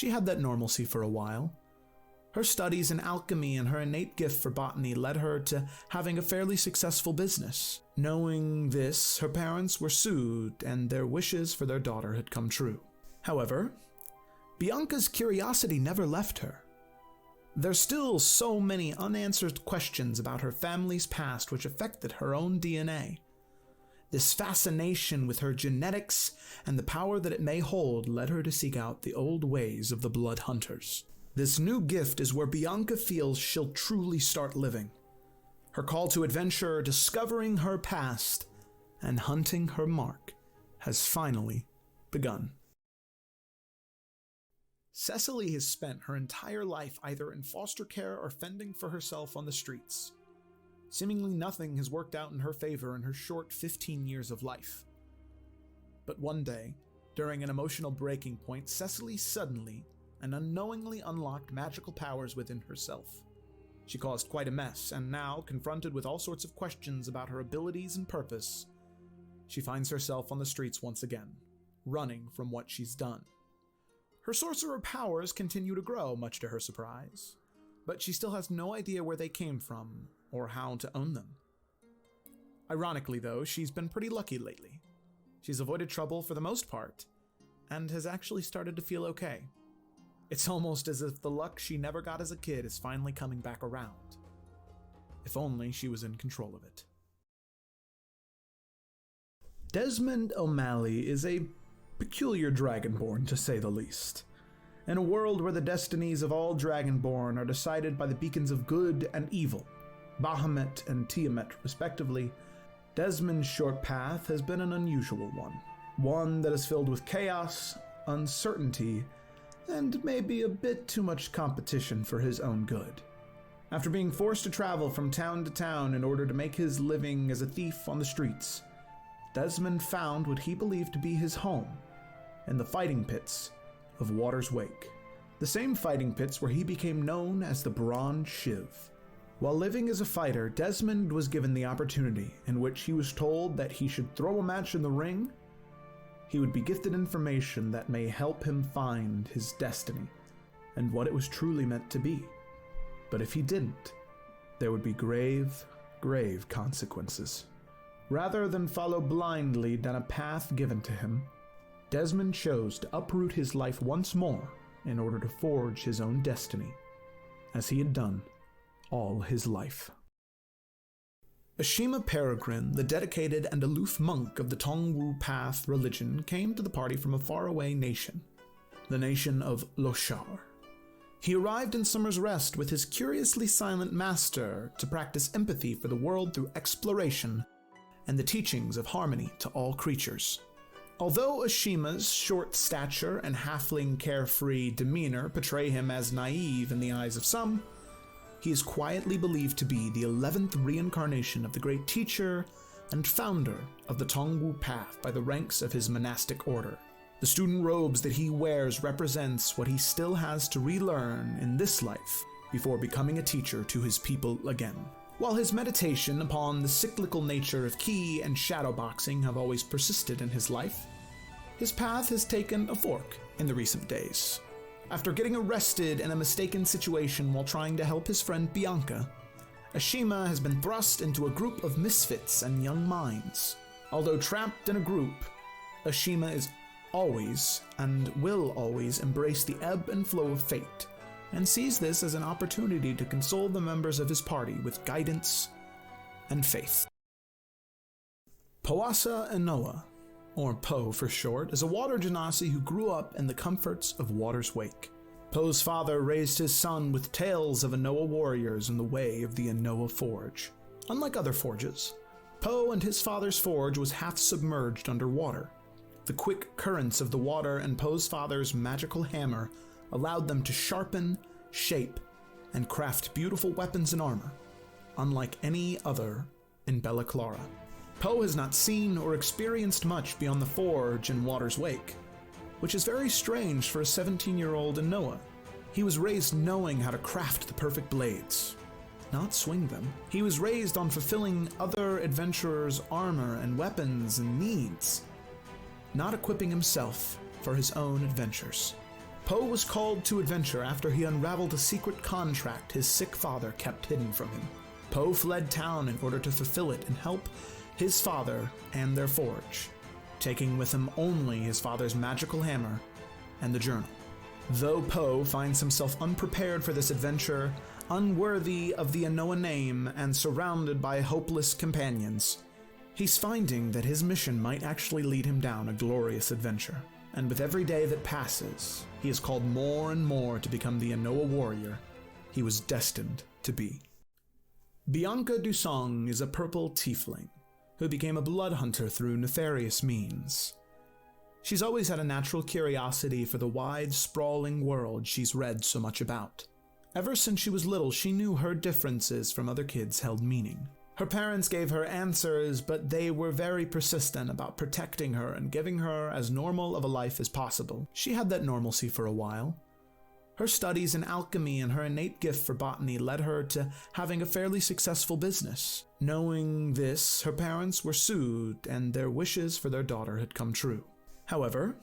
She had that normalcy for a while. Her studies in alchemy and her innate gift for botany led her to having a fairly successful business. Knowing this, her parents were soothed and their wishes for their daughter had come true. However, Bianca's curiosity never left her. There's still so many unanswered questions about her family's past which affected her own DNA. This fascination with her genetics and the power that it may hold led her to seek out the old ways of the Blood Hunters. This new gift is where Bianca feels she'll truly start living. Her call to adventure, discovering her past, and hunting her mark has finally begun. Cecily has spent her entire life either in foster care or fending for herself on the streets. Seemingly nothing has worked out in her favor in her short 15 years of life. But one day, during an emotional breaking point, Cecily suddenly and unknowingly unlocked magical powers within herself. She caused quite a mess, and now, confronted with all sorts of questions about her abilities and purpose, she finds herself on the streets once again, running from what she's done. Her sorcerer powers continue to grow, much to her surprise, but she still has no idea where they came from or how to own them. Ironically, though, she's been pretty lucky lately. She's avoided trouble for the most part, and has actually started to feel okay. It's almost as if the luck she never got as a kid is finally coming back around. If only she was in control of it. Desmond O'Malley is a peculiar Dragonborn, to say the least. In a world where the destinies of all Dragonborn are decided by the beacons of good and evil, Bahamut and Tiamat respectively, Desmond's short path has been an unusual one. One that is filled with chaos, uncertainty, and maybe a bit too much competition for his own good. After being forced to travel from town to town in order to make his living as a thief on the streets, Desmond found what he believed to be his home in the fighting pits of Water's Wake, the same fighting pits where he became known as the Bronze Shiv. While living as a fighter, Desmond was given the opportunity in which he was told that he should throw a match in the ring. He would be gifted information that may help him find his destiny and what it was truly meant to be. But if he didn't, there would be grave, grave consequences. Rather than follow blindly down a path given to him, Desmond chose to uproot his life once more in order to forge his own destiny, as he had done all his life. Ashima Peregrine, the dedicated and aloof monk of the Tongwu Path religion, came to the party from a faraway nation, the nation of Loshar. He arrived in Summer's Rest with his curiously silent master to practice empathy for the world through exploration and the teachings of harmony to all creatures. Although Ashima's short stature and halfling carefree demeanor portray him as naive in the eyes of some, he is quietly believed to be the 11th reincarnation of the great teacher and founder of the Tongwu Path by the ranks of his monastic order. The student robes that he wears represents what he still has to relearn in this life before becoming a teacher to his people again. While his meditation upon the cyclical nature of ki and shadowboxing have always persisted in his life, his path has taken a fork in the recent days. After getting arrested in a mistaken situation while trying to help his friend Bianca, Ashima has been thrust into a group of misfits and young minds. Although trapped in a group, Ashima is always and will always embrace the ebb and flow of fate, and sees this as an opportunity to console the members of his party with guidance and faith. Powasa Inoa, or Po for short, is a water genasi who grew up in the comforts of Water's Wake. Po's father raised his son with tales of Inoa warriors in the way of the Inoa Forge. Unlike other forges, Po and his father's forge was half submerged underwater. The quick currents of the water and Po's father's magical hammer allowed them to sharpen, shape, and craft beautiful weapons and armor, unlike any other in Bella Clara. Po has not seen or experienced much beyond the forge in Water's Wake, which is very strange for a 17-year-old in Noah. He was raised knowing how to craft the perfect blades, not swing them. He was raised on fulfilling other adventurers' armor and weapons and needs, not equipping himself for his own adventures. Poe was called to adventure after he unraveled a secret contract his sick father kept hidden from him. Poe fled town in order to fulfill it and help his father and their forge, taking with him only his father's magical hammer and the journal. Though Poe finds himself unprepared for this adventure, unworthy of the Anoa name and surrounded by hopeless companions, he's finding that his mission might actually lead him down a glorious adventure. And with every day that passes, he is called more and more to become the Anoa warrior he was destined to be. Bianca Dusong is a purple tiefling who became a blood hunter through nefarious means. She's always had a natural curiosity for the wide, sprawling world she's read so much about. Ever since she was little, she knew her differences from other kids held meaning. Her parents gave her answers, but they were very persistent about protecting her and giving her as normal of a life as possible. She had that normalcy for a while. Her studies in alchemy and her innate gift for botany led her to having a fairly successful business. Knowing this, her parents were soothed and their wishes for their daughter had come true. However,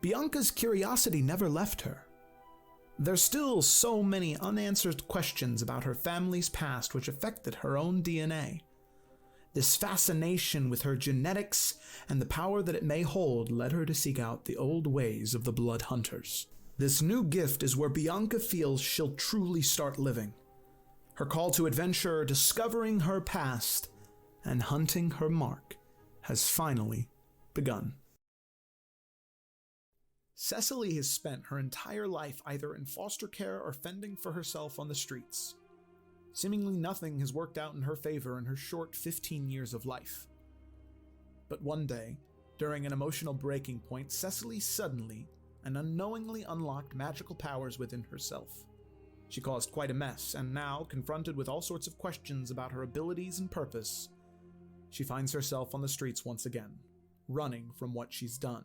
Bianca's curiosity never left her. There's still so many unanswered questions about her family's past which affected her own DNA. This fascination with her genetics and the power that it may hold led her to seek out the old ways of the Blood Hunters. This new gift is where Bianca feels she'll truly start living. Her call to adventure, discovering her past, and hunting her mark has finally begun. Cecily has spent her entire life either in foster care or fending for herself on the streets. Seemingly nothing has worked out in her favor in her short 15 years of life. But one day, during an emotional breaking point, Cecily suddenly and unknowingly unlocked magical powers within herself. She caused quite a mess, and now, confronted with all sorts of questions about her abilities and purpose, she finds herself on the streets once again, running from what she's done.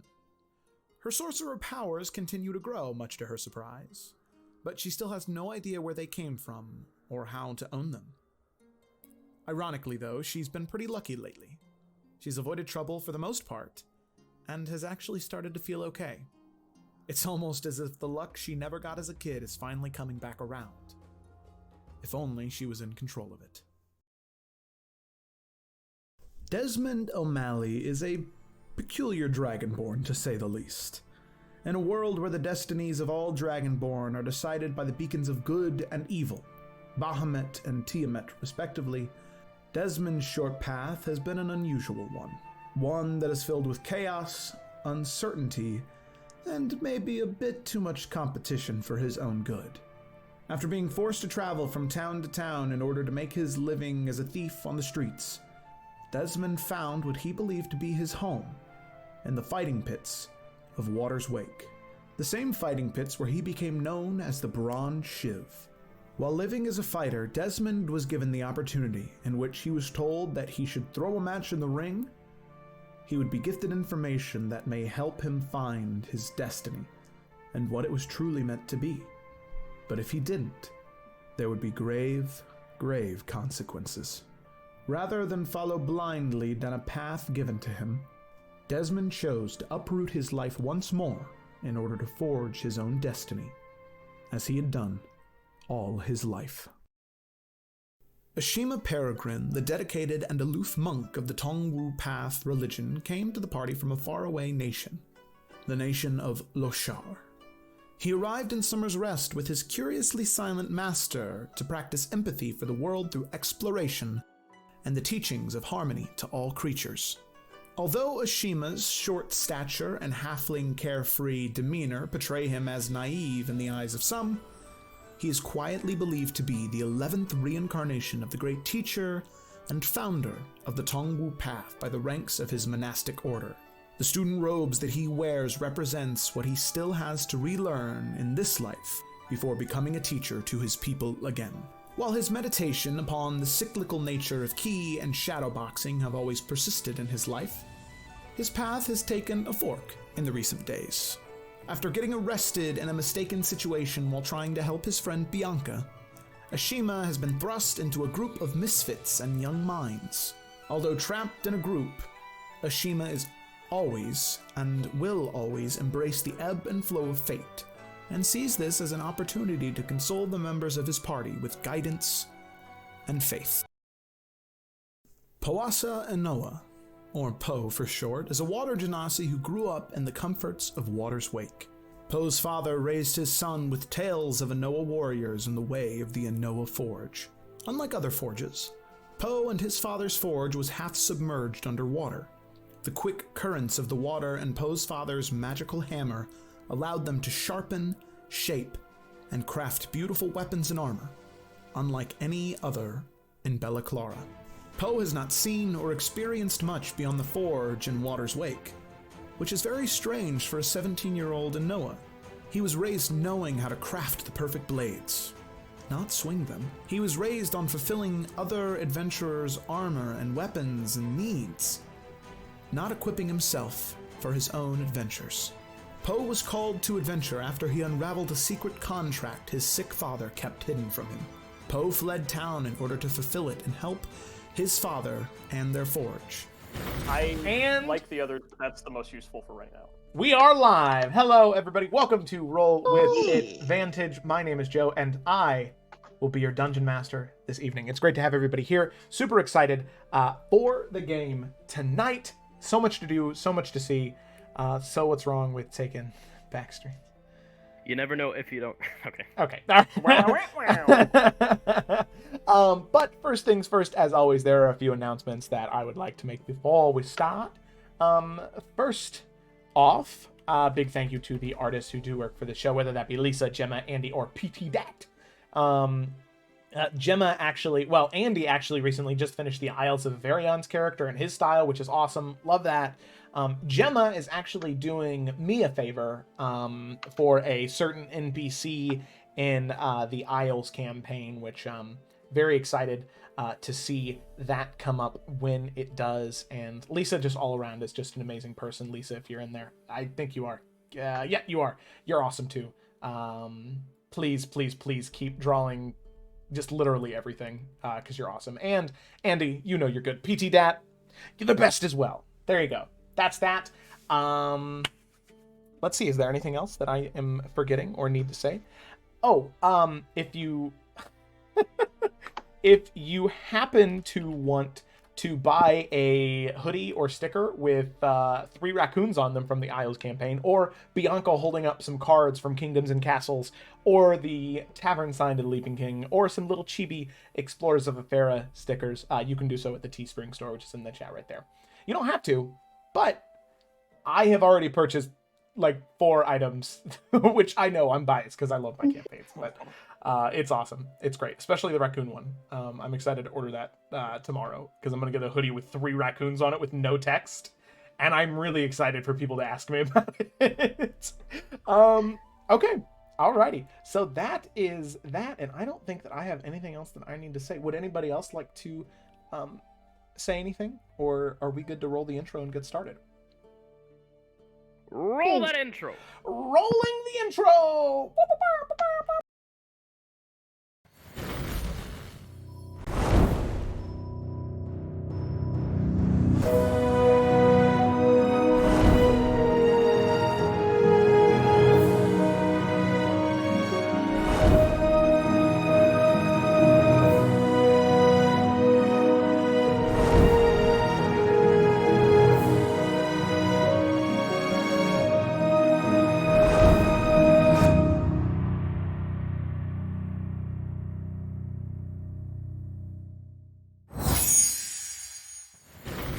Her sorcerer powers continue to grow, much to her surprise, but she still has no idea where they came from or how to own them. Ironically, though, she's been pretty lucky lately. She's avoided trouble for the most part, and has actually started to feel okay. It's almost as if the luck she never got as a kid is finally coming back around. If only she was in control of it. Desmond O'Malley is a peculiar dragonborn, to say the least. In a world where the destinies of all dragonborn are decided by the beacons of good and evil, Bahamut and Tiamat respectively, Desmond's short path has been an unusual one that is filled with chaos, uncertainty, and maybe a bit too much competition for his own good. After being forced to travel from town to town in order to make his living as a thief on the streets, Desmond found what he believed to be his home in the fighting pits of Water's Wake, the same fighting pits where he became known as the Bronze Shiv. While living as a fighter, Desmond was given the opportunity in which he was told that he should throw a match in the ring. He would be gifted information that may help him find his destiny and what it was truly meant to be. But if he didn't, there would be grave, grave consequences. Rather than follow blindly down a path given to him, Desmond chose to uproot his life once more in order to forge his own destiny, as he had done all his life. Ashima Peregrine, the dedicated and aloof monk of the Tongwu Path religion, came to the party from a faraway nation, the nation of Loshar. He arrived in Summer's Rest with his curiously silent master to practice empathy for the world through exploration and the teachings of harmony to all creatures. Although Ashima's short stature and halfling carefree demeanor portray him as naive in the eyes of some, he is quietly believed to be the 11th reincarnation of the great teacher and founder of the Tongwu Path by the ranks of his monastic order. The student robes that he wears represents what he still has to relearn in this life before becoming a teacher to his people again. While his meditation upon the cyclical nature of ki and shadowboxing have always persisted in his life, his path has taken a fork in the recent days. After getting arrested in a mistaken situation while trying to help his friend Bianca, Ashima has been thrust into a group of misfits and young minds. Although trapped in a group, Ashima is always and will always embrace the ebb and flow of fate, and sees this as an opportunity to console the members of his party with guidance and faith. Powassa Inoa, or Po for short, is a water genasi who grew up in the comforts of water's wake. Po's father raised his son with tales of Inoa warriors in the way of the Inoa Forge. Unlike other forges, Po and his father's forge was half submerged underwater. The quick currents of the water and Po's father's magical hammer allowed them to sharpen, shape, and craft beautiful weapons and armor, unlike any other in Bella Clara. Po has not seen or experienced much beyond the forge and water's wake, which is very strange for a 17-year-old in Noah. He was raised knowing how to craft the perfect blades, not swing them. He was raised on fulfilling other adventurers' armor and weapons and needs, not equipping himself for his own adventures. Po was called to adventure after he unraveled a secret contract his sick father kept hidden from him. Po fled town in order to fulfill it and help his father and their forge. Like the other, that's the most useful for right now. We are live. Hello, everybody. Welcome to Roll with Advantage. My name is Joe, and I will be your dungeon master this evening. It's great to have everybody here. Super excited for the game tonight. So much to do, so much to see. So what's wrong with taking backstreet? You never know if you don't. Okay. But first things first, as always, there are a few announcements that I would like to make before we start. First off, big thank you to the artists who do work for the show, whether that be Lisa, Gemma, Andy, or PT Dat. Andy actually recently just finished the Isles of Varion's character in his style, which is awesome. Love that. Gemma is actually doing me a favor for a certain NPC in the Isles campaign, which very excited to see that come up when it does. And Lisa, just all around, is just an amazing person. Lisa, if you're in there, I think you are. Yeah, you are. You're awesome too. Please keep drawing just literally everything, because you're awesome. And Andy, you know you're good. PT Dat, you're the best as well. There you go. That's that. Let's see, is there anything else that I am forgetting or need to say? Oh, if you if you happen to want to buy a hoodie or sticker with 3 raccoons on them from the Isles campaign, or Bianca holding up some cards from Kingdoms and Castles, or the Tavern Sign to the Leaping King, or some little chibi Explorers of Afera stickers, you can do so at the Teespring store, which is in the chat right there. You don't have to, but I have already purchased like 4 items, which I know I'm biased because I love my campaigns, but it's awesome. It's great, especially the raccoon one. I'm excited to order that tomorrow because I'm going to get a hoodie with 3 raccoons on it with no text, and I'm really excited for people to ask me about it. Okay, alrighty. So that is that, and I don't think that I have anything else that I need to say. Would anybody else like to say anything, or are we good to roll the intro and get started? Roll that intro. Rolling the intro.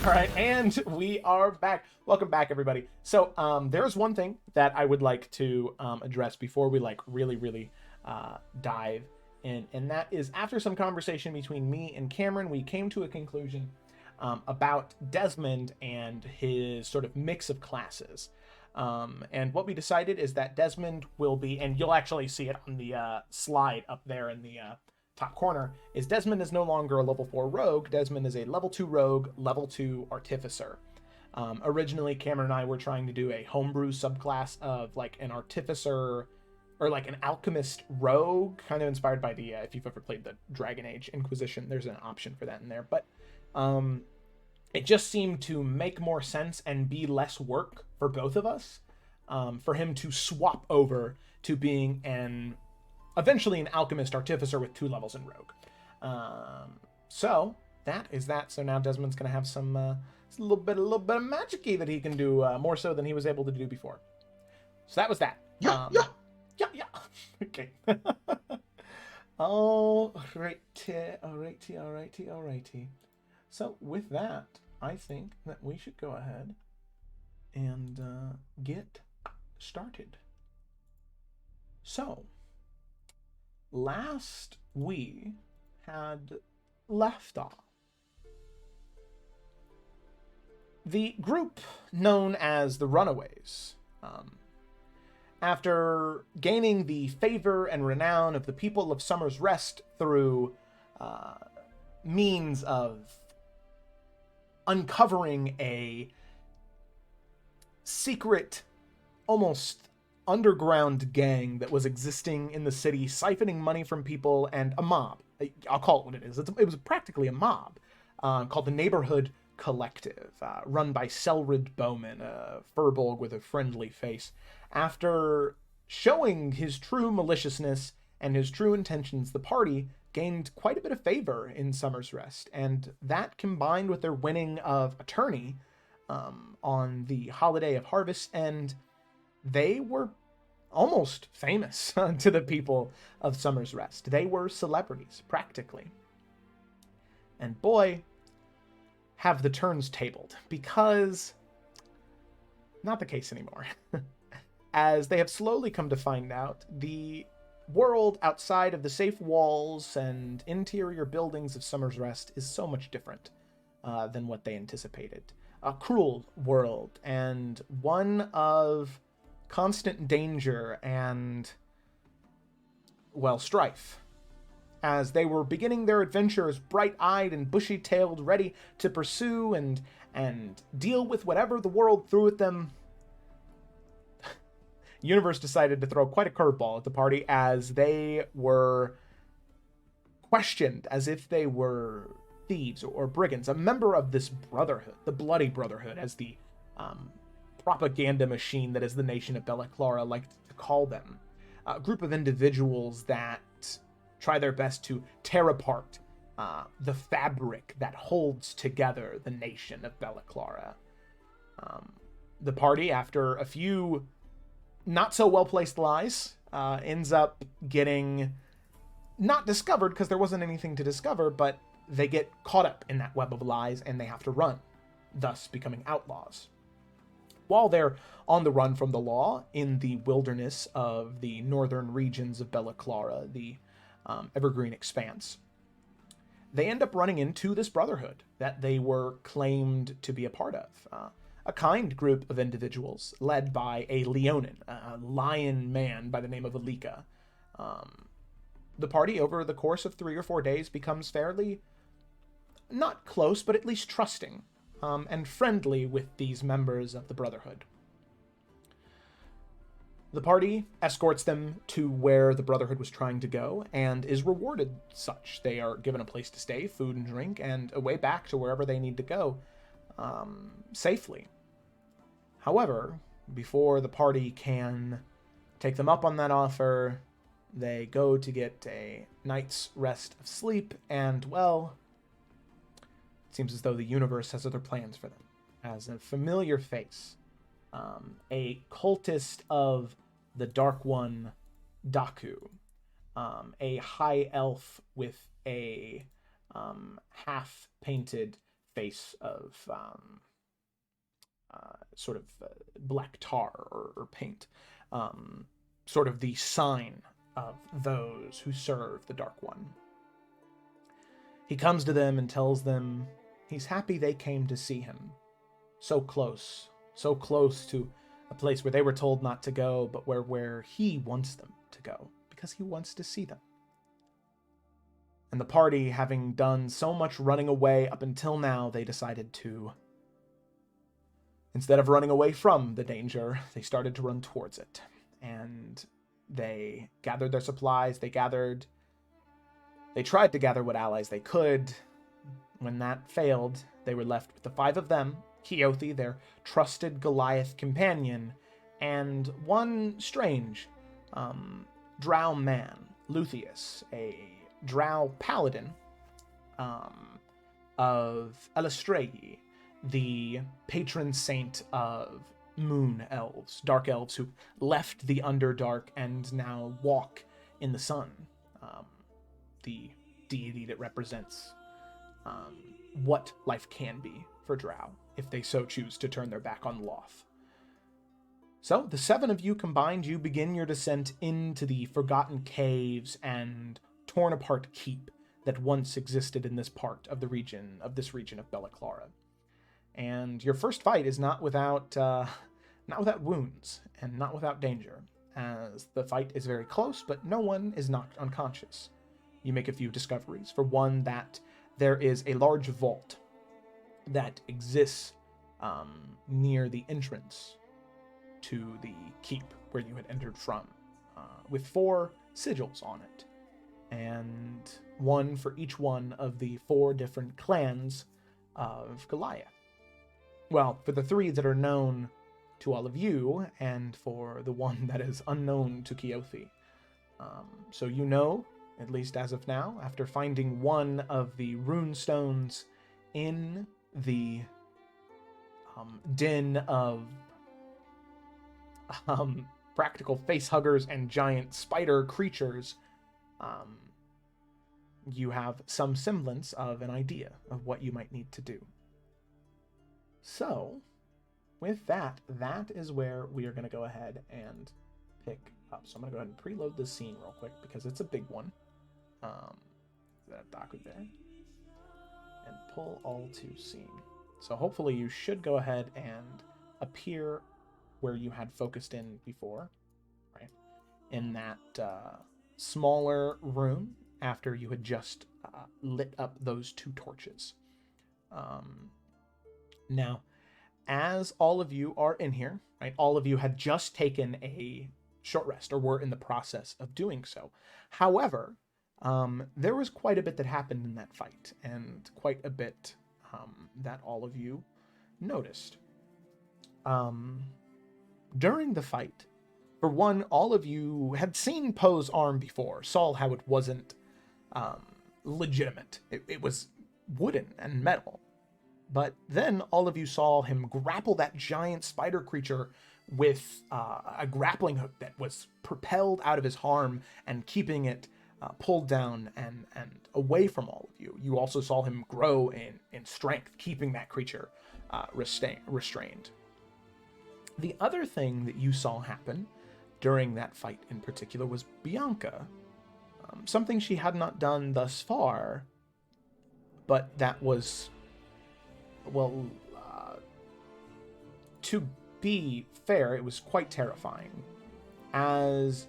All right, and we are back. Welcome back, everybody. So there's one thing that I would like to address before we really dive in, and that is, after some conversation between me and Cameron, we came to a conclusion about Desmond and his sort of mix of classes. And what we decided is that Desmond will be, and you'll actually see it on the slide up there in the top corner, is Desmond is no longer a level 4 rogue. Desmond is a level 2 rogue, level 2 artificer. Originally, Cameron and I were trying to do a homebrew subclass of like an artificer or like an alchemist rogue, kind of inspired by the, if you've ever played the Dragon Age Inquisition, there's an option for that in there. But it just seemed to make more sense and be less work for both of us for him to swap over to being eventually an alchemist artificer with 2 levels in rogue. So that is that. So now Desmond's going to have some a little bit of magic-y that he can do, more so than he was able to do before. So that was that. Yeah. Okay. Alrighty. So with that, I think that we should go ahead and get started. So, last we had left off, the group known as the Runaways, after gaining the favor and renown of the people of Summer's Rest through means of uncovering a secret, almost underground gang that was existing in the city, siphoning money from people, and a mob. I'll call it what it is. It was practically a mob called the Neighborhood Collective, run by Selrid Bowman, a furbolg with a friendly face. After showing his true maliciousness and his true intentions, the party gained quite a bit of favor in Summer's Rest, and that combined with their winning of Attorney on the Holiday of Harvest, and they were almost famous to the people of Summer's Rest. They were celebrities, practically. And boy, have the turns tabled, because not the case anymore. As they have slowly come to find out, the world outside of the safe walls and interior buildings of Summer's Rest is so much different than what they anticipated. A cruel world, and one of constant danger and, well, strife. As they were beginning their adventures, bright-eyed and bushy-tailed, ready to pursue and deal with whatever the world threw at them, Universe decided to throw quite a curveball at the party, as they were questioned as if they were thieves or brigands, a member of this brotherhood, the Bloody Brotherhood, as the propaganda machine that is the nation of Bella Clara liked to call them. A group of individuals that try their best to tear apart the fabric that holds together the nation of Bella Clara. The party, after a few not so well-placed lies, ends up getting not discovered, because there wasn't anything to discover, but they get caught up in that web of lies and they have to run, thus becoming outlaws. While they're on the run from the law in the wilderness of the northern regions of Bella Clara, the Evergreen Expanse, they end up running into this brotherhood that they were claimed to be a part of. A kind group of individuals led by a Leonin, a lion man by the name of Alika. The party, over the course of 3 or 4 days, becomes fairly, not close, but at least trusting and friendly with these members of the Brotherhood. The party escorts them to where the Brotherhood was trying to go, and is rewarded such. They are given a place to stay, food and drink, and a way back to wherever they need to go safely. However, before the party can take them up on that offer, they go to get a night's rest of sleep, and, well, it seems as though the universe has other plans for them. As a familiar face, a cultist of the Dark One, Daku, a high elf with a half-painted face of sort of black tar or paint, sort of the sign of those who serve the Dark One. He comes to them and tells them he's happy they came to see him. So close to a place where they were told not to go, but where he wants them to go, because he wants to see them. And the party, having done so much running away up until now, they decided to, instead of running away from the danger, they started to run towards it. And they gathered their supplies, they tried to gather what allies they could. When that failed, they were left with the 5 of them, Keothi, their trusted Goliath companion, and one strange drow man, Luthius, a drow paladin of Elestrei, the patron saint of moon elves, dark elves who left the Underdark and now walk in the sun, the deity that represents what life can be for drow if they so choose to turn their back on Loth. So, the 7 of you combined, you begin your descent into the forgotten caves and torn apart keep that once existed in this part of this region of Bella Clara. And your first fight is not without wounds and not without danger, as the fight is very close, but no one is knocked unconscious. You make a few discoveries. For one, that there is a large vault that exists near the entrance to the keep where you had entered from, with 4 sigils on it, and one for each one of the 4 different clans of Goliath. Well, for the 3 that are known to all of you, and for the one that is unknown to Keothi. So you know, at least as of now, after finding one of the rune stones in the den of practical facehuggers and giant spider creatures, you have some semblance of an idea of what you might need to do. So, with that is where we are going to go ahead and pick up. So I'm going to go ahead and preload this scene real quick because it's a big one. That document there. And pull all to scene. So hopefully you should go ahead and appear where you had focused in before, right? In that smaller room after you had just lit up those 2 torches. Now, as all of you are in here, right? All of you had just taken a short rest or were in the process of doing so. However, there was quite a bit that happened in that fight, and quite a bit that all of you noticed. During the fight, for one, all of you had seen Poe's arm before, saw how it wasn't legitimate. It was wooden and metal. But then all of you saw him grapple that giant spider creature with a grappling hook that was propelled out of his arm and keeping it pulled down and away from all of you. You also saw him grow in strength, keeping that creature restrained. The other thing that you saw happen during that fight in particular was Bianca. Something she had not done thus far, but that was, well, to be fair, it was quite terrifying, as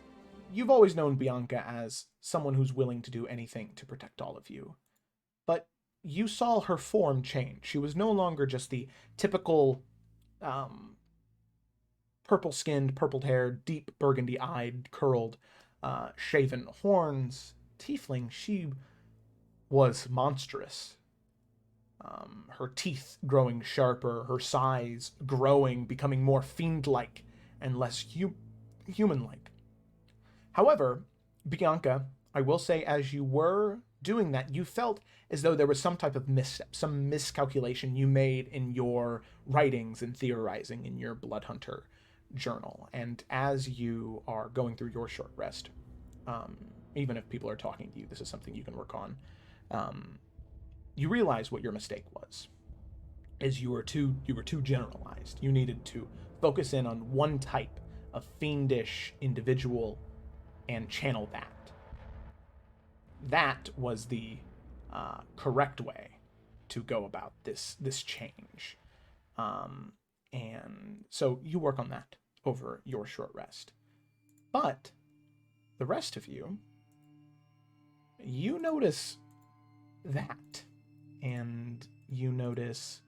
you've always known Bianca as someone who's willing to do anything to protect all of you. But you saw her form change. She was no longer just the typical purple-skinned, purple-haired, deep burgundy-eyed, curled, shaven horns tiefling. She was monstrous. Her teeth growing sharper, her size growing, becoming more fiend-like and less human-like. However, Bianca, I will say, as you were doing that, you felt as though there was some type of misstep, some miscalculation you made in your writings and theorizing in your Bloodhunter journal. And as you are going through your short rest, even if people are talking to you, this is something you can work on. You realize what your mistake was, is you were too generalized. You needed to focus in on one type of fiendish individual and channel that. That was the correct way to go about this change. And so you work on that over your short rest. But the rest of you, you notice that. And you notice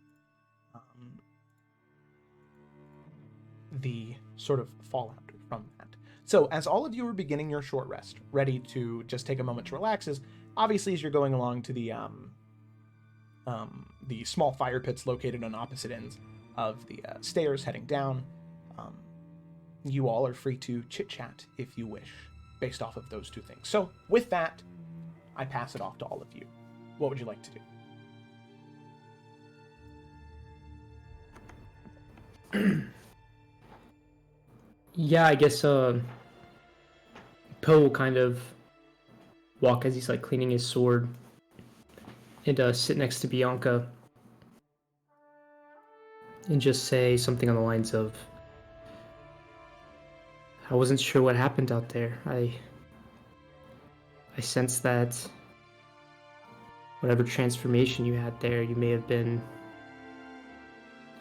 the sort of fallout from that. So as all of you are beginning your short rest, ready to just take a moment to relax, obviously as you're going along to the small fire pits located on opposite ends of the stairs heading down, you all are free to chit-chat if you wish, based off of those two things. So, with that, I pass it off to all of you. What would you like to do? Yeah, I guess Poe will kind of walk as he's like cleaning his sword and sit next to Bianca and just say something on the lines of, I wasn't sure what happened out there. I sense that whatever transformation you had there, you may have been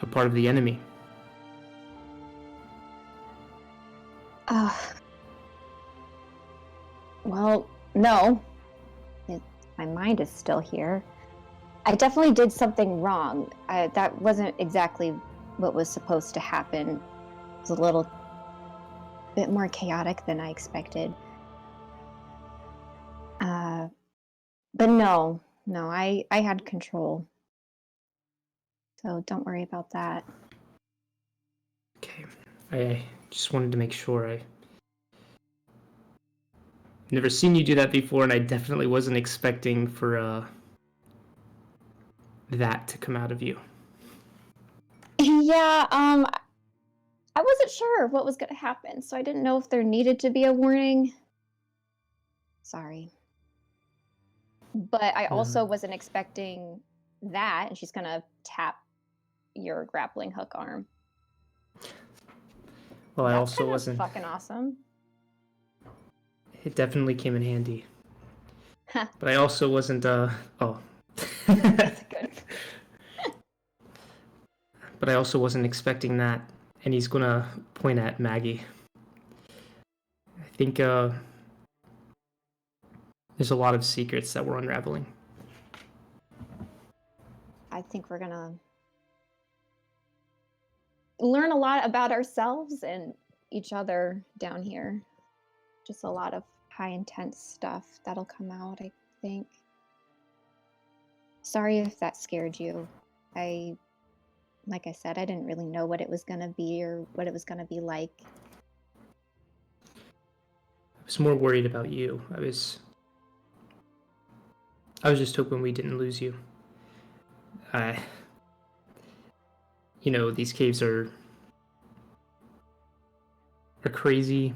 a part of the enemy. Well, no. My mind is still here. I definitely did something wrong. That wasn't exactly what was supposed to happen. It was a little bit more chaotic than I expected. But no, I had control. So don't worry about that. Okay, I just wanted to make sure. I've never seen you do that before, and I definitely wasn't expecting for that to come out of you. Yeah, I wasn't sure what was going to happen, so I didn't know if there needed to be a warning. Sorry. But I also wasn't expecting that, and she's going to tap your grappling hook arm. Well, I That's also kinda wasn't. fucking awesome. It definitely came in handy. But I also wasn't. Oh. That's good. But I also wasn't expecting that. And he's gonna point at Maggie. I think there's a lot of secrets that we're unraveling. I think we're gonna learn a lot about ourselves and each other down here. Just a lot of high intense stuff that'll come out, I think. Sorry if that scared you. Like I said, I didn't really know what it was gonna be or what it was gonna be like. I was more worried about you. I was just hoping we didn't lose you. These caves are crazy.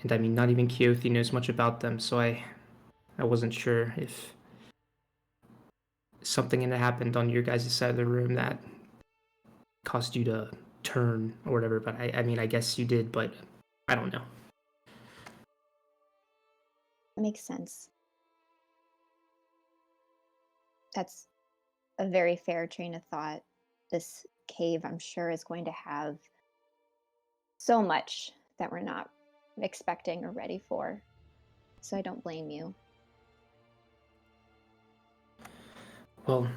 And I mean, not even Keothi knows much about them, so I wasn't sure if something had happened on your guys' side of the room that caused you to turn or whatever, but I mean, I guess you did, but I don't know. Makes sense. That's a very fair train of thought. This cave, I'm sure, is going to have so much that we're not expecting or ready for. So I don't blame you. Well,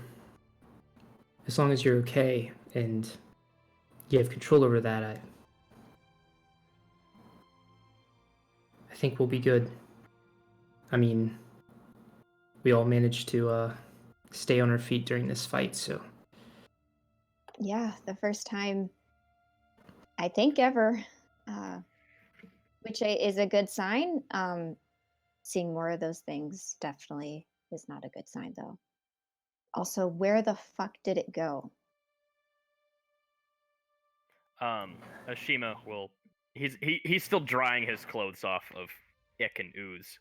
as long as you're okay and you have control over that, I think we'll be good. I mean, we all managed to stay on our feet during this fight, so. Yeah, the first time, I think, ever, which is a good sign. Seeing more of those things definitely is not a good sign, though. Also, where the fuck did it go? Ashima will. He's still drying his clothes off of ick and ooze.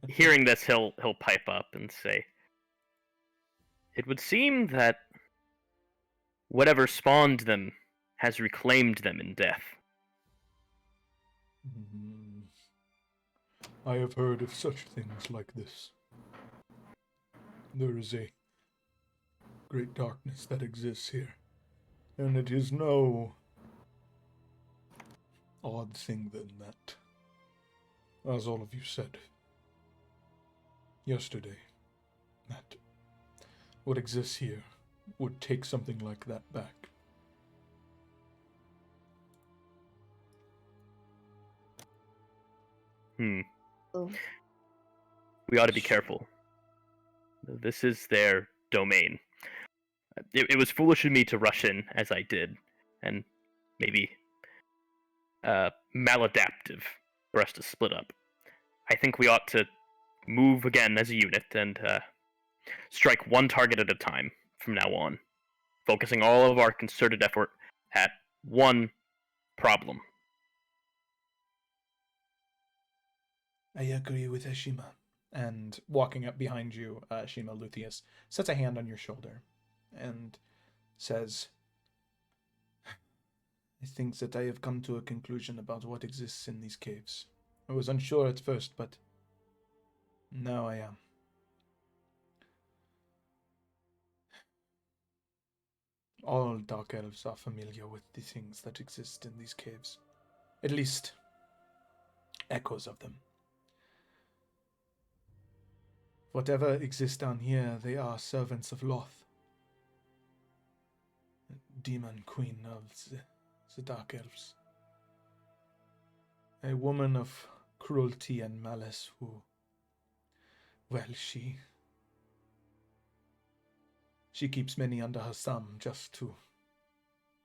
Hearing this, he'll pipe up and say, "It would seem that whatever spawned them has reclaimed them in death." I have heard of such things like this. There is a great darkness that exists here, and it is no odd thing then that, as all of you said yesterday, that what exists here would take something like that back. Ooh. We ought to be careful. This is their domain. It was foolish of me to rush in as I did, and maybe maladaptive for us to split up. I think we ought to move again as a unit and strike one target at a time from now on, focusing all of our concerted effort at one problem. I agree with Ashima. And walking up behind you, Ashima, Luthius sets a hand on your shoulder and says, I think that I have come to a conclusion about what exists in these caves. I was unsure at first, but now I am. All Dark Elves are familiar with the things that exist in these caves. At least, echoes of them. Whatever exists down here, they are servants of Loth, demon queen of the Dark Elves. A woman of cruelty and malice who, well, she keeps many under her thumb just to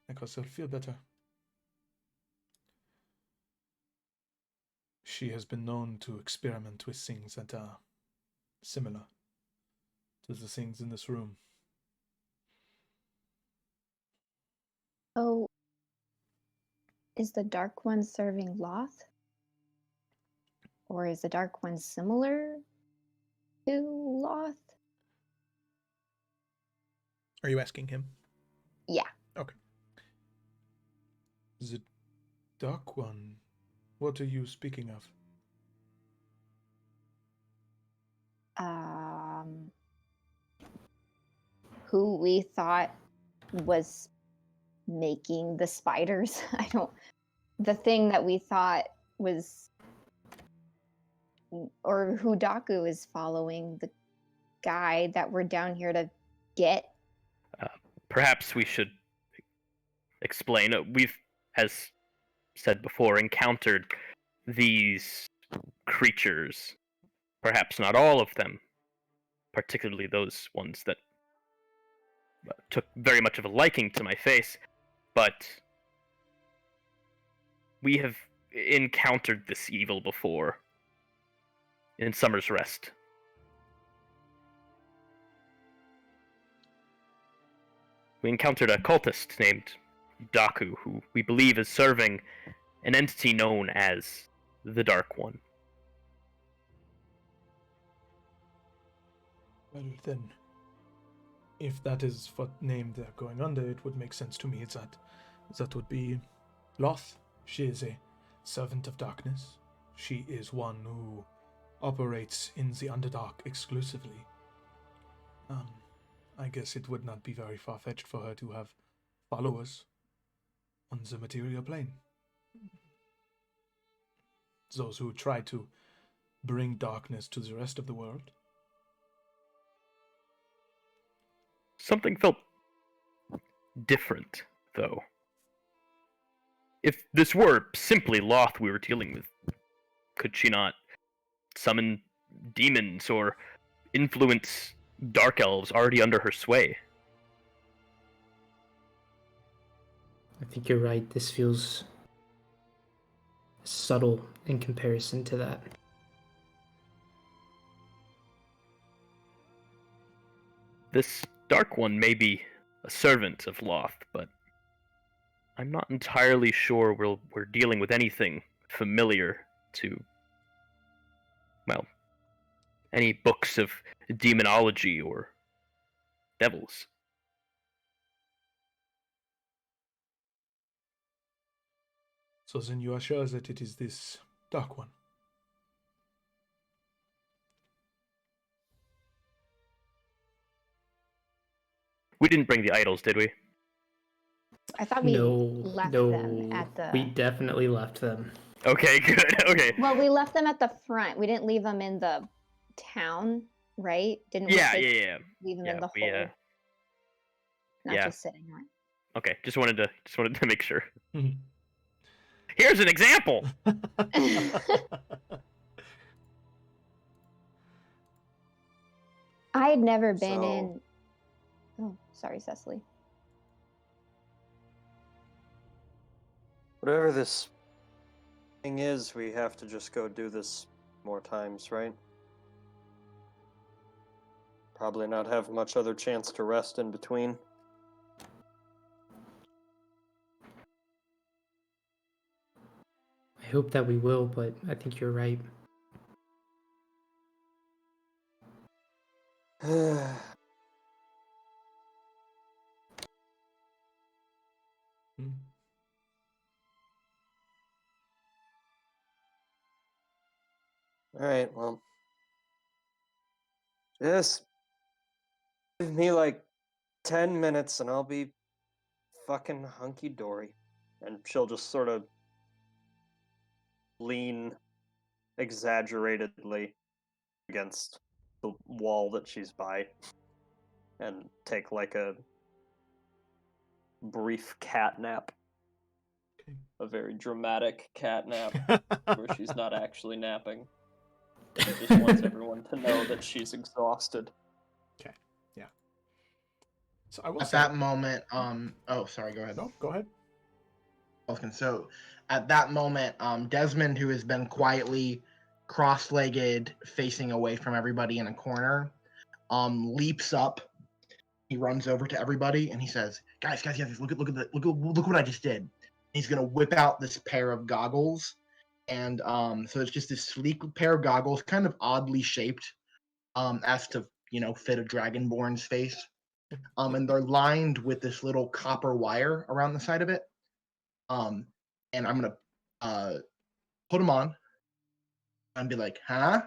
make herself feel better. She has been known to experiment with things that are similar to the things in this room. Oh, is the Dark One serving Loth? Or is the Dark One similar to Loth? Are you asking him? Yeah. Okay. The Dark One? What are you speaking of? Who we thought was making the spiders. The thing that we thought was, or who Daku is following, the guy that we're down here to get. Perhaps we should explain. We've, as said before, encountered these creatures. Perhaps not all of them, particularly those ones that took very much of a liking to my face, but we have encountered this evil before in Summer's Rest. We encountered a cultist named Daku, who we believe is serving an entity known as the Dark One. Well, then, if that is what name they're going under, it would make sense to me that would be Loth. She is a servant of darkness. She is one who operates in the Underdark exclusively. I guess it would not be very far-fetched for her to have followers on the material plane. Those who try to bring darkness to the rest of the world. Something felt different, though. If this were simply Loth we were dealing with, could she not summon demons or influence dark elves already under her sway? I think you're right. This feels subtle in comparison to that. This Dark One may be a servant of Loth, but I'm not entirely sure we're dealing with anything familiar to, well, any books of demonology or devils. So then you are sure that it is this Dark One? We didn't bring the idols, did we? I thought we No, left no, them at the... we definitely left them. Okay, good. Okay. Well, we left them at the front. We didn't leave them in the town, right? Didn't we Yeah, just yeah. leave them Yeah, in the we, hole? Not yeah. just sitting on. Okay, just wanted to make sure. Mhm. Here's an example. I had never been So- in. Oh, sorry, Cecily. Whatever this thing is, we have to just go do this more times, right? Probably not have much other chance to rest in between. I hope that we will, but I think you're right. Alright, well. Just give me like 10 minutes and I'll be fucking hunky-dory. And she'll just sort of lean exaggeratedly against the wall that she's by and take like a brief cat nap. Okay. A very dramatic cat nap where she's not actually napping. She just wants everyone to know that she's exhausted. Okay. Yeah. So I will At say, that moment, oh, sorry, go ahead. no, go ahead. So at that moment, Desmond, who has been quietly cross-legged, facing away from everybody in a corner, leaps up. He runs over to everybody and he says, "Guys, look what I just did." He's gonna whip out this pair of goggles, and so it's just this sleek pair of goggles, kind of oddly shaped, as to fit a dragonborn's face, and they're lined with this little copper wire around the side of it, and I'm gonna put them on and be like, huh?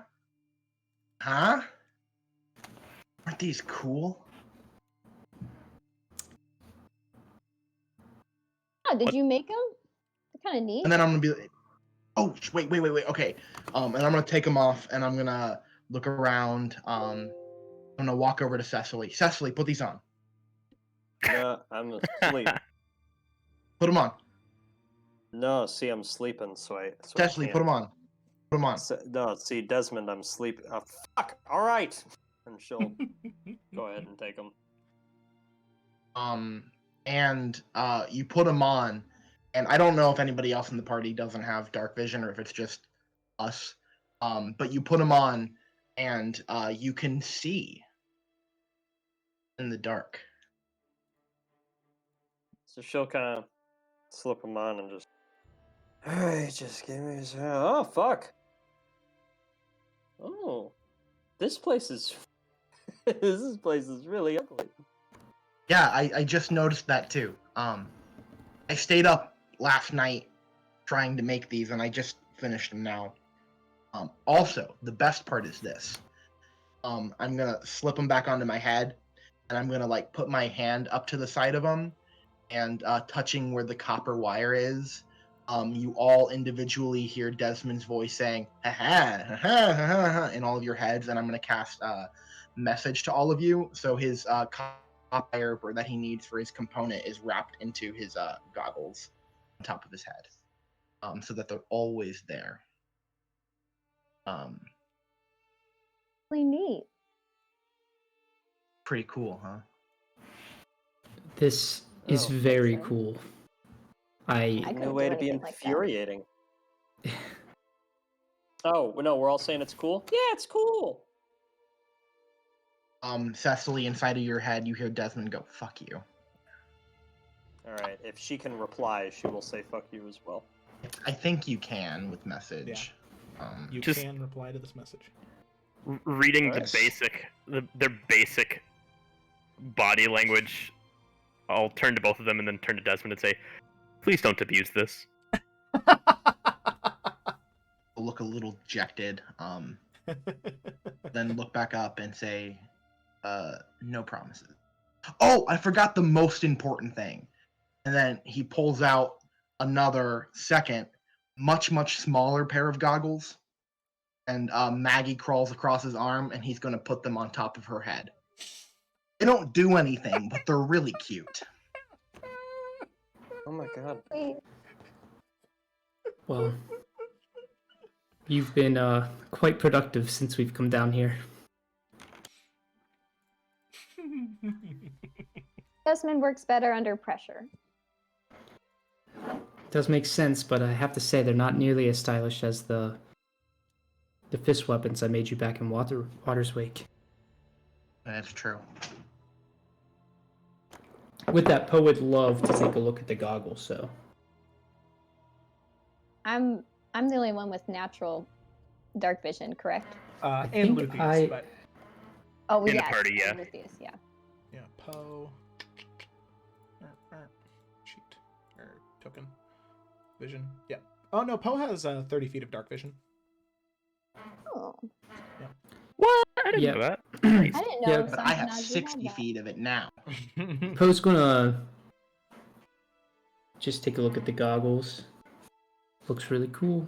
Aren't these cool? Oh, did you make them? They're kind of neat. And then I'm gonna be like, oh, wait, okay. And I'm gonna take them off, and I'm gonna look around. I'm gonna walk over to Cecily. Cecily, put these on. No, I'm asleep. Put them on. No, see, I'm sleeping, so I Cecily, put them on. Put them on. No, see, Desmond, I'm sleeping. Oh, fuck! Alright! And she'll go ahead and take them. And you put them on, and I don't know if anybody else in the party doesn't have dark vision or if it's just us. But you put them on, and you can see in the dark. So she'll kind of slip them on and just... Alright, just give me a second. Oh, fuck! Oh. This place is... this place is really ugly. Yeah, I just noticed that too. I stayed up last night trying to make these, and I just finished them now. Also, the best part is this. I'm gonna slip them back onto my head, and I'm gonna put my hand up to the side of them, and touching where the copper wire is. You all individually hear Desmond's voice saying "ha ha ha ha ha ha" in all of your heads, and I'm gonna cast a message to all of you. So his wire that he needs for his component is wrapped into his goggles on top of his head, so that they're always there. Really neat. Pretty cool, huh? This is very awesome. cool. I No couldn't way do to be anything like that. infuriating. Oh, no, we're all saying it's cool? Yeah, it's cool! Cecily, inside of your head, you hear Desmond go, "Fuck you." Alright, if she can reply, she will say fuck you as well. I think you can with message. You Just- can reply to this message. Reading Nice. their basic body language, I'll turn to both of them and then turn to Desmond and say, "Please don't abuse this." Look a little dejected, then look back up and say, "No promises." Oh, I forgot the most important thing. And then he pulls out another second, much smaller pair of goggles, and Maggie crawls across his arm, and he's going to put them on top of her head. They don't do anything, but they're really cute. Oh my god. Wait, Well, you've been quite productive since we've come down here. Desmond works better under pressure. does make sense, but I have to say they're not nearly as stylish as the fist weapons I made you back in Water's Wake. That's true. With that, Poe would love to take a look at the goggles, so. I'm the only one with natural dark vision, correct? And think Luthius, but Oh, In the yes, party, yeah. and Luthius, yeah. yeah, Poe. Sheet or token vision. Yeah. Oh no, Poe has 30 feet of dark vision. Oh, What? I didn't Yeah. know that. I didn't know. Yeah, But I have Nazi had 60 that. feet of it now. Poe's gonna just take a look at the goggles. Looks really cool.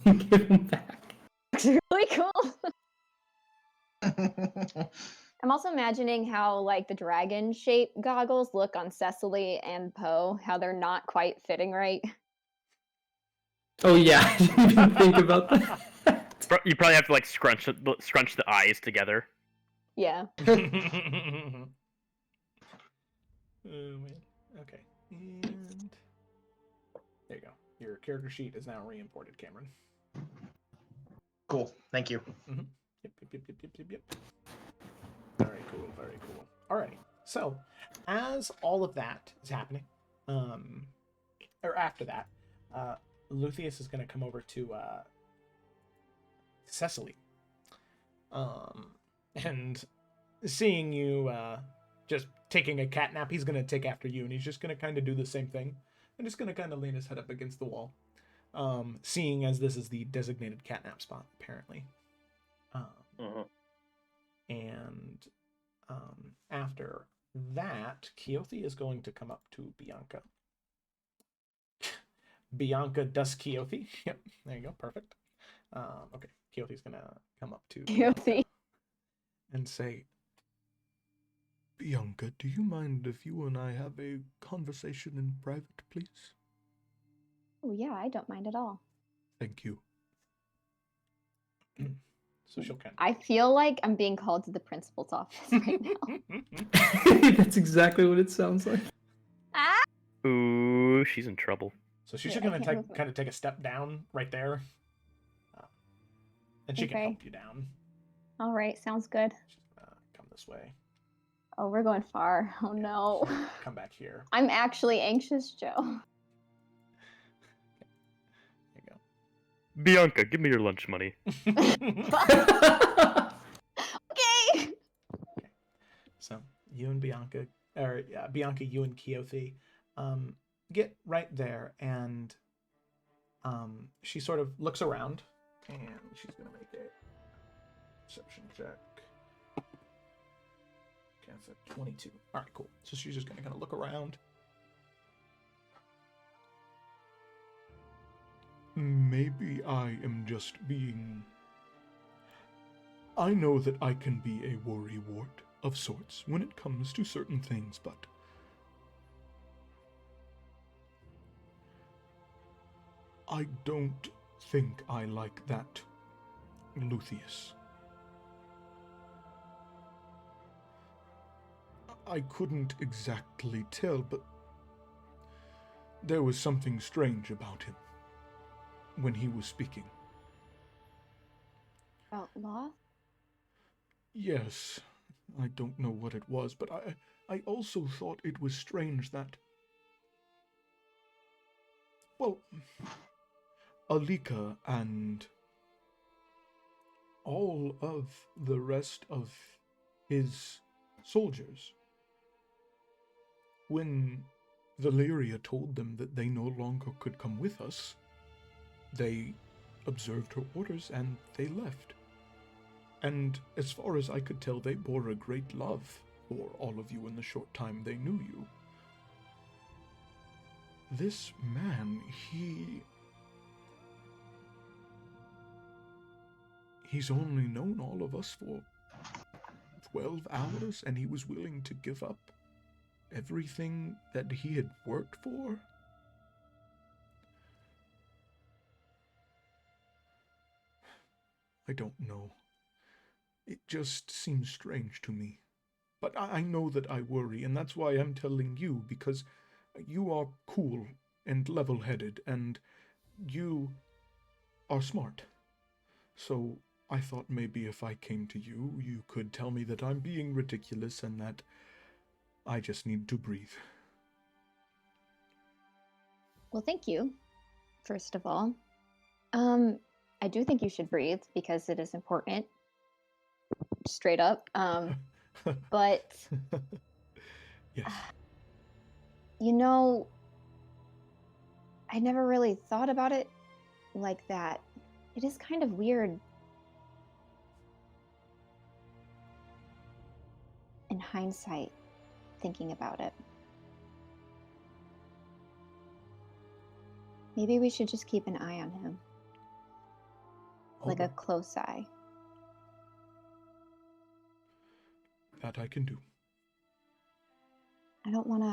Give them back. It's really cool. I'm also imagining how like the dragon shape goggles look on Cecily and Poe, how they're not quite fitting right. Oh yeah, I didn't even think about that. You probably have to like scrunch the eyes together. Yeah. Oh man. Okay. And there you go. Your character sheet is now re-imported, Cameron. Cool. Thank you. Yep. Very cool. Very cool. Alrighty. So, as all of that is happening, or after that, Luthius is going to come over to Cecily, and seeing you just taking a cat nap, he's going to take after you, and he's just going to kind of do the same thing, and just going to kind of lean his head up against the wall, seeing as this is the designated cat nap spot, apparently. And after that, Keothi is going to come up to Bianca. Bianca does Keothi. Yep, there you go, perfect. Okay, Keothi's gonna come up to Keothi. and say, Bianca, do you mind if you and I have a conversation in private, please? Oh yeah, I don't mind at all. Thank you. so she'll kind I feel like I'm being called to the principal's office right now. That's exactly what it sounds like. Ah! Ooh, she's in trouble. So she's Yeah, just I gonna can't move kind of take a step down right there, and she can Okay. help you down. All right, sounds good. She's gonna come this way. Oh, we're going far. Oh no. Come back here. I'm actually anxious, Joe. There you Bianca, give me your lunch money. go. Okay. So you and Bianca, or Bianca, you and Keothi, get right there, and she sort of looks around, and she's gonna make a perception check. Okay, that's a 22. All right, cool. So she's just gonna kind of look around. Maybe I am just being... I know that I can be a worrywart of sorts when it comes to certain things, but... I don't think I like that, Luthius. I couldn't exactly tell, but there was something strange about him when he was speaking. About law? Yes, I don't know what it was, but I also thought it was strange that... Well, Alika and all of the rest of his soldiers, when Valyria told them that they no longer could come with us, they observed her orders and they left. And as far as I could tell, they bore a great love for all of you in the short time they knew you. This man, he's only known all of us for 12 hours, and he was willing to give up everything that he had worked for? I don't know. It just seems strange to me. But I know that I worry, and that's why I'm telling you, because you are cool and level-headed, and you are smart. So I thought maybe if I came to you, you could tell me that I'm being ridiculous and that I just need to breathe. Well, thank you, first of all. I do think you should breathe because it is important. Straight up. But Yes. you know, I never really thought about it like that. It is kind of weird in hindsight, thinking about it. Maybe we should just keep an eye on him. Like a Alright. close eye. That I can do. I don't want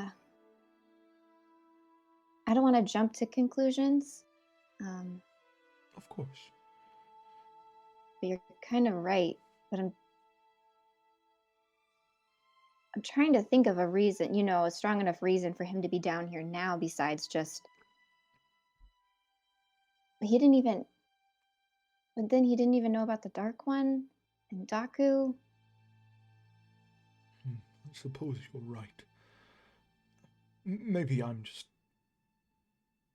to jump to conclusions. Of course. But you're kind of right. But I'm trying to think of a reason, a strong enough reason for him to be down here now besides just. But then he didn't even know about the Dark One and Daku. I suppose you're right. Maybe I'm just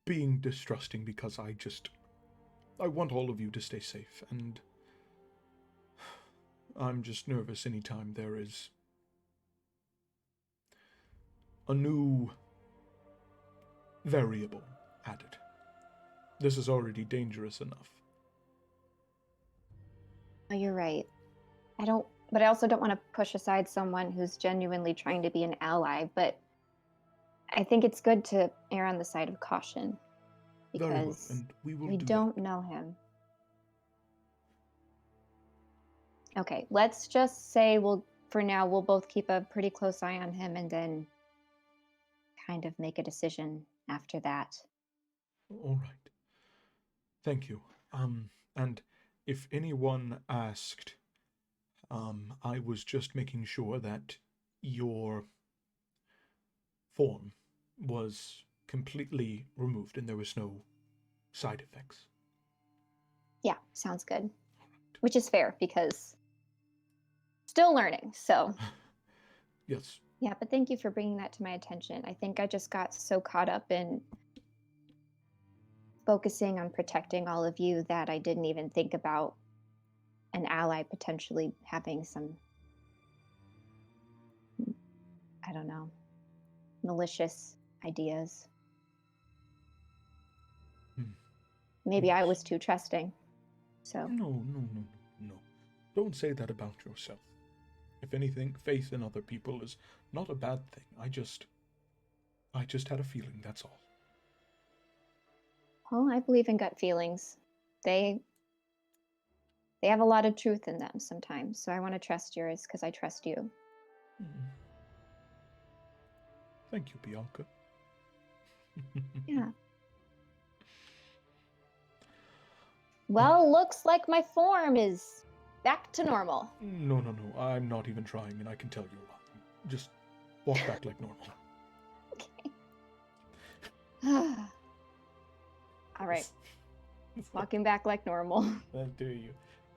being distrusting because I want all of you to stay safe, and I'm just nervous anytime there is a new variable added. This is already dangerous enough. Oh, you're right. But I also don't want to push aside someone who's genuinely trying to be an ally, but I think it's good to err on the side of caution Very well, because and we will we do don't know him. Okay, let's just say for now, we'll both keep a pretty close eye on him and then kind of make a decision after that. All right. Thank you. And if anyone asked, I was just making sure that your form was completely removed and there was no side effects. Yeah, sounds good. Which is fair because still learning, so. Yes. Yeah, but thank you for bringing that to my attention. I think I just got so caught up in focusing on protecting all of you that I didn't even think about an ally potentially having some, I don't know, malicious ideas. Maybe Yes. I was too trusting. So. No. Don't say that about yourself. If anything, faith in other people is not a bad thing. I just had a feeling, that's all. Well, I believe in gut feelings. They have a lot of truth in them sometimes, so I want to trust yours because I trust you. Thank you, Bianca. Yeah. Well, looks like my form is back to normal. No. I'm not even trying, and I can tell you're lying. Just walk back like normal. Okay. All right. Walking back like normal. That do you.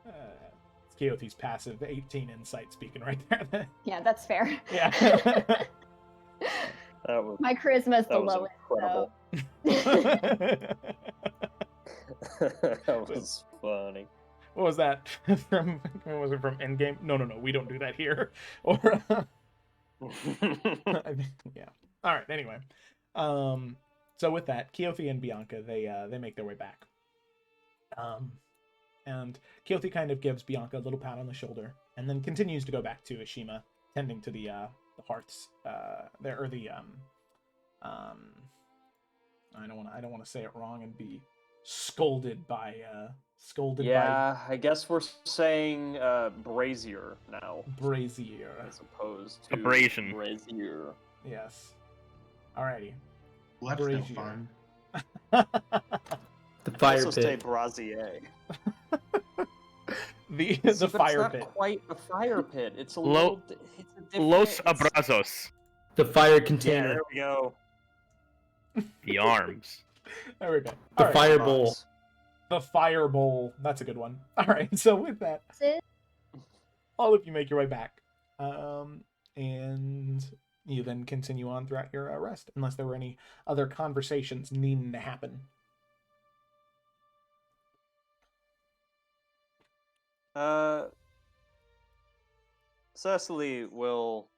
It's Keothi's passive 18 insight speaking right there. Yeah, that's fair. Yeah. My charisma is the lowest. Incredible. So. That was funny. What was that from? Was it from Endgame? No. We don't do that here. Or yeah. All right. Anyway, so with that, Keothi and Bianca they make their way back. And Keothi kind of gives Bianca a little pat on the shoulder, and then continues to go back to Ashima, tending to the hearths. There or the I don't want to say it wrong and be scolded by. Yeah, I guess we're saying brazier now, Brazier. as opposed to Abrasion. brazier. Yes. Alrighty. Well, that's Brazier. still fun. The fire Also say pit. brazier. the But fire it's pit. not quite a fire pit. It's a Lo- little. It's a different. Los it's- Abrazos. The fire Yeah, container. there we go. The arms. There we go. The All right. fireball. Box. The firebowl. That's a good one. All right. So with that, That's it. all of you make your way back, and you then continue on throughout your rest, unless there were any other conversations needing to happen. Cecily will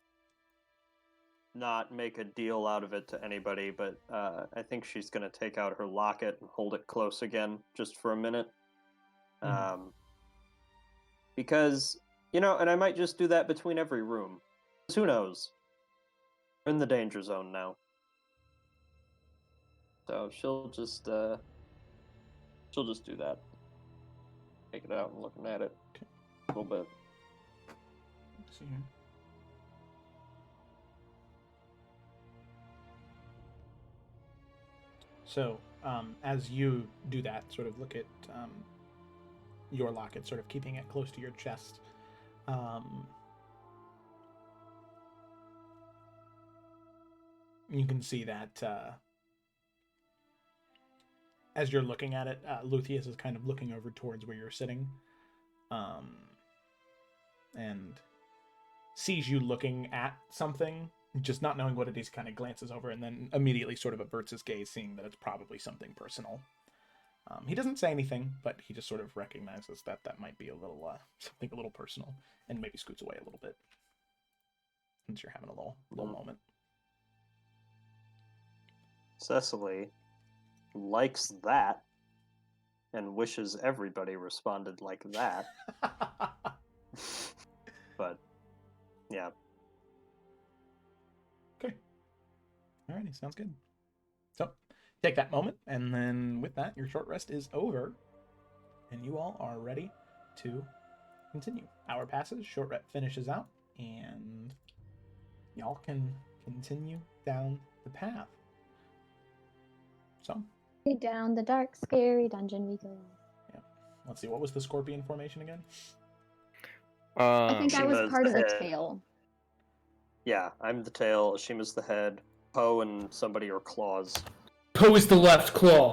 not make a deal out of it to anybody, but I think she's going to take out her locket and hold it close again just for a minute. Because, and I might just do that between every room. 'Cause who knows? We're in the danger zone now. So she'll just do that. Take it out and looking at it a little bit. Let's see here. So, as you do that, sort of look at your locket, sort of keeping it close to your chest. You can see that as you're looking at it, Luthius is kind of looking over towards where you're sitting, and sees you looking at something, just not knowing what it is. Kind of glances over and then immediately sort of averts his gaze, seeing that it's probably something personal. He doesn't say anything, but he just sort of recognizes that that might be a little something a little personal, and maybe scoots away a little bit since you're having a little moment. Cecily likes that and wishes everybody responded like that. But yeah. Okay. Alrighty, sounds good. So take that moment, and then with that, your short rest is over, and you all are ready to continue. Hour passes, short rest finishes out, and y'all can continue down the path. So Down the dark, scary dungeon we go. yeah, let's see. What was the scorpion formation again? I think I was Shima's part of the head. tail. Yeah, I'm the tail, Ashima's the head, Poe and somebody are claws. Poe is the left claw.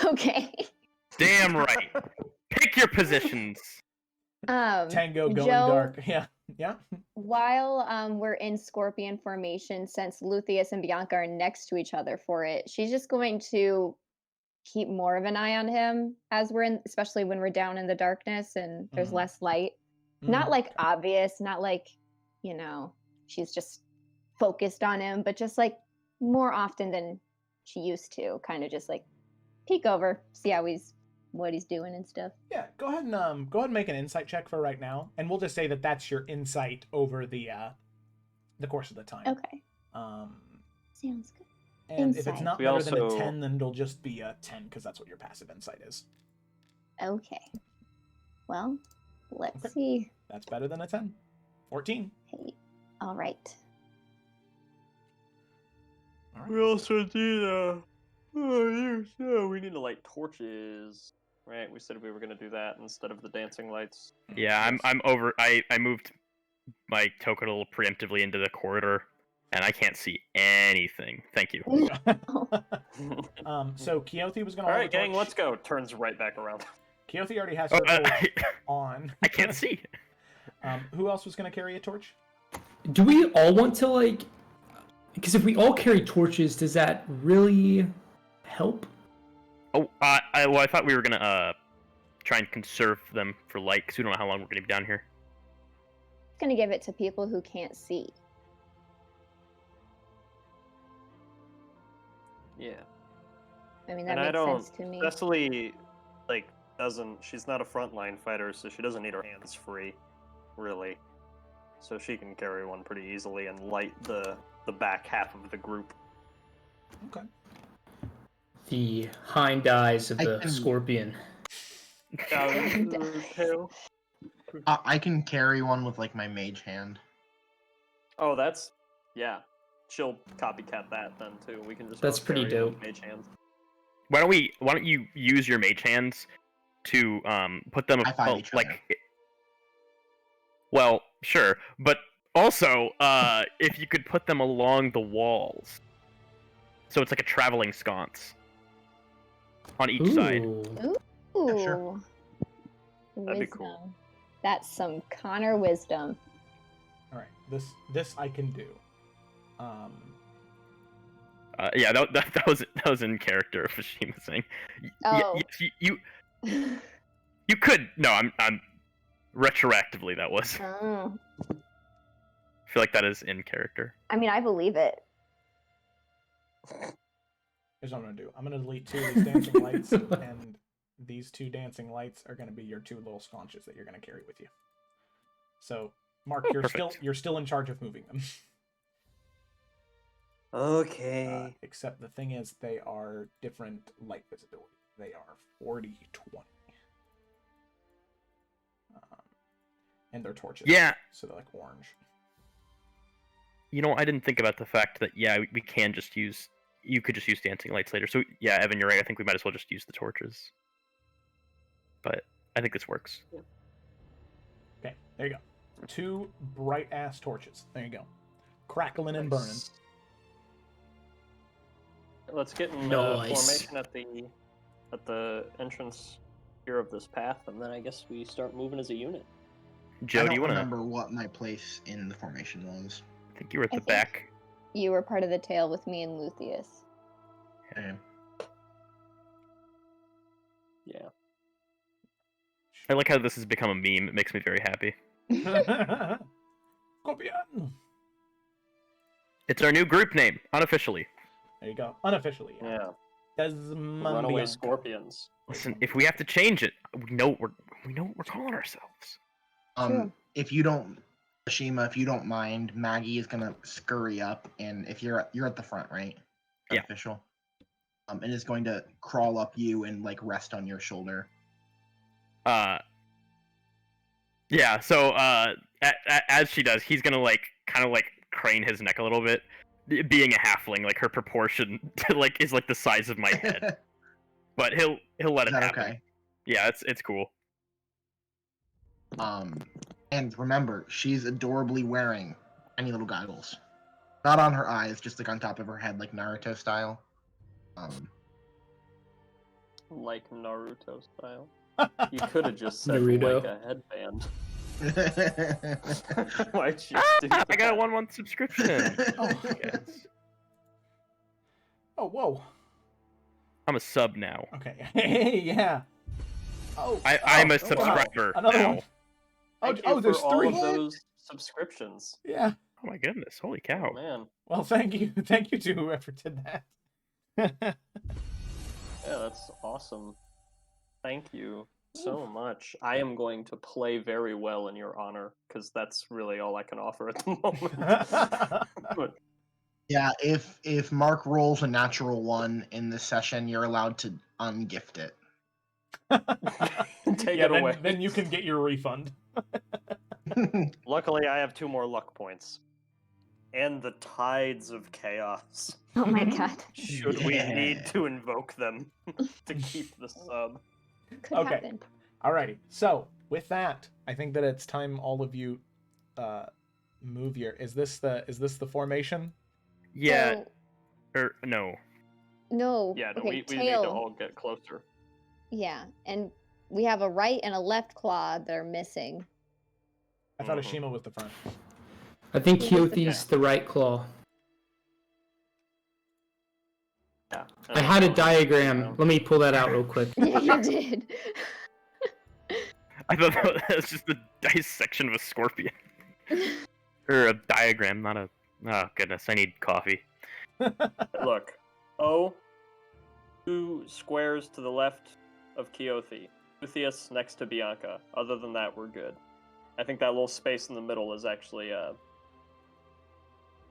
Okay. Damn right. Pick your positions. Tango going Joe, dark. Yeah, yeah. While we're in scorpion formation, since Luthius and Bianca are next to each other for it, she's just going to keep more of an eye on him as we're in, especially when we're down in the darkness and there's less light. Not like obvious, not like, she's just focused on him, but just like more often than she used to, kind of just like peek over, see what he's doing and stuff. Yeah, go ahead and make an insight check for right now, and we'll just say that that's your insight over the course of the time. Okay. Sounds good. And if it's Insight. not We better than a also- 10, then it'll just be a 10 because that's what your passive insight is. Okay. Well, let's Okay. see. That's better than a 10. 14. Hey. All right. All right. We also need we need to light torches. Right, we said we were gonna do that instead of the dancing lights. Yeah, I'm over. I moved my token a little preemptively into the corridor, and I can't see anything. Thank you. So Keothi was going to hold Alright, the gang, torch. let's go. Turns right back around. Keothi already has Oh, her torch I on. can't see. Who else was going to carry a torch? Do we all want to because if we all carry torches, does that really help? Oh, I thought we were gonna try and conserve them for light, because we don't know how long we're gonna be down here. Going to give it to people who can't see. Yeah. I mean, that And I makes don't- sense to me. Cecily, she's not a frontline fighter, so she doesn't need her hands free, really. So she can carry one pretty easily and light the back half of the group. Okay. The hind eyes of I the can- scorpion. I can carry one with my mage hand. Oh, yeah. She'll copycat that then too. We can just. That's all pretty carry one dope. Mage hands. Why don't you use your mage hands to put them High-five each other. Well, sure, but also if you could put them along the walls. So it's like a traveling sconce on each side. Ooh. Yeah, sure. That'd be cool. Wisdom. That's some Connor wisdom. All right, this I can do. Yeah, that was in character. Fushima saying, Oh. yes, you could. No, I'm retroactively that was. Oh. I feel like that is in character. I mean, I believe it. Here's what I'm gonna do. I'm gonna delete 2 of these dancing lights, and these 2 dancing lights are gonna be your 2 little sconces that you're gonna carry with you. So, Mark, you're still in charge of moving them. Okay. Except the thing is, they are different light visibility. They are 40/20. And they're torches. Yeah. So they're like orange. You know, I didn't think about the fact that we can just use. You could just use dancing lights later. So yeah, Evan, you're right. I think we might as well just use the torches. But I think this works. Okay, there you go. 2 bright ass torches. There you go. Crackling and burning. Let's get in Nice. formation at the entrance here of this path, and then I guess we start moving as a unit. Joe, I do don't you want to? remember what my place in the formation was. I think you were at I the think- back. You were part of the tail with me and Luthius. Okay. Yeah. I like how this has become a meme. It makes me very happy. Scorpion! It's our new group name, unofficially. There you go. Unofficially. Yeah. Desmond Runaway Bianca. scorpions. Listen, if we have to change it, we know what we're calling ourselves. Sure. If you don't, Ashima, if you don't mind, Maggie is gonna scurry up, and if you're at the front, right? Yeah. Official. And is going to crawl up you and like rest on your shoulder. Yeah. So as she does, he's gonna kind of crane his neck a little bit. Being a halfling, like her proportion is like the size of my head. But he'll let Is it that happen. okay? Yeah, it's cool. And remember, she's adorably wearing tiny little goggles. Not on her eyes, just like on top of her head, like Naruto style. Like Naruto style. You could have just said Naruto. like a headband. Why'd you do I got a that? 1-month subscription. Oh. Yes. Oh, whoa. I'm a sub now. Okay. Hey, yeah. Oh, I'm a wow. subscriber Another now. one. Thank Oh, you there's for all 3. of those subscriptions. Yeah. Oh my goodness! Holy cow! Oh, man. Well, thank you to whoever did that. Yeah, that's awesome. Thank you so much. I am going to play very well in your honor, because that's really all I can offer at the moment. But Yeah, if Mark rolls a natural 1 in this session, you're allowed to ungift it. take Yeah, it away. then you can get your refund. Luckily, I have 2 more luck points. And the tides of chaos. Oh my god. Should we Yeah. need to invoke them to keep the sub? Could Okay. happen. Alrighty. So with that, I think that it's time all of you move here. Is this the formation? Yeah. So, Or no. no. Yeah, no, okay, we need tail. to all get closer. Yeah, and we have a right and a left claw that are missing. I thought Mhm. Ashima was the front. I think Who was the Keothi's the right claw. Yeah. I had a diagram. Let me pull that out real quick. Yeah, you did. I thought that was just the dissection of a scorpion. Or a diagram, not a. Oh goodness! I need coffee. Look, O, 2 squares to the left of Keothi. Luthius next to Bianca. Other than that, we're good. I think that little space in the middle is actually I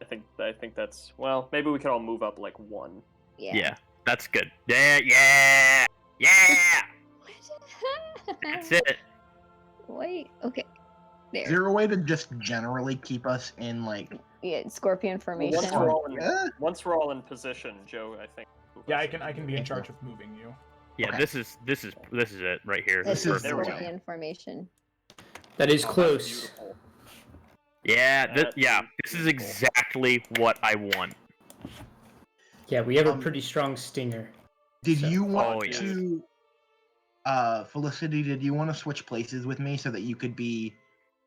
think that's, well, maybe we could all move up like 1. Yeah, that's good. Yeah. That's it. Wait, okay. Is There. there a way to just generally keep us in like? Yeah, scorpion formation. Once we're all in position, Joe, I think. Yeah, I can be in charge of moving you. Yeah, Okay. this is it right here. This This is is there we go. scorpion formation. That is Oh, that's close. beautiful. Yeah, That yeah. is This is beautiful. exactly what I want. Yeah, we have a pretty strong stinger. Did So- you want Oh, yes. to, Felicity? Did you want to switch places with me so that you could be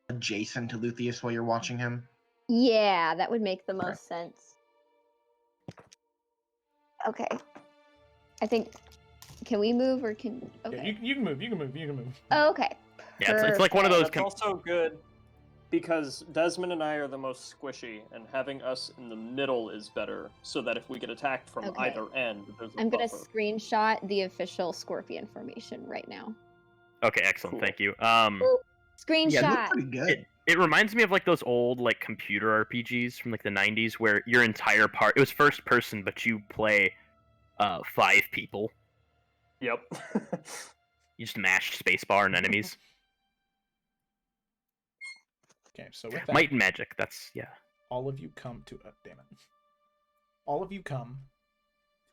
adjacent to Luthius while you're watching him? Yeah, that would make the Okay. most sense. Okay. I think. Can we move or can? Yeah, Okay. you can move. You can move. You can move. Okay. Yeah, it's like one of Perfect. those. That's also good because Desmond and I are the most squishy, and having us in the middle is better, so that if we get attacked from Okay. either end, there's a I'm gonna buffer. screenshot the official Scorpion formation right now. Okay, excellent. Cool. Thank you. Screenshot. Yeah, it looked pretty good. It reminds me of like those old like computer RPGs from like the 90s where your entire part it was first person, but you play 5 people. Yep. You just mash spacebar and enemies. Okay, so with that, Might and magic. That's yeah. all of you come to damn it. All of you come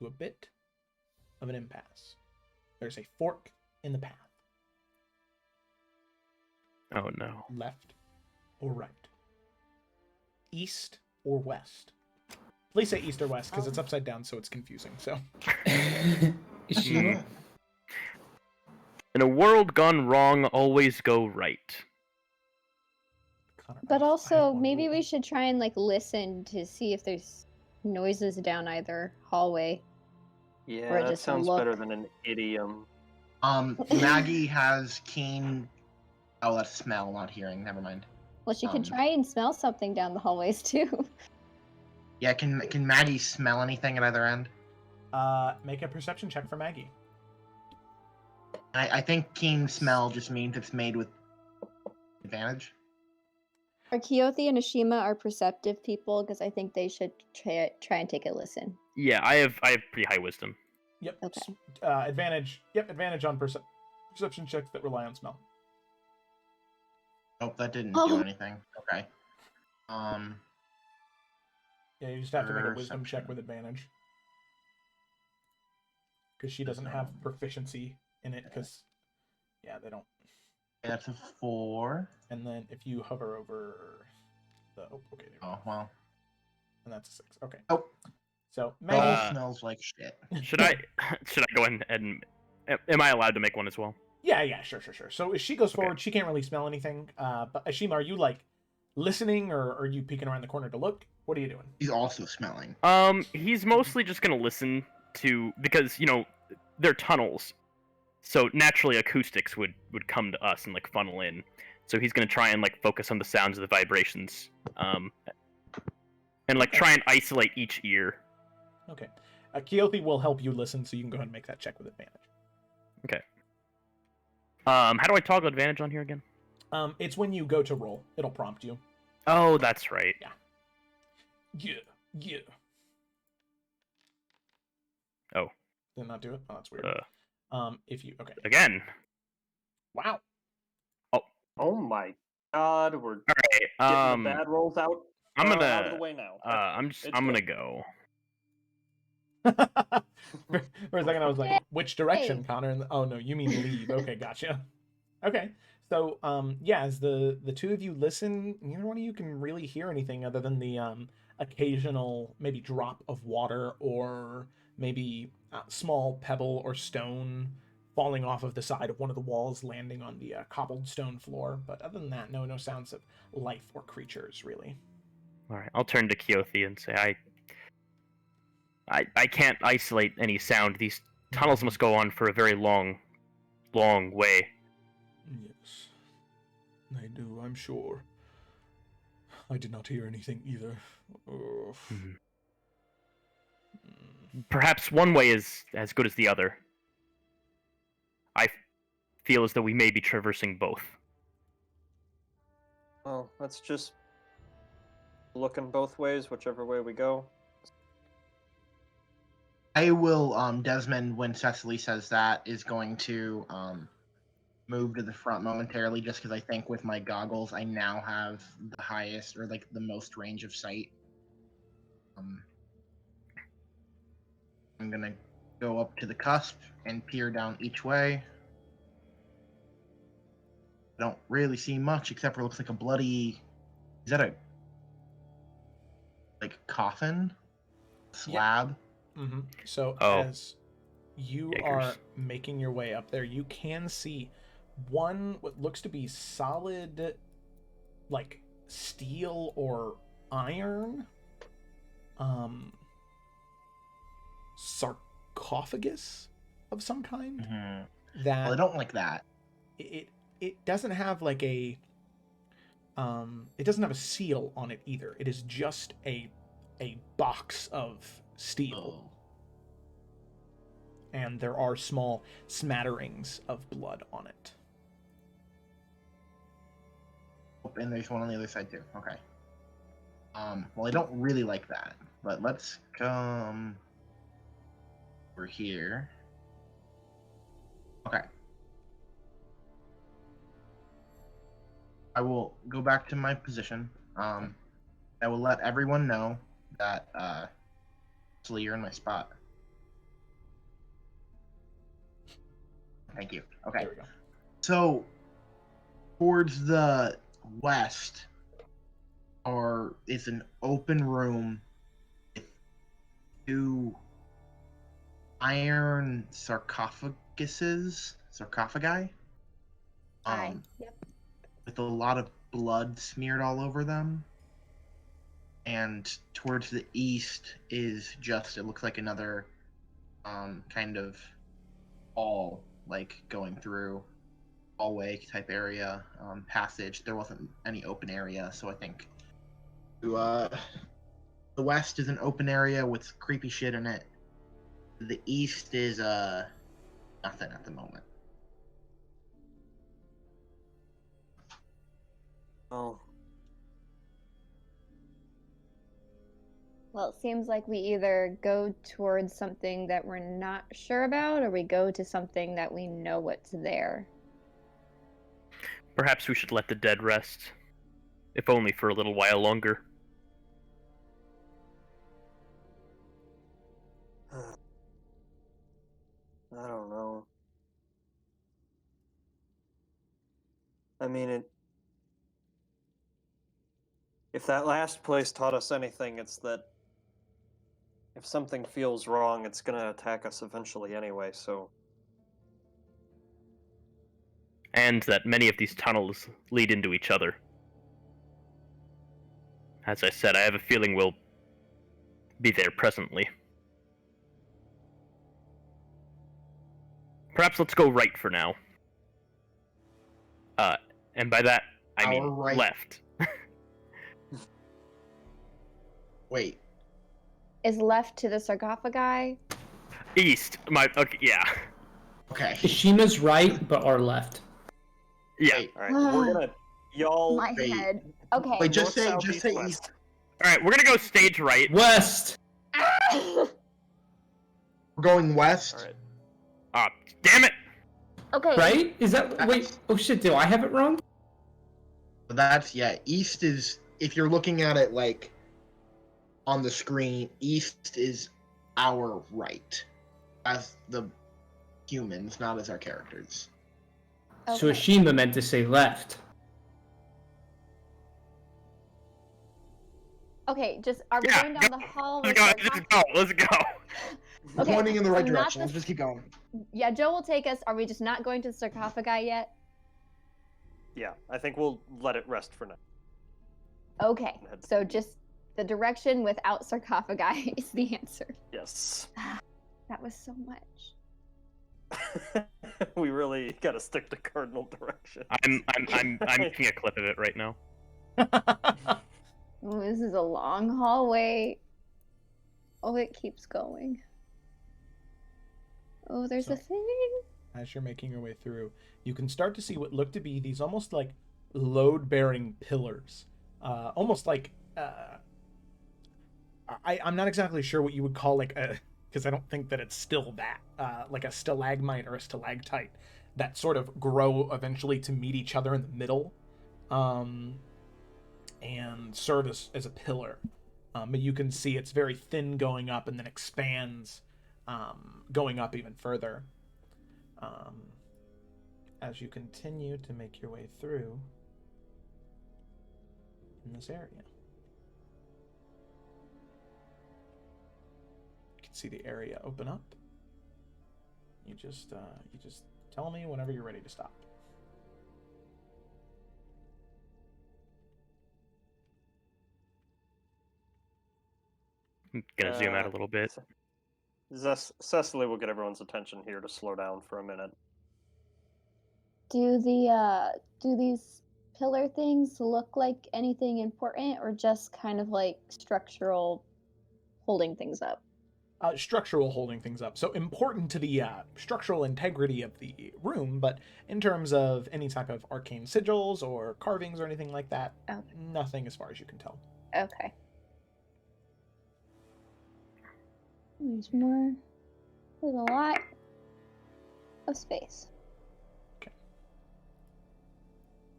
to a bit of an impasse. There's a fork in the path, Oh no. left or right, east or west. Please say east or west because it's upside down, so it's confusing. So Is she- Mm. In a world gone wrong, always go right. Connor, But I have also, one maybe rule. we should try and like listen to see if there's noises down either hallway. Yeah, Or that just sounds look. better than an idiom. Maggie has keen. Oh, that's smell, not hearing. Never mind. Well, she could Um, try and smell something down the hallways too. Yeah, can Maggie smell anything at either end? Make a perception check for Maggie. I think keen smell just means it's made with advantage. Are Keothi and Ashima are perceptive people? Because I think they should try and take a listen. Yeah, I have pretty high wisdom. Yep. Okay. Advantage. Yep, advantage on perception checks that rely on smell. Nope, that didn't Oh. do anything. Okay. Yeah, you just have to make a wisdom Perception. check with advantage. Because she doesn't have proficiency in it, because, yeah, they don't. That's a 4. And then if you hover over the. Oh, okay. There we go. Oh well. And that's a 6. Okay. Oh. So, It Maggie. all smells like shit. Should I go ahead and am I allowed to make one as well? Yeah, sure. So as she goes forward, she can't really smell anything. But Ashima, are you, like, listening, or are you peeking around the corner to look? What are you doing? He's also smelling. He's mostly just gonna listen to because they're tunnels, so naturally acoustics would come to us and like funnel in. So he's gonna try and like focus on the sounds of the vibrations, and like try and isolate each ear. Okay. Keothi will help you listen, so you can go ahead and make that check with advantage. Okay. How do I toggle advantage on here again? It's when you go to roll. It'll prompt you. Oh, that's right. Yeah. Oh. Did it not do it? Oh, that's weird. If you okay. Again. Wow. Oh my god, we're All right. getting the bad rolls out. I'm gonna. out of the way now. I'm It's gonna good. go. For a second, I was like, "Which direction, Connor?" And oh no, you mean leave. Okay, gotcha. Okay, so yeah, as the two of you listen, neither one of you can really hear anything other than the occasional maybe drop of water or maybe a small pebble or stone falling off of the side of one of the walls, landing on the cobbled stone floor. But other than that, no sounds of life or creatures really. All right. I'll turn to Keothi and say I can't isolate any sound. These tunnels must go on for a very long way. Yes, they do, I'm sure. I did not hear anything either. Oh. Mhm. Perhaps one way is as good as the other. I feel as though we may be traversing both. Well, let's just look in both ways, whichever way we go. I will, Desmond, when Cecily says that, is going to move to the front momentarily just because I think with my goggles I now have the highest or like the most range of sight. I'm gonna go up to the cusp and peer down each way. I don't really see much except for it looks like a bloody. Is that a like coffin slab? So Oh. as you Yikers. are making your way up there, you can see what looks to be solid, like steel or iron, sarcophagus of some kind. That Well, I don't like that. it doesn't have like a it doesn't have a seal on it either. It is just a box of steel. Oh. And there are small smatterings of blood on it. And there's one on the other side too. Okay. Well, I don't really like that, but let's come over here. Okay. I will go back to my position. I will let everyone know that actually you're in my spot. Thank you. Okay. There we go. So towards the west is an open room with 2 iron sarcophagi, Yep. with a lot of blood smeared all over them. And towards the east is just, it looks like another kind of hall, like going through hallway type area, passage. There wasn't any open area, so I think the west is an open area with creepy shit in it. The east is nothing at the moment. Oh, Well, it seems like we either go towards something that we're not sure about, or we go to something that we know what's there. Perhaps we should let the dead rest, if only for a little while longer. I don't know. I mean, if that last place taught us anything, it's that if something feels wrong, it's gonna attack us eventually anyway, so... And that many of these tunnels lead into each other. As I said, I have a feeling we'll be there presently. Perhaps let's go right for now. And by that, I mean Our right. left. Wait. Is left to the sarcophagi? East. Okay, yeah. Okay. Ishima's right, but our left. Yeah. Wait. Alright, we're gonna... Y'all... My wait. head. Okay. Wait, just North, say south, east. east, Alright, we're gonna go stage right. West! Ah! We're going west. Alright. Ah, damn it! Okay. Right? Is that... Wait. Oh shit, do I have it wrong? That's, yeah, east is, if you're looking at it like on the screen, east is our right as the humans, not as our characters. So Okay. Ishima meant to say left. Okay, just are we Yeah, going down the hall? Let's go. Let's go. We're Okay, pointing in the right so not direction. the- Let's just keep going. Yeah, Joe will take us. Are we just not going to the sarcophagi yet? Yeah, I think we'll let it rest for now. Okay, so just the direction without sarcophagi is the answer. Yes. That was so much. We really gotta stick to cardinal direction. I'm making a clip of it right now. Oh, this is a long hallway. Oh, it keeps going. Oh, there's a So- thing. As you're making your way through, you can start to see what look to be these almost like load-bearing pillars. Almost like I'm not exactly sure what you would call like a, because I don't think that it's still that, like a stalagmite or a stalactite that sort of grow eventually to meet each other in the middle, and serve as a pillar. But you can see it's very thin going up and then expands, going up even further. As you continue to make your way through in this area. You can see the area open up. You just tell me whenever you're ready to stop. I'm gonna zoom out a little bit. Cecily will get everyone's attention here to slow down for a minute. Do these pillar things look like anything important, or just kind of like structural holding things up? Structural holding things up. So important to the structural integrity of the room, but in terms of any type of arcane sigils or carvings or anything like that, nothing as far as you can tell. Okay. There's more. There's a lot of space. Okay.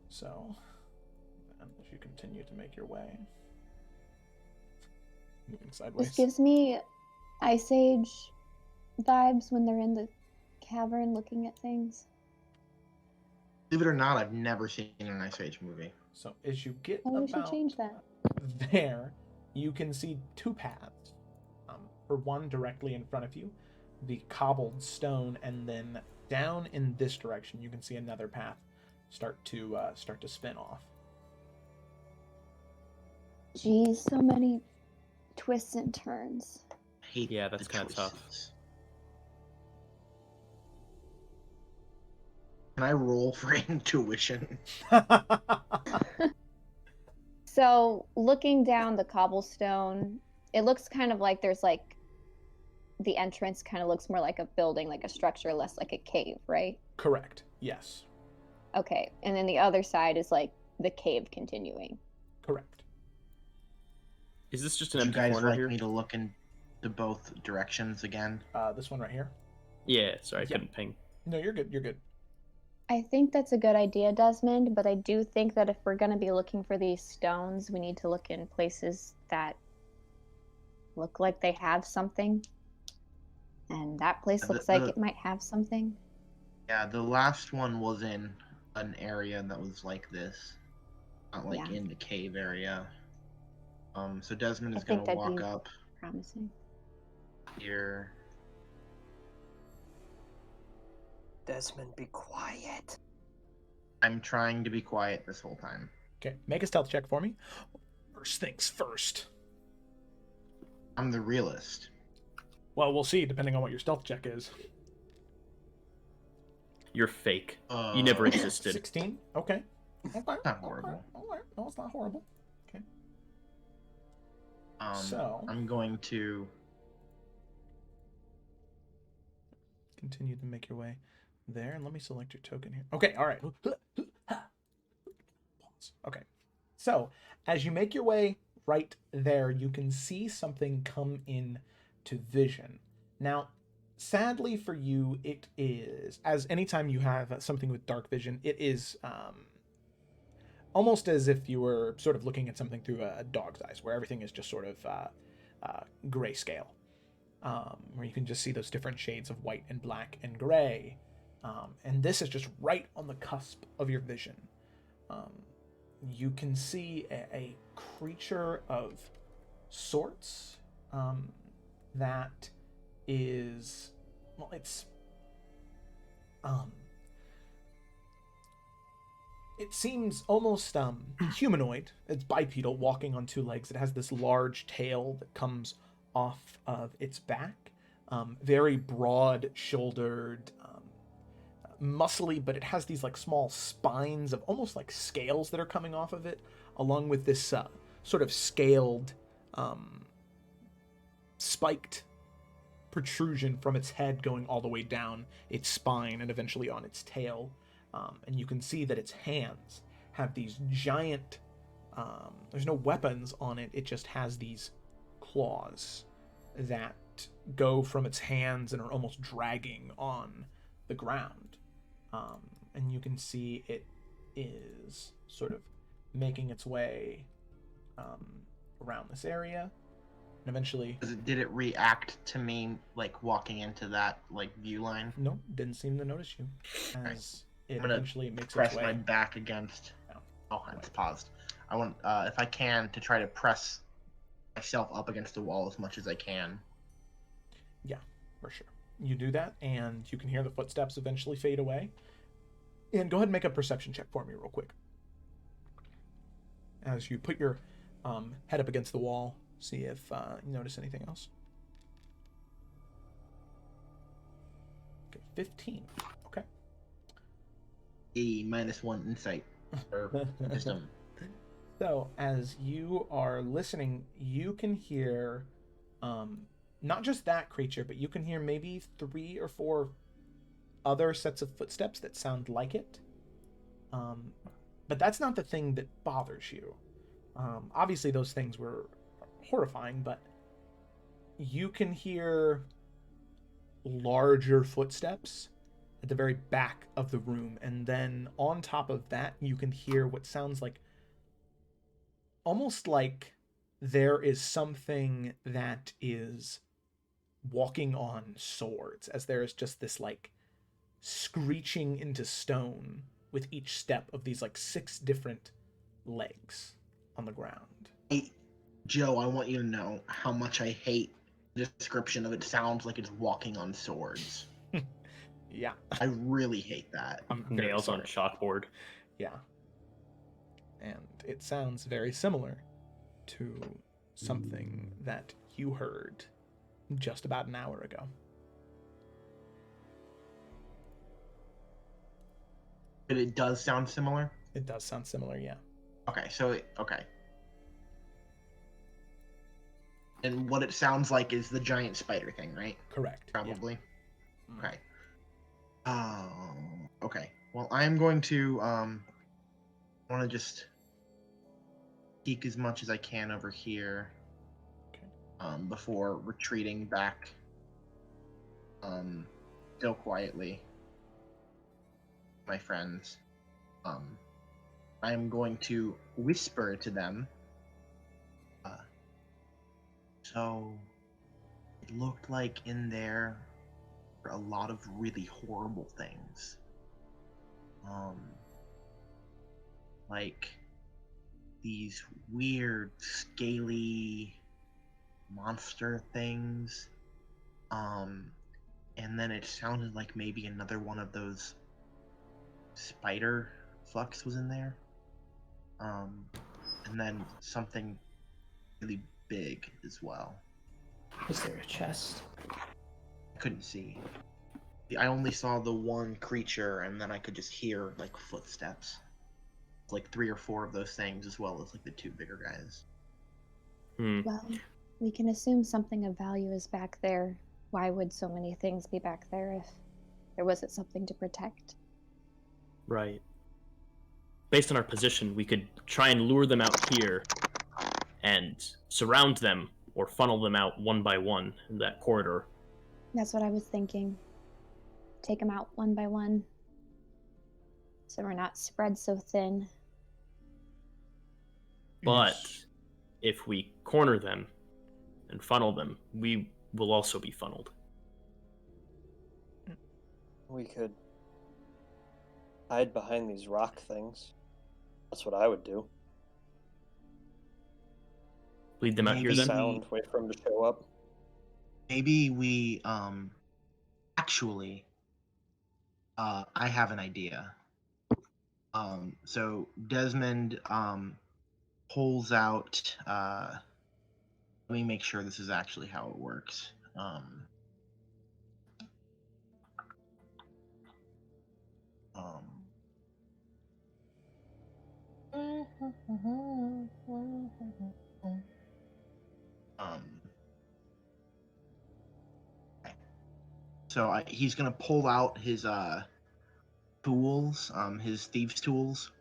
So, and as you continue to make your way, moving sideways. This gives me Ice Age vibes when they're in the cavern looking at things. Believe it or not, I've never seen an Ice Age movie. So as you get Oh, we should about change that. there, you can see two paths. For one directly in front of you, the cobbled stone, and then down in this direction, you can see another path start to spin off. Geez, so many twists and turns. Yeah, that's kinda tough. Can I roll for intuition? So, looking down the cobblestone, it looks kind of like there's like the entrance kind of looks more like a building, like a structure, less like a cave, right? Correct. Yes. Okay. And then the other side is like the cave continuing. Correct. Is this just an Would you empty guys corner like here? me to look in both directions again? This one right here. Yeah, sorry, I Yeah. couldn't ping. No, you're good. You're good. I think that's a good idea, Desmond, but I do think that if we're going to be looking for these stones, we need to look in places that look like they have something. And that place looks like it might have something. Yeah, the last one was in an area that was like this. Not like in the cave area. So Desmond is going to walk up promising. here. Desmond, be quiet. I'm trying to be quiet this whole time. Okay, make a stealth check for me. First things first. I'm the realist. Well, we'll see, depending on what your stealth check is. You're fake. You never existed. 16? Okay. Okay. Not horrible. Okay. No, it's not horrible. Okay. So I'm going to continue to make your way there, and let me select your token here. Okay, all right. Pause. Okay. So, as you make your way right there, you can see something come in to vision. Now, sadly for you, it is, as anytime you have something with dark vision, it is almost as if you were sort of looking at something through a dog's eyes, where everything is just sort of grayscale, where you can just see those different shades of white and black and gray. And this is just right on the cusp of your vision. You can see a creature of sorts that is, well, it's it seems almost humanoid. It's bipedal, walking on two legs. It has this large tail that comes off of its back, very broad-shouldered, muscly, but it has these like small spines of almost like scales that are coming off of it, along with this sort of scaled, spiked protrusion from its head going all the way down its spine and eventually on its tail. And you can see that its hands have these giant, there's no weapons on it, it just has these claws that go from its hands and are almost dragging on the ground. And you can see it is sort of making its way around this area. And eventually... Did it react to me, like, walking into that, like, view line? No, didn't seem to notice you. As it I'm eventually makes press its way... my back against... Oh, it's paused. I want, if I can, to try to press myself up against the wall as much as I can. Yeah, for sure. You do that, and you can hear the footsteps eventually fade away. And go ahead and make a perception check for me real quick. As you put your head up against the wall, see if you notice anything else. Okay, 15. Okay. A -1 insight. Or wisdom. So, as you are listening, you can hear not just that creature, but you can hear maybe 3 or 4 other sets of footsteps that sound like it. But that's not the thing that bothers you. Obviously, those things were horrifying, but you can hear larger footsteps at the very back of the room, and then on top of that, you can hear what sounds like almost like there is something that is walking on swords, as there is just this like screeching into stone with each step of these like 6 different legs on the ground. Hey, Joe, I want you to know how much I hate the description of it sounds like it's walking on swords. Yeah. I really hate that. I'm very Nails on sorry. chalkboard. Yeah. And it sounds very similar to something that you heard just about an hour ago. But it does sound similar? It does sound similar, yeah. Okay, so okay. And what it sounds like is the giant spider thing, right? Correct. Probably. Yeah. Okay. Okay. Well, I'm going to want to just peek as much as I can over here. Okay. Before retreating back. Still quietly. My friends. I am going to whisper to them. So it looked like in there were a lot of really horrible things. Like these weird, scaly monster things. And then it sounded like maybe another one of those spider flux was in there. And then something really big as well. Is there a chest? I couldn't see. I only saw the one creature, and then I could just hear like footsteps. Like 3 or 4 of those things, as well as like the 2 bigger guys. Well, we can assume something of value is back there. Why would so many things be back there if there wasn't something to protect? Right. Based on our position, we could try and lure them out here and surround them or funnel them out one by one in that corridor. That's what I was thinking. Take them out one by one, so we're not spread so thin. But if we corner them and funnel them, we will also be funneled. We could hide behind these rock things. That's what I would do. Lead them out Maybe here then? Sound, wait for them to show up. Maybe we actually I have an idea. So Desmond pulls out let me make sure this is actually how it works. So he's gonna pull out his tools, his thieves' tools,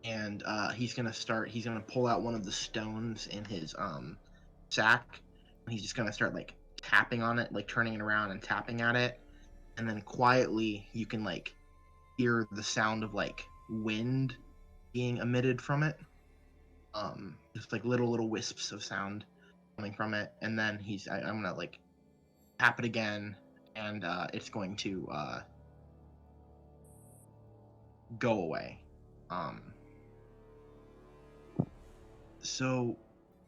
and he's gonna pull out one of the stones in his sack, and he's just gonna start like tapping on it, like turning it around and tapping at it, and then quietly you can like hear the sound of like wind being emitted from it, just like little wisps of sound coming from it, and then I'm gonna like tap it again, and it's going to go away. So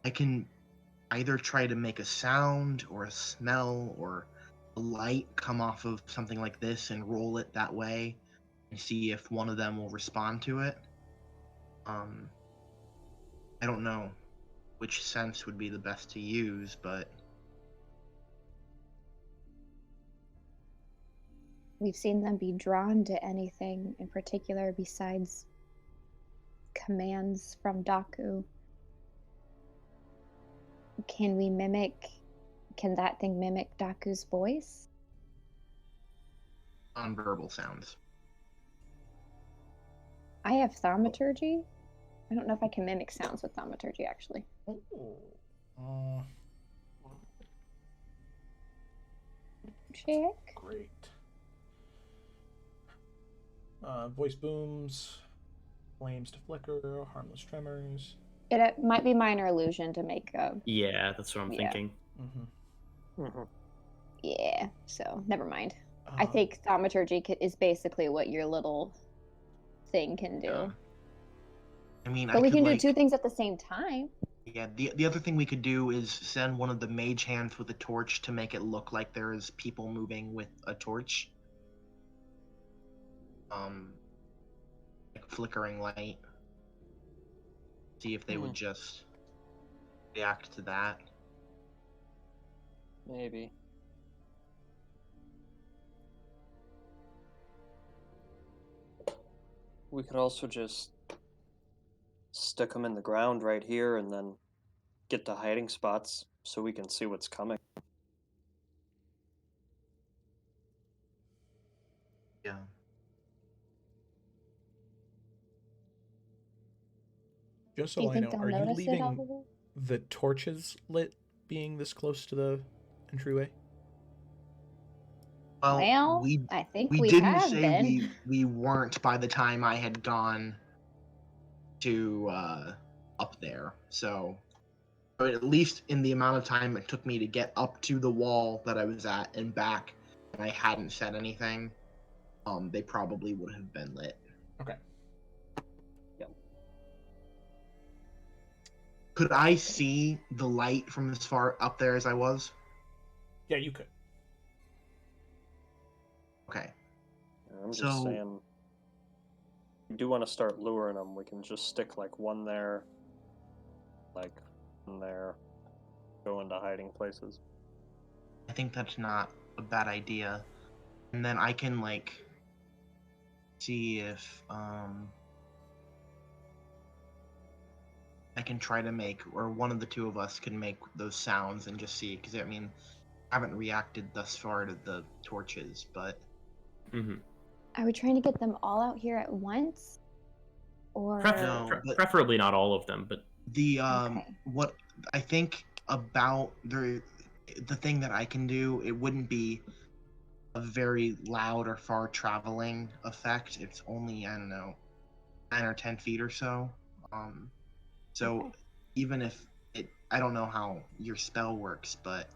I can either try to make a sound or a smell or a light come off of something like this and roll it that way and see if one of them will respond to it. I don't know which sense would be the best to use, but We've seen them be drawn to anything in particular besides commands from Daku. Can that thing mimic Daku's voice? nonverbal sounds. I have thaumaturgy. I don't know if I can mimic sounds with thaumaturgy, actually. Check. Great. Voice booms, flames to flicker, harmless tremors. It might be minor illusion to make a... Yeah, that's what I'm thinking. Yeah, so never mind. I think thaumaturgy is basically what your little thing can do. Yeah. I mean, but we can do two things at the same time. Yeah, the other thing we could do is send one of the mage hands with a torch to make it look like there is people moving with a torch. Like flickering light. See if they would just react to that. Maybe. We could also just stick them in the ground right here and then get to hiding spots so we can see what's coming. Yeah. Just Do so you I think know, they'll are you notice it all the leaving way? the torches lit being this close to the entryway? Well, I think we didn't have say been. we weren't by the time I had gone to up there. So, or at least in the amount of time it took me to get up to the wall that I was at and back, and I hadn't said anything, they probably would have been lit. Okay. Yep. Could I see the light from as far up there as I was? Yeah, you could. Okay. I'm just saying, we do want to start luring them. We can just stick like one there, like one there, go into hiding places. I think that's not a bad idea. And then I can like see if I can try to make, or one of the two of us can make those sounds and just see, because I mean, I haven't reacted thus far to the torches, but Are we trying to get them all out here at once? Or Preferably not all of them, but the what I think about the thing that I can do, it wouldn't be a very loud or far traveling effect. It's only, I don't know, 9 or 10 feet or so. So even if I don't know how your spell works, but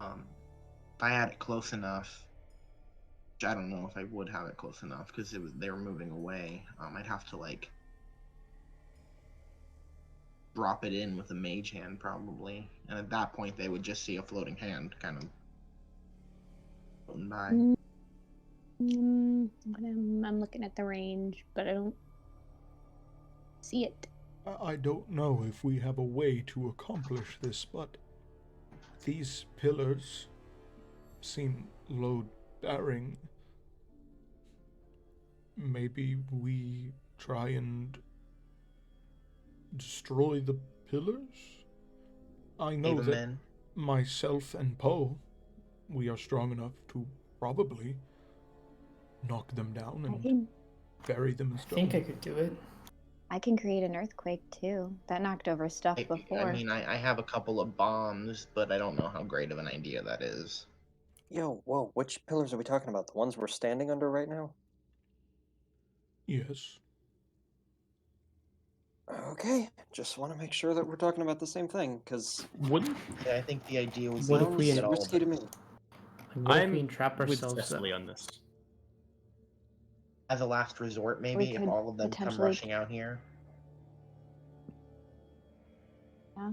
if I had it close enough, which I don't know if I would have it close enough because they were moving away. I'd have to like drop it in with a mage hand probably, and at that point they would just see a floating hand kind of floating by. I'm looking at the range, but I don't see it. I don't know if we have a way to accomplish this, but these pillars seem load-bearing. Maybe we try and destroy the pillars? I know that myself and Poe, we are strong enough to probably knock them down and bury them in stone. I think I could do it. I can create an earthquake too. That knocked over stuff before. I mean, I have a couple of bombs, but I don't know how great of an idea that is. Yo, whoa, which pillars are we talking about? The ones we're standing under right now? Yes. Okay, just want to make sure that we're talking about the same thing, because... I think the idea was... What if we risky to me. What if we entrap ourselves with Cecily on this? As a last resort, maybe, if all of them come rushing out here. Yeah.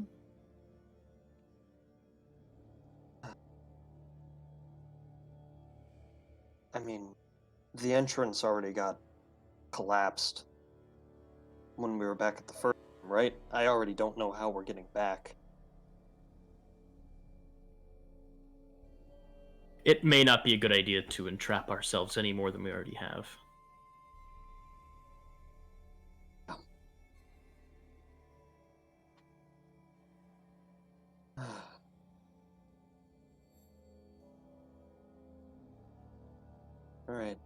I mean, the entrance already got collapsed when we were back at the first room, right? I already don't know how we're getting back. It may not be a good idea to entrap ourselves any more than we already have. Alright.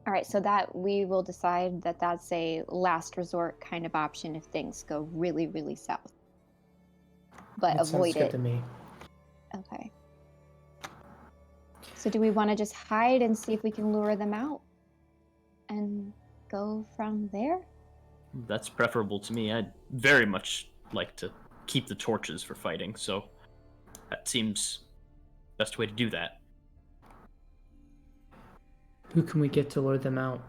All right, so that we will decide that that's a last resort kind of option if things go really, really south. But That sounds avoid good it. to me. Okay. So do we want to just hide and see if we can lure them out and go from there? That's preferable to me. I'd very much like to keep the torches for fighting, so that seems best way to do that. Who can we get to lure them out?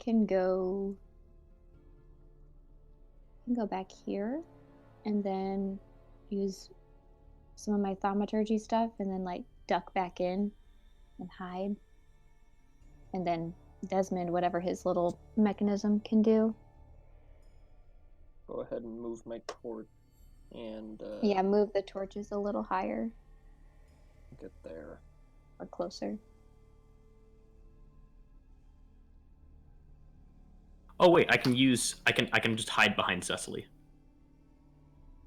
Can go back here and then use some of my thaumaturgy stuff and then like duck back in and hide. And then Desmond, whatever his little mechanism can do. Go ahead and move my torch and Yeah, move the torches a little higher get there. or closer. Oh wait, I can just hide behind Cecily.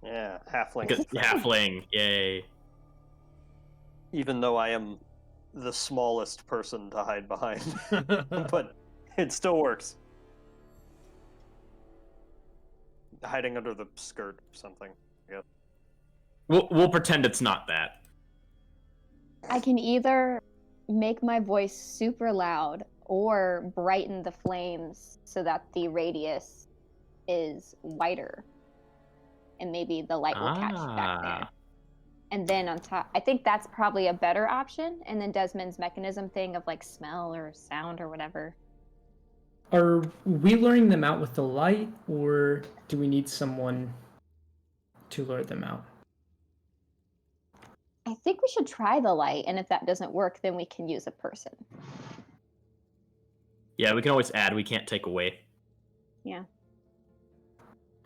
Yeah, halfling. Because halfling, yay. Even though I am the smallest person to hide behind. But it still works. Hiding under the skirt or something. Yep. We'll pretend it's not that. I can either make my voice super loud or brighten the flames so that the radius is wider. And maybe the light will catch back there. And then on top, I think that's probably a better option. And then Desmond's mechanism thing of like smell or sound or whatever. Are we luring them out with the light, or do we need someone to lure them out? I think we should try the light. And if that doesn't work, then we can use a person. Yeah, we can always add, we can't take away. Yeah.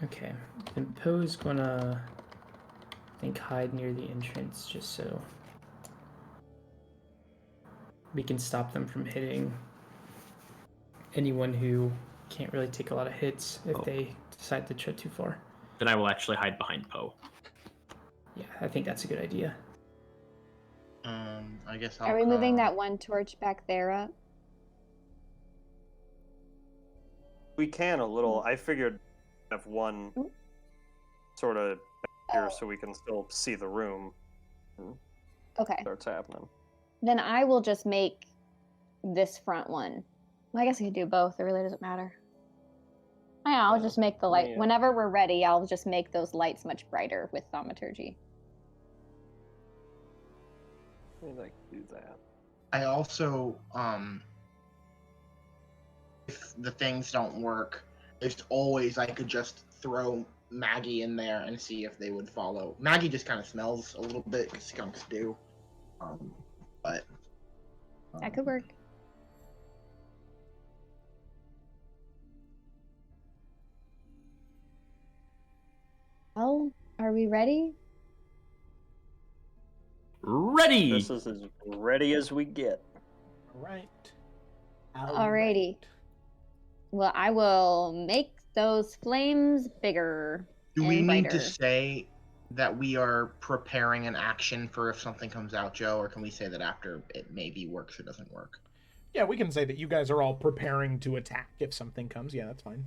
Okay. And Poe's gonna, I think, hide near the entrance just so we can stop them from hitting anyone who can't really take a lot of hits if they decide to tread too far. Then I will actually hide behind Poe. Yeah, I think that's a good idea. I guess I'll Are we moving that one torch back there up? We can a little. I figured have one sort of here so we can still see the room. Okay. Starts happening. Then I will just make this front one. Well, I guess I could do both. It really doesn't matter. Yeah, I'll just make the light. Yeah. Whenever we're ready, I'll just make those lights much brighter with thaumaturgy. Maybe I can do that. I also, if the things don't work, there's always, I could just throw Maggie in there and see if they would follow. Maggie just kind of smells a little bit, because skunks do. But That could work. Well, are we ready? Ready! This is as ready as we get. All right. Alrighty. Well, I will make those flames bigger. do we and need to brighter. say that we are preparing an action for if something comes out, Joe, or can we say that after it maybe works or doesn't work? Yeah, we can say that you guys are all preparing to attack if something comes. Yeah, that's fine.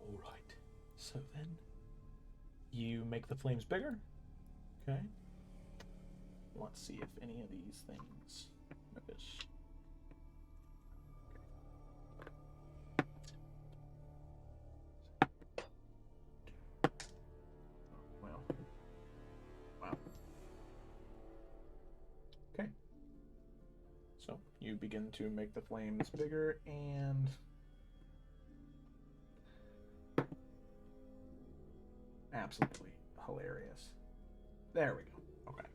All right. So then, you make the flames bigger. Okay. Let's see if any of these things notice. Well. Wow. Okay. So you begin to make the flames bigger and absolutely hilarious. There we go. Okay.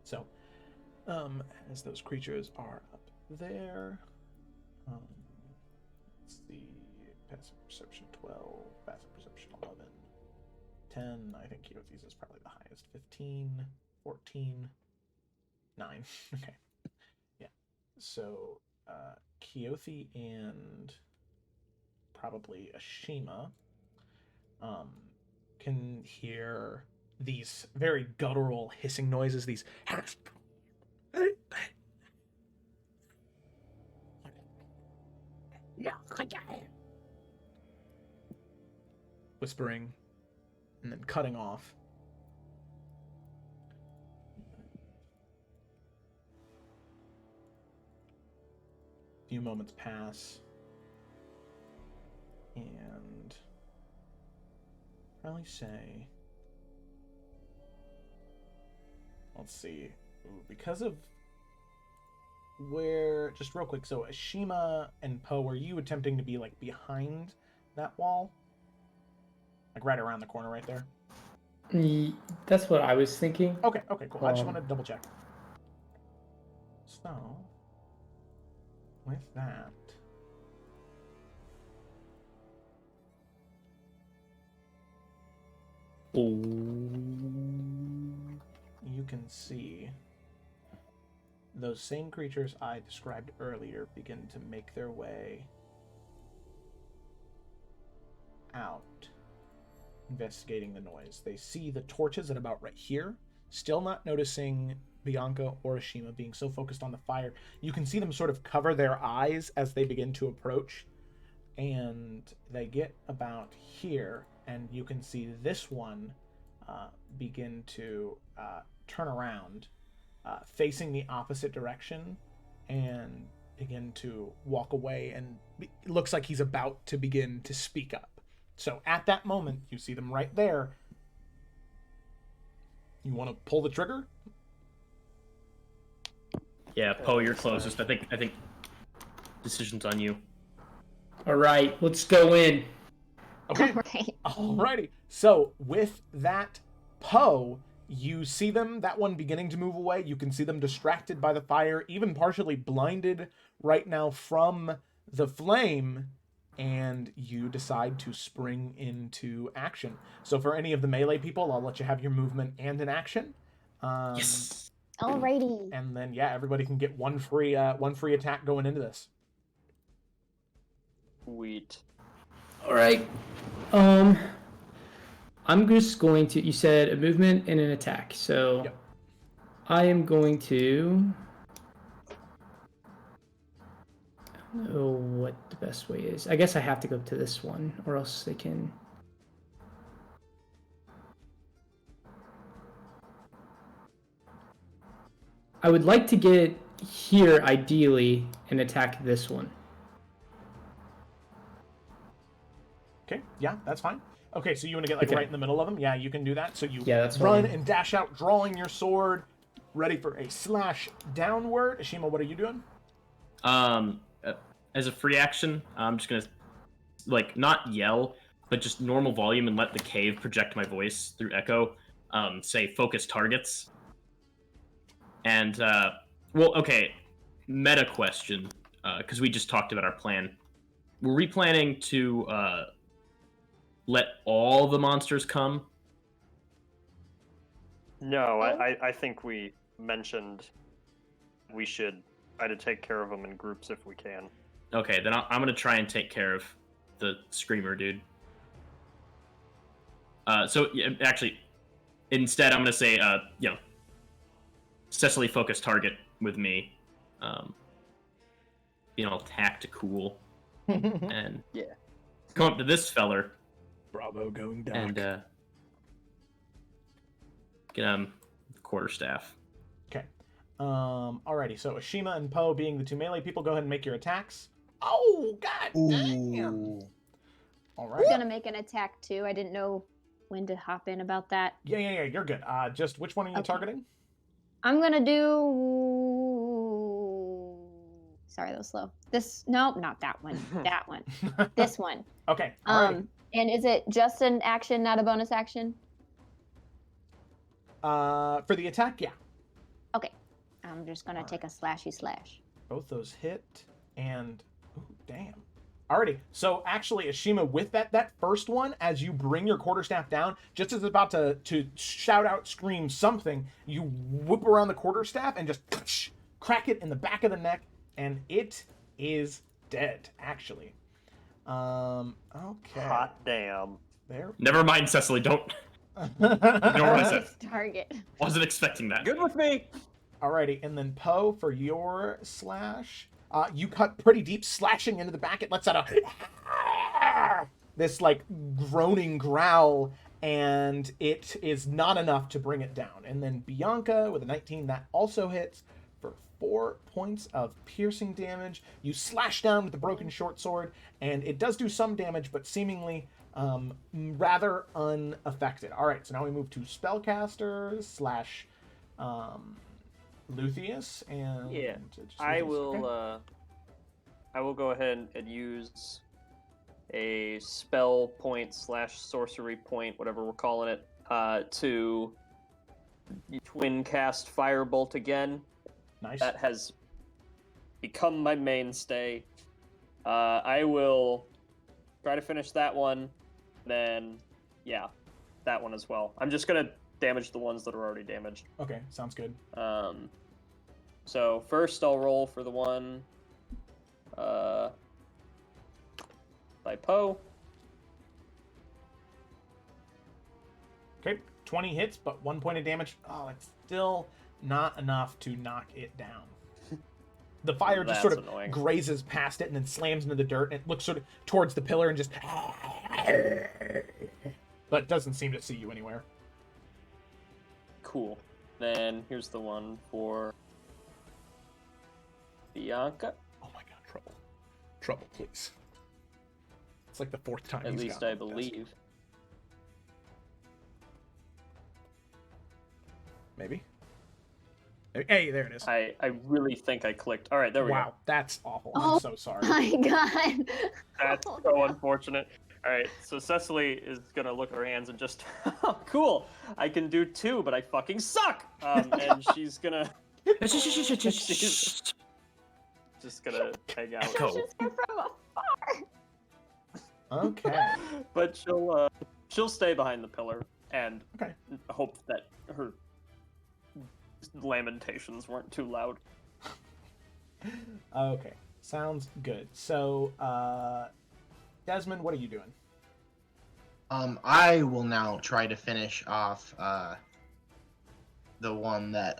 So As those creatures are up there. Let's see. Passive perception 12, passive perception 11, 10. I think Keothi's is probably the highest. 15, 14, 9. Okay. Yeah. So, Keothi and probably Ashima can hear these very guttural hissing noises, these whispering and then cutting off. A few moments pass, and probably say, let's see, because of where, just real quick, so Ashima and Poe, were you attempting to be like behind that wall? Like right around the corner right there? That's what I was thinking. Okay, cool. I just wanted to double check. So, with that, you can see those same creatures I described earlier begin to make their way out, investigating the noise. They see the torches at about right here, still not noticing Bianca or Ashima being so focused on the fire. You can see them sort of cover their eyes as they begin to approach, and they get about here, and you can see this one begin to turn around, facing the opposite direction, and begin to walk away, and it looks like he's about to begin to speak up. So at that moment, you see them right there. You want to pull the trigger? Yeah, Poe, you're closest. I think decision's on you. All right, let's go in. Okay. Alrighty. So with that, Poe, you see them, that one beginning to move away. You can see them distracted by the fire, even partially blinded right now from the flame, and you decide to spring into action. So for any of the melee people, I'll let you have your movement and an action. Yes. Alrighty. And then, yeah, everybody can get one free attack going into this. Sweet. All right. I'm just going to, you said a movement and an attack. So Yep. I am going to, I don't know what the best way is. I guess I have to go to this one, or else they can. I would like to get here, ideally, and attack this one. Okay, yeah, that's fine. Okay, so you want to get like Okay. right in the middle of them? Yeah, you can do that. So you Yeah, that's run fine. and dash out, drawing your sword, ready for a slash downward. Ashima, what are you doing? As a free action, I'm just gonna not yell, but just normal volume and let the cave project my voice through echo. Say focus targets. And meta question, because we just talked about our plan. Were we planning to let all the monsters come? No, I think we mentioned we should try to take care of them in groups if we can. Okay, then I'm gonna try and take care of the screamer dude. Actually, instead I'm gonna say, Cecily focus target with me. Being all tactical and Yeah. come up to this feller Bravo going down. and get the quarterstaff. Okay. Alrighty, so Ashima and Poe being the two melee people, go ahead and make your attacks. Oh, god damn. Ooh. All I'm right. gonna make an attack too. I didn't know when to hop in about that. Yeah, you're good. Just which one are you Okay. targeting? I'm gonna do. Sorry, that was slow. Nope, not that one. That one. This one. Okay. Alrighty. And is it just an action, not a bonus action? For the attack, yeah. Okay. I'm just gonna take a slashy slash. Both those hit, and ooh, damn. Alrighty, so actually, Ashima, with that first one, as you bring your quarterstaff down, just as it's about to shout out, scream something, you whip around the quarterstaff and just crack it in the back of the neck, and it is dead, actually. Okay. Hot damn. There. Never mind, Cecily. Don't. Ignore what I said. Target. Wasn't expecting that. Good with me. Alrighty, and then Poe, for your slash, you cut pretty deep, slashing into the back. It lets out this like groaning growl, and it is not enough to bring it down. And then Bianca with a 19, that also hits for 4 points of piercing damage. You slash down with the broken short sword, and it does do some damage, but seemingly rather unaffected. All right, so now we move to spellcasters slash Luthius, and Yeah, just I Luthius, will. okay. I will go ahead and use a spell point / sorcery point, whatever we're calling it, to twin cast Firebolt again. Nice. That has become my mainstay. I will try to finish that one, then yeah, that one as well. I'm just gonna damage the ones that are already damaged. Okay, sounds good. So first I'll roll for the one by Poe. Okay, 20 hits, but 1 point of damage. Oh, it's still not enough to knock it down. The fire just sort of annoying. grazes past it and then slams into the dirt, and it looks sort of towards the pillar and just... but doesn't seem to see you anywhere. Cool. Then here's the one for Bianca. Oh my god, trouble. Trouble, please. It's like the 4th time At he's least gotten I on the desk. believe. Maybe? Hey, there it is. I really think I clicked. All right, there we Wow, go. that's awful. Oh I'm so sorry. My God. That's Oh, so no. unfortunate. All right, so Cecily is gonna look at her hands and just, oh, cool. I can do 2, but I fucking suck. And she's gonna just gonna hang out. Echo. Just from afar. Okay. But she'll stay behind the pillar and Okay. hope that her lamentations weren't too loud. Okay. Sounds good. So, Desmond, what are you doing? I will now try to finish off the one that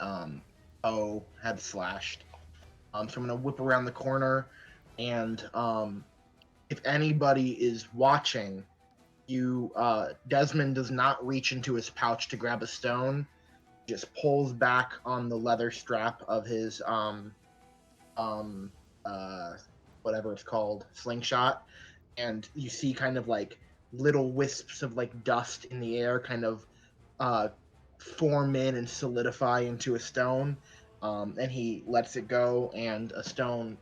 O had slashed. So I'm gonna whip around the corner, and if anybody is watching, Desmond does not reach into his pouch to grab a stone. He just pulls back on the leather strap of his whatever it's called, slingshot, and you see kind of like little wisps of like dust in the air kind of form in and solidify into a stone, and he lets it go, and a stone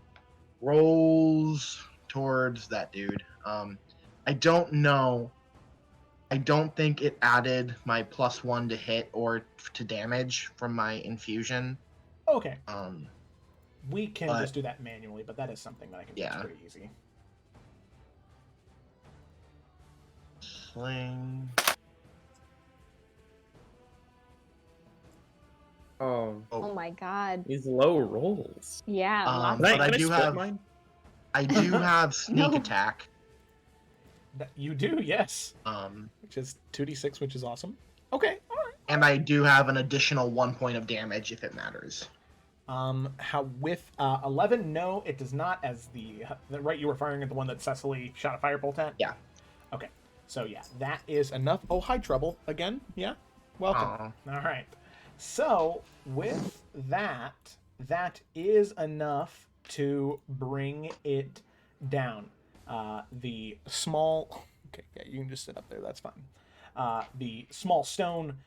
rolls towards that dude. I don't know. I don't think it added my +1 to hit or to damage from my infusion. Okay. We can but- just do that manually, but that is something that I can do. It's Yeah. pretty easy. Sling. Oh, Oh my God. These low rolls. Yeah. lots But of- I do have mine? I do have sneak No. attack. You do, yes. Which is 2d6, which is awesome. Okay, all right. And I do have an additional 1 point of damage if it matters. How with 11? No, it does not. As the right, you were firing at the one that Cecily shot a firebolt at. Yeah. Okay, so yeah, that is enough. Oh, hi, Trouble again. Yeah, welcome. Aw. All right. So with that, that is enough to bring it down. The small. Okay, yeah, you can just sit up there. That's fine. The small stone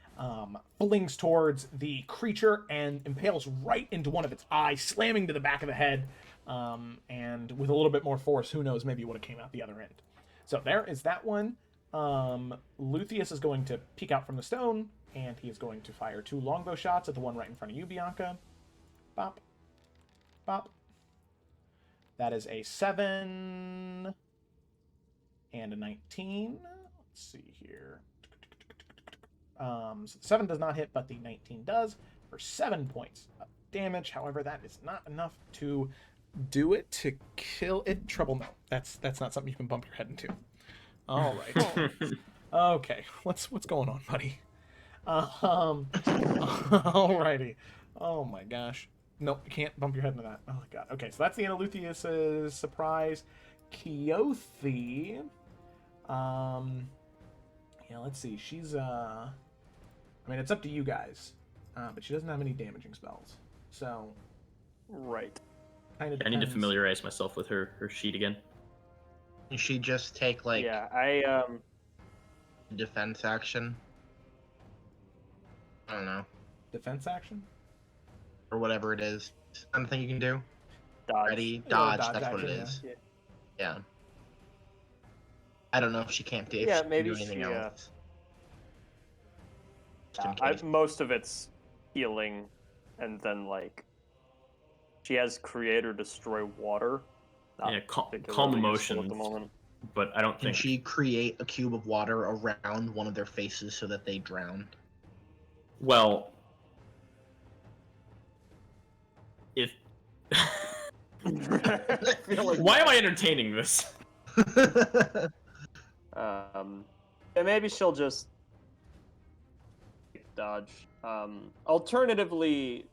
flings towards the creature and impales right into one of its eyes, slamming to the back of the head. And with a little bit more force, who knows, maybe would have came out the other end. So there is that one. Luthius is going to peek out from the stone, and he is going to fire 2 longbow shots at the one right in front of you, Bianca. Bop. Bop. That is a 7 and a 19. Let's see here. So the 7 does not hit, but the 19 does for 7 points of damage. However, that is not enough to do it to kill it. Trouble, no. That's not something you can bump your head into. All right. Okay. What's going on, buddy? Alrighty. Oh my gosh. Nope, you can't bump your head into that. Oh my god. Okay, so that's the end of Luthius's surprise. Keothi. Yeah, let's see. She's I mean, it's up to you guys. But she doesn't have any damaging spells. So Right. kind of I need to familiarize myself with her sheet again. Can she just take like Yeah, I defense action? I don't know. defense action? Or whatever it is. Something you can do. dodge. Ready? Yeah, Dodge, dodge that's what it action, is. yeah. Yeah. I don't know if she can't do, if Yeah, she can maybe do anything she, else. Just in case. Most of it's healing, and then like she has create or destroy water. Not Yeah, calm particularly useful emotions. at the moment. But I don't Can think she create a cube of water around one of their faces so that they drown? Well, if I feel like why am I entertaining this? and maybe she'll just dodge. Alternatively,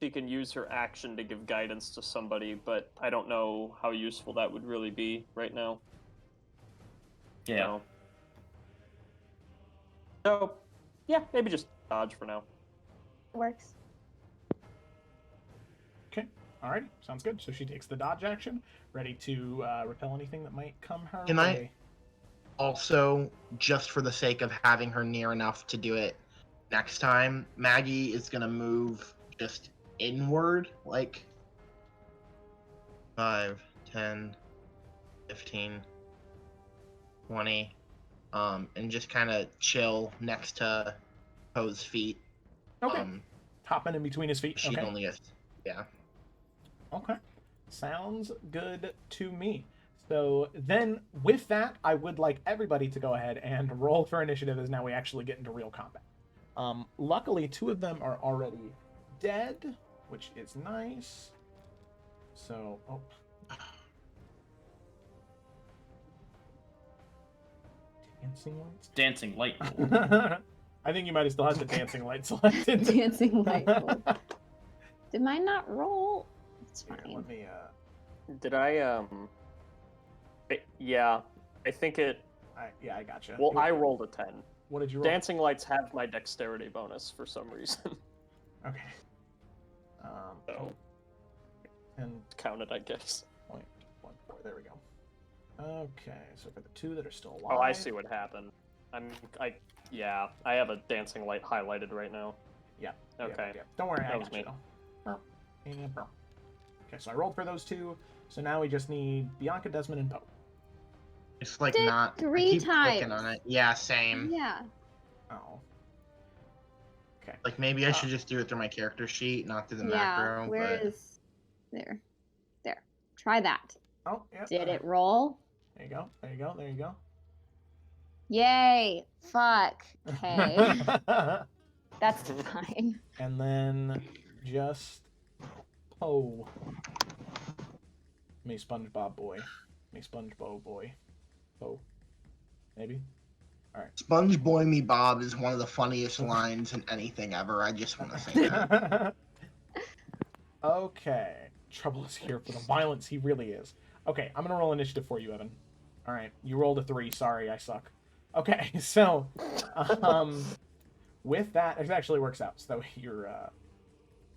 she can use her action to give guidance to somebody, but I don't know how useful that would really be right now. Yeah. So, yeah, maybe just dodge for now. Works. Okay. Alrighty. Sounds good. So she takes the dodge action, ready to repel anything that might come her Can way. Also, just for the sake of having her near enough to do it next time, Maggie is going to move just inward, like 5, 10, 15, 20, and just kind of chill next to Poe's feet. Okay. Hopping in between his feet. She Okay. only has, yeah. Okay. Sounds good to me. So then, with that, I would like everybody to go ahead and roll for initiative as now we actually get into real combat. Luckily, 2 of them are already dead, which is nice. So, dancing lights. Dancing light. I think you might have still had the dancing light selected. Dancing light bulb. Did mine not roll? It's Here, fine. let me. Did I, yeah, I think it... I gotcha. Well, I rolled a 10. What did you roll? Dancing lights have my dexterity bonus for some reason. Okay. So, and count it, I guess. 0.14. There we go. Okay, so for the 2 that are still alive. Oh, I see what happened. Yeah, I have a dancing light highlighted right now. Yeah. Okay. Yeah. Don't worry, I That was got me. you. And Pearl. Okay, so I rolled for those 2. So now we just need Bianca, Desmond, and Poe. It's like Did not. I 3 keep clicking times. on it. Yeah, same. Yeah. Oh. Okay. Like maybe I should just do it through my character sheet, not through the macro. Where but... is there? There. Try that. Oh, yeah. Did it roll? There you go. There you go. There you go. Yay! Fuck. Okay. That's fine. And then just Poe. Me SpongeBob boy. Me SpongeBob boy. Poe. Maybe? Alright. Sponge Boy Me Bob is one of the funniest lines in anything ever. I just want to say that. Okay. Trouble is here for the violence. He really is. Okay, I'm gonna roll initiative for you, Evan. Alright, you rolled a 3. Sorry, I suck. Okay, so, with that, it actually works out. So you're,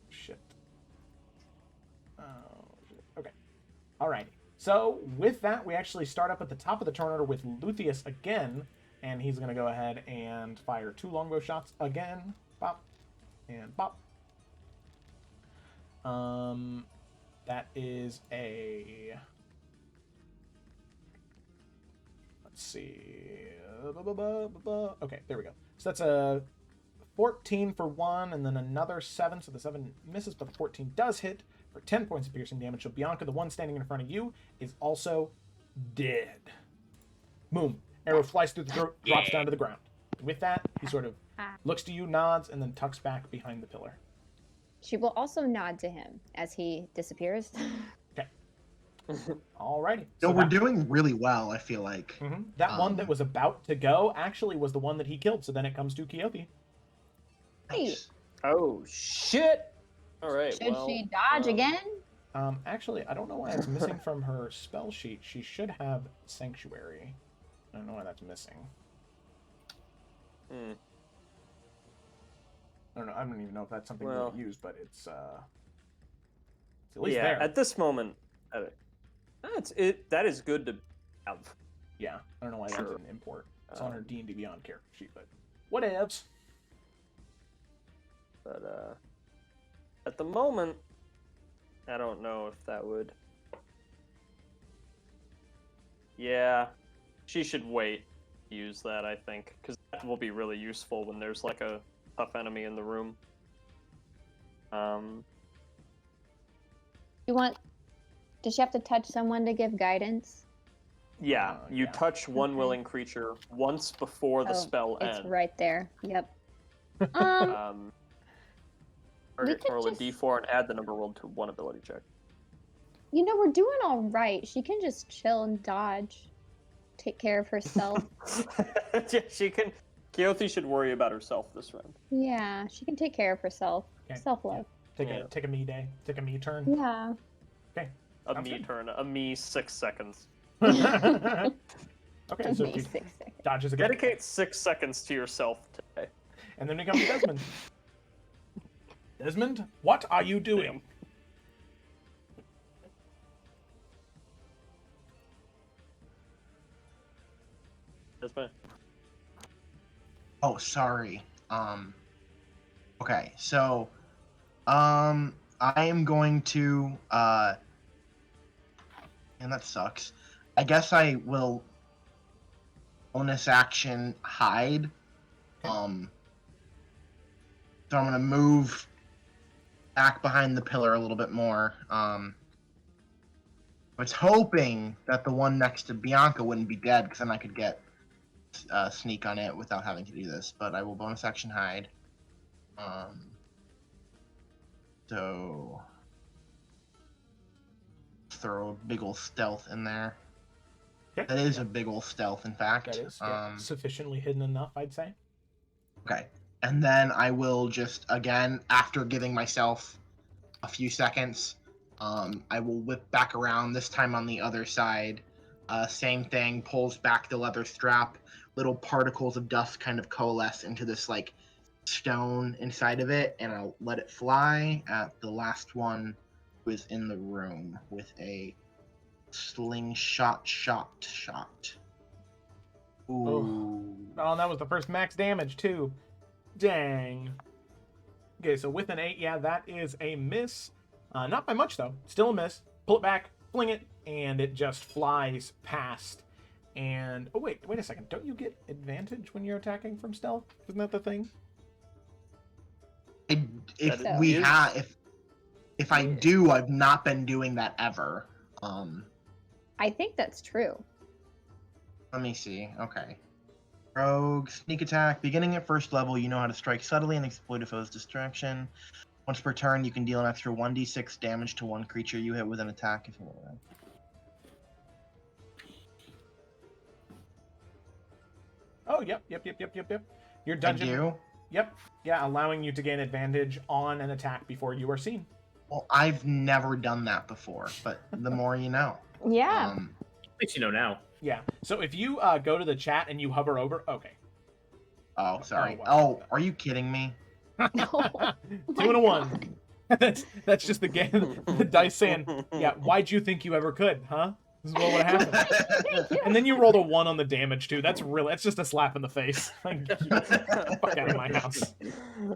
shit. Okay. Alrighty. So, with that, we actually start up at the top of the turn order with Luthius again, and he's going to go ahead and fire 2 longbow shots again. Bop. And bop. That is a... Let's see... Okay, there we go. So that's a 14 for 1, and then another 7, so the 7 misses, but the 14 does hit for 10 points of piercing damage. So Bianca, the one standing in front of you, is also dead. Boom. Arrow flies through the throat, drops down to the ground. With that, he sort of looks to you, nods, and then tucks back behind the pillar. She will also nod to him as he disappears. Okay. Alrighty. So we're doing really well, I feel like. That one that was about to go actually was the one that he killed, so then it comes to Keothi. Nice. Oh, shit! Alright, Should she dodge again? Actually, I don't know why it's missing from her spell sheet. She should have Sanctuary. I don't know why that's missing. I don't know. I don't even know if that's something we would use, but it's at least there. At this moment, that is good to have. Yeah, I don't know why that didn't import. It's on her D&D Beyond character sheet, but whatevs. But at the moment, I don't know if that would. Yeah, she should wait to use that, I think, because that will be really useful when there's like a tough enemy in the room. Does she have to touch someone to give guidance? Yeah, you touch one willing creature once before the spell ends. It's right there. Yep. Target can roll a d4 and add the number rolled to one ability check. You know, we're doing all right. She can just chill and dodge. Take care of herself. Yeah, she can. Keothi should worry about herself this round. Yeah, she can take care of herself. Okay. Self-love. Take a me day. Take a me turn. Yeah. Okay. A me turn. A me 6 seconds. Okay, so she dodges again. Dedicate 6 seconds to yourself today. And then we come to Desmond. Desmond, what are you doing? Desmond. Oh, sorry. Okay, so, I am going to, and that sucks. I guess I will bonus action hide. So I'm gonna move back behind the pillar a little bit more. I was hoping that the one next to Bianca wouldn't be dead, because then I could get sneak on it without having to do this, but I will bonus action hide. So throw a big ol' stealth in there. Okay. That is a big ol' stealth, in fact. That is sufficiently hidden enough, I'd say. Okay. And then I will just, again, after giving myself a few seconds, I will whip back around, this time on the other side. Same thing, pulls back the leather strap. Little particles of dust kind of coalesce into this, like, stone inside of it, and I'll let it fly at the last one who is in the room with a slingshot shot. Ooh. Oh, and that was the first max damage, too. Dang. Okay, so with an 8, yeah, that is a miss. Not by much, though. Still a miss. Pull it back, fling it, and it just flies past. And, oh, wait a second. Don't you get advantage when you're attacking from stealth? Isn't that the thing? If I do, I've not been doing that ever. I think that's true. Let me see. Okay. Rogue, sneak attack. Beginning at first level, you know how to strike subtly and exploit a foe's distraction. Once per turn, you can deal an extra 1d6 damage to one creature you hit with an attack. If you want that. Oh, yep. Your dungeon. I do? Yep. Yeah, allowing you to gain advantage on an attack before you are seen. Well, I've never done that before, but the more you know. Yeah. At least you know now. Yeah. So if you go to the chat and you hover over, okay. Oh, sorry. Oh, wow. Are you kidding me? No. 2 and a 1. that's just the game. The dice saying, yeah, why'd you think you ever could, huh? This is what would happen. And then you rolled a 1 on the damage too. That's just a slap in the face. Like, fuck out of my house.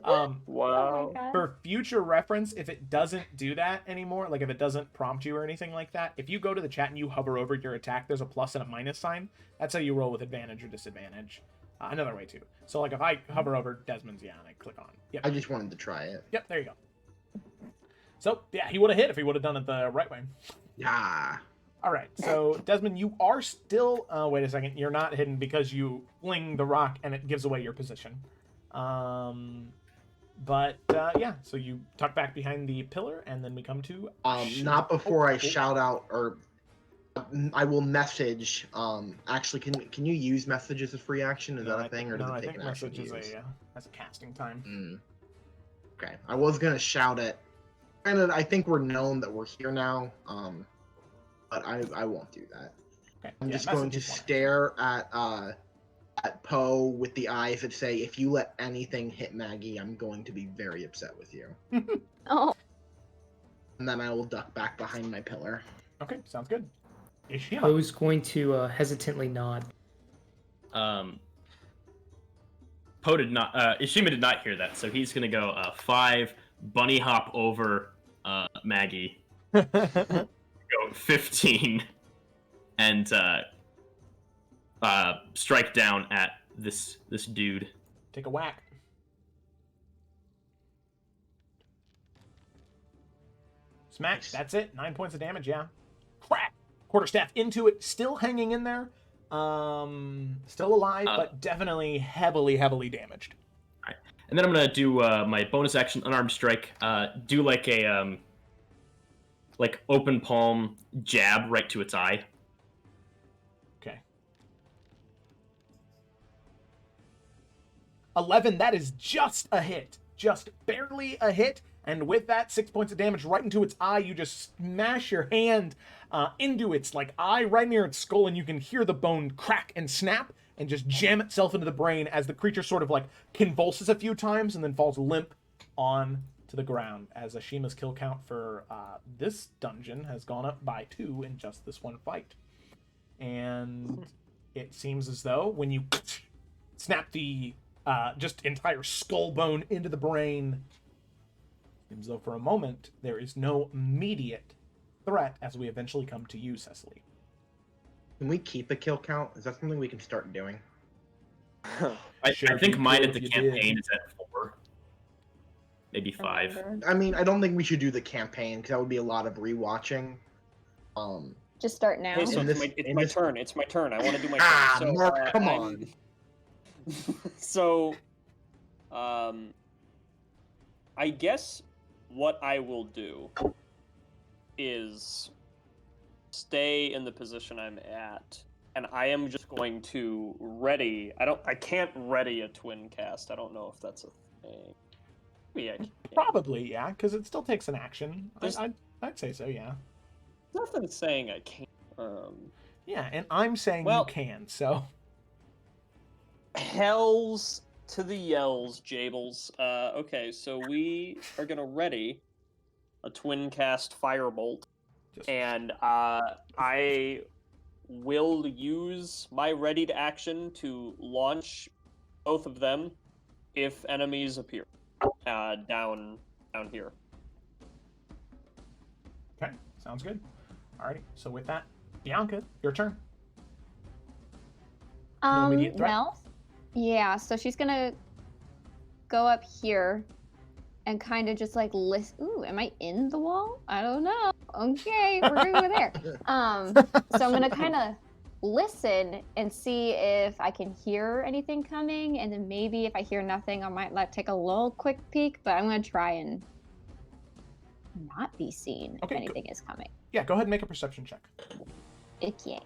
Wow. Oh, for future reference, if it doesn't do that anymore, like if it doesn't prompt you or anything like that, if you go to the chat and you hover over your attack, there's a plus and a minus sign. That's how you roll with advantage or disadvantage. Another way too. So like if I hover over Desmond's, and I click on. Yep. I just wanted to try it. Yep, there you go. So yeah, he would have hit if he would have done it the right way. Yeah. All right, so Desmond, you are still. Wait a second, you're not hidden because you fling the rock and it gives away your position. But yeah, so you tuck back behind the pillar, and then we come to. Not before I shout out, or I will message. Actually, can you use message as a free action? Is that a thing, or does it take an action to use? Message is a casting time. Okay, I was gonna shout it. Granted, I think we're known that we're here now. But I won't do that. Okay. I'm just going to stare at Poe with the eyes that say, "If you let anything hit Maggie, I'm going to be very upset with you." Oh. And then I will duck back behind my pillar. Okay, sounds good. Ishima. Poe's going to hesitantly nod. Poe did not. Ishima did not hear that, so he's gonna go 5 bunny hop over Maggie. Go 15 and strike down at this dude. Take a whack. Smack. Nice. That's it. 9 points of damage. Yeah. Crack. Quarterstaff into it. Still hanging in there. Still alive, but definitely heavily damaged. All right. And then I'm gonna do my bonus action unarmed strike. Do like a like open palm jab right to its eye. Okay. 11, that is just a hit. Just barely a hit. And with that, 6 points of damage right into its eye, you just smash your hand into its eye right near its skull, and you can hear the bone crack and snap and just jam itself into the brain as the creature sort of convulses a few times and then falls limp on to the ground, as Ishima's kill count for this dungeon has gone up by 2 in just this one fight. And it seems as though when you snap the just entire skull bone into the brain, seems though for a moment there is no immediate threat as we eventually come to you, Cecily. Can we keep a kill count? Is that something we can start doing? I think mine at the campaign is at 4. Maybe 5. I mean, I don't think we should do the campaign because that would be a lot of rewatching. Just start now. Hey, so it's my turn. It's my turn. I want to do my turn. So, Mark, come on. So, I guess what I will do is stay in the position I'm at, and I am just going to ready. I can't ready a twin cast. I don't know if that's a thing. Maybe I can. Probably, yeah, because it still takes an action. I'd say so, yeah. Nothing saying I can't. Yeah, and I'm saying you can, so. Hells to the yells, Jables. Okay, so we are gonna ready a twin cast firebolt, and I will use my readied action to launch both of them if enemies appear down here. Okay, sounds good. Alrighty, so with that, Bianca, your turn. No immediate threat? Well, yeah, so she's gonna go up here and kind of just listen. Ooh, am I in the wall? I don't know. Okay, we're gonna go there. So I'm gonna kind of listen and see if I can hear anything coming, and then maybe if I hear nothing, I might take a little quick peek, but I'm gonna try and not be seen if anything is coming. Yeah, go ahead and make a perception check. Okay.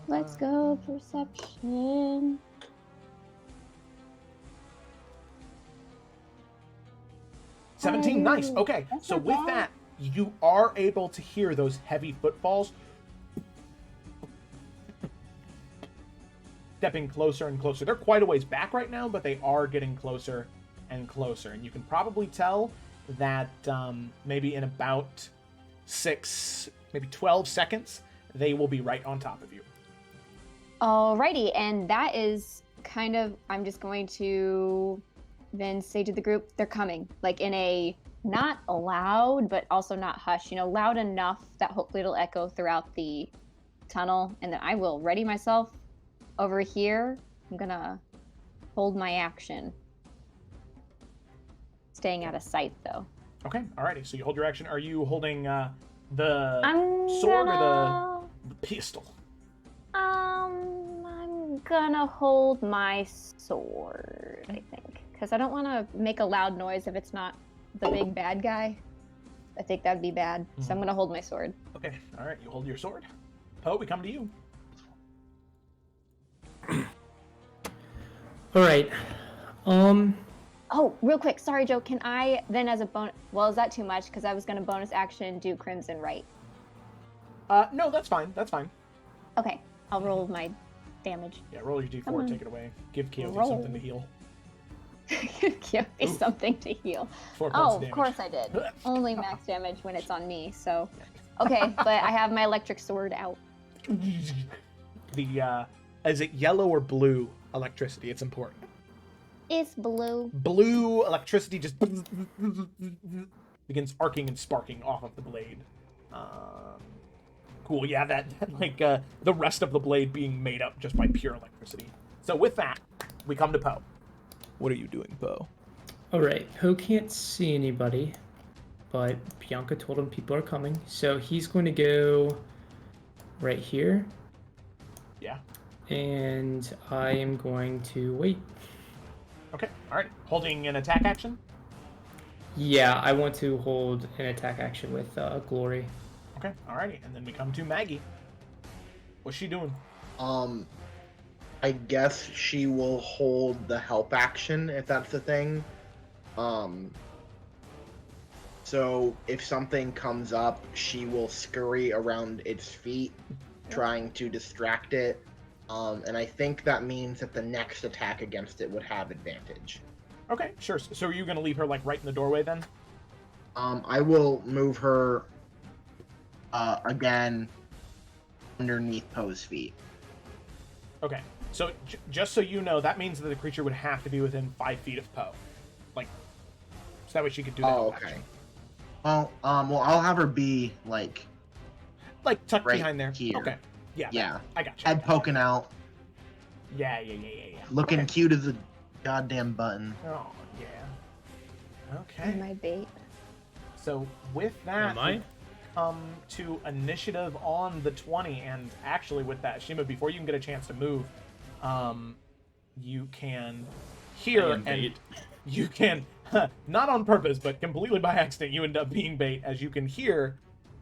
Let's go, perception. $17, nice. Okay, so with that, you are able to hear those heavy footfalls stepping closer and closer. They're quite a ways back right now, but they are getting closer and closer. And you can probably tell that maybe in about 6, maybe 12 seconds, they will be right on top of you. Alrighty, and that is kind of, I'm just going to then say to the group, they're coming. In a not loud, but also not hush, loud enough that hopefully it'll echo throughout the tunnel. And then I will ready myself over here I'm gonna hold my action. Staying out of sight, though. Okay, alrighty. So you hold your action. Are you holding the I'm sword or gonna... the pistol? I'm gonna hold my sword, I think. Because I don't want to make a loud noise if it's not the big bad guy. I think that'd be bad. So I'm gonna hold my sword. Okay, alright. You hold your sword. Poe, we come to you. Alright. Oh, real quick. Sorry, Joe. Can I then as a bonus... Well, is that too much? Because I was gonna bonus action do Crimson Right. No, that's fine. That's fine. Okay. I'll roll my damage. Yeah, roll your Come d4, on. take it away. Give Keothi Roll. something to heal. Give me something to heal. 4 points Oh, of of damage. course I did. Only max damage when it's on me, so... Okay, but I have my electric sword out. The, is it yellow or blue electricity? It's important. It's blue. Blue electricity just begins arcing and sparking off of the blade. Cool, yeah, that like, the rest of the blade being made up just by pure electricity. So with that, we come to Poe. What are you doing, Poe? Alright, Poe can't see anybody, but Bianca told him people are coming, so he's going to go right here, Yeah. and I am going to wait. Okay, alright. Holding an attack action? Yeah, I want to hold an attack action with Glory. Okay, alrighty. And then we come to Maggie. What's she doing? I guess she will hold the help action if that's the thing. So if something comes up, she will scurry around its feet, trying to distract it. And I think that means that the next attack against it would have advantage. Okay, sure. So are you going to leave her, like, right in the doorway then? I will move her, again, underneath Poe's feet. Okay. So just so you know, that means that the creature would have to be within 5 feet of Poe. Like, so that way she could do that. Oh, okay. Well, I'll have her be, like tucked right behind there. here. Okay. Yeah. Yeah. I got you. Head poking out, Yeah. looking Okay. cute as a goddamn button. Oh, yeah. Okay. Am I bait? So with that, Am I? we come to initiative on the 20, and actually with that, Shima, before you can get a chance to move, you can hear I am and bait. you can, not on purpose, but completely by accident, you end up being bait as you can hear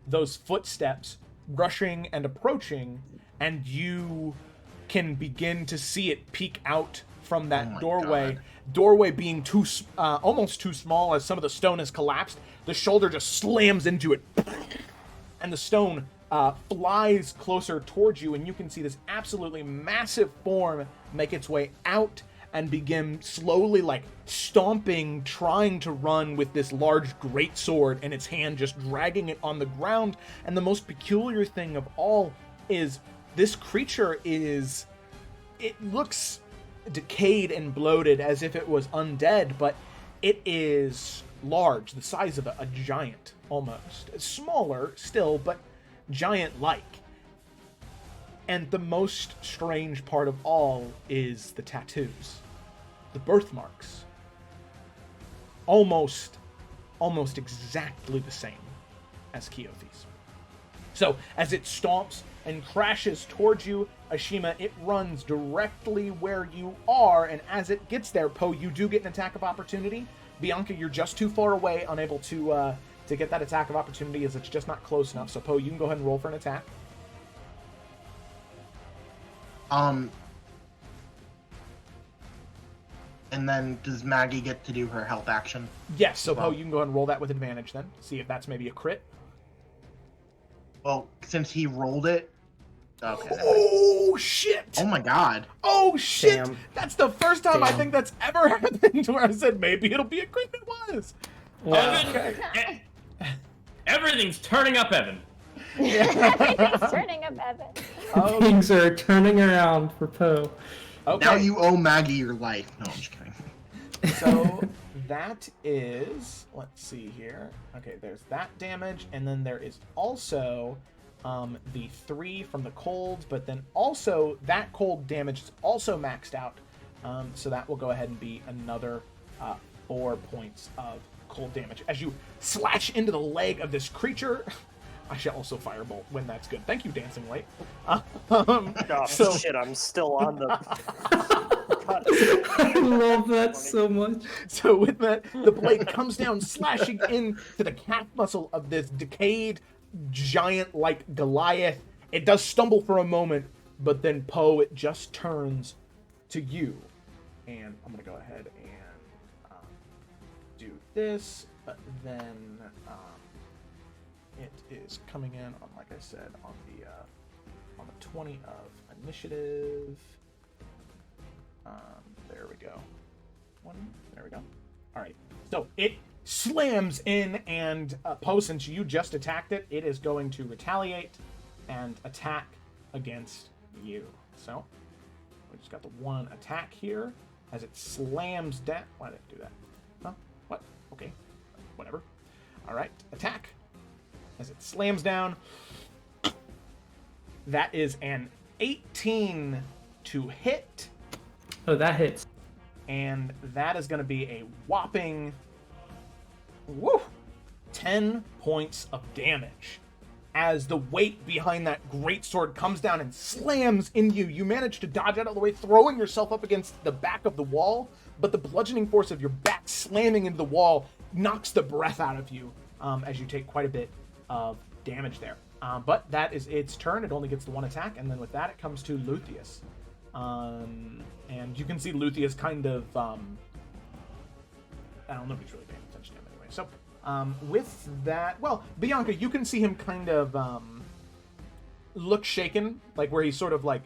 those footsteps rushing and approaching, and you can begin to see it peek out from that Oh my doorway. God. Doorway being almost too small as some of the stone has collapsed. The shoulder just slams into it, and the stone flies closer towards you, and you can see this absolutely massive form make its way out and begin slowly, like, stomping, trying to run with this large greatsword in its hand, just dragging it on the ground. And the most peculiar thing of all is this creature it looks decayed and bloated as if it was undead, but it is large, the size of a giant almost. Smaller still, but giant-like. And the most strange part of all is the tattoos. The birthmarks. Almost exactly the same as Keothi's. So, as it stomps and crashes towards you, Ashima, it runs directly where you are, and as it gets there, Poe, you do get an attack of opportunity. Bianca, you're just too far away, unable to get that attack of opportunity, as it's just not close enough. So, Poe, you can go ahead and roll for an attack. And then does Maggie get to do her health action? Yes, so Well- Poe, you can go ahead and roll that with advantage then. See if that's maybe a crit. Well, since he rolled it. Okay. Oh, shit! Oh my god. Oh, shit! Damn. That's the first time I Damn. think that's ever happened where I said maybe it'll be a crit. It was. Evan, everything's turning up, Evan. Everything's turning up, Evan. Oh, Things are turning around for Poe. okay. Now you owe Maggie your life. No, I'm just kidding. So that is, let's see here. Okay, there's that damage, and then there is also the 3 from the cold, but then also that cold damage is also maxed out. So that will go ahead and be another 4 points of cold damage. As you slash into the leg of this creature, I shall also firebolt when that's good. Thank you, Dancing Light. Shit, I'm still on the... I love that so much. So with that, the blade comes down, slashing into the calf muscle of this decayed giant like Goliath. It does stumble for a moment, but then Poe, it just turns to you. And I'm going to go ahead and do this, but then it is coming in on, like I said, on the 20 of initiative. There we go. There we go. All right. So it slams in, and Poe, since you just attacked it, it is going to retaliate and attack against you. So we just got the 1 attack here as it slams down. Why did it do that? Huh? What? Okay. Whatever. All right. Attack as it slams down. That is an 18 to hit. Oh, that hits. And that is going to be a whopping 10 points of damage. As the weight behind that greatsword comes down and slams into you, you manage to dodge out of the way, throwing yourself up against the back of the wall, but the bludgeoning force of your back slamming into the wall knocks the breath out of you as you take quite a bit of damage there. But that is its turn. It only gets the 1 attack, and then with that it comes to Luthius. And you can see Luthius kind of, nobody's really paying attention to him anyway. So, with that, well, Bianca, you can see him kind of, look shaken, like where he sort of like,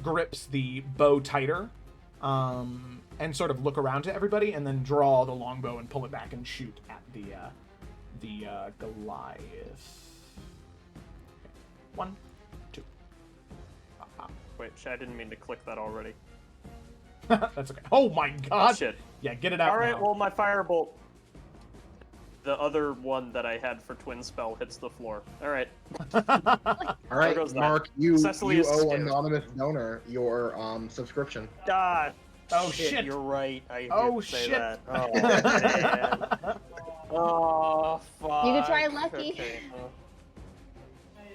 grips the bow tighter, and sort of look around to everybody, and then draw the longbow and pull it back and shoot at the Goliath. Okay. 1, 2. Wait, I didn't mean to click that already. That's okay. Oh my god! Shit. Yeah, get it out. Alright, now. well, my firebolt. The other one that I had for Twin Spell hits the floor. Alright. Alright, goes that. Mark, you Cecily is owe scared. Anonymous Donor your subscriction. God. Oh shit! You're right. I Oh, did say shit. that. Oh, man. Oh, fuck. You could try Lucky.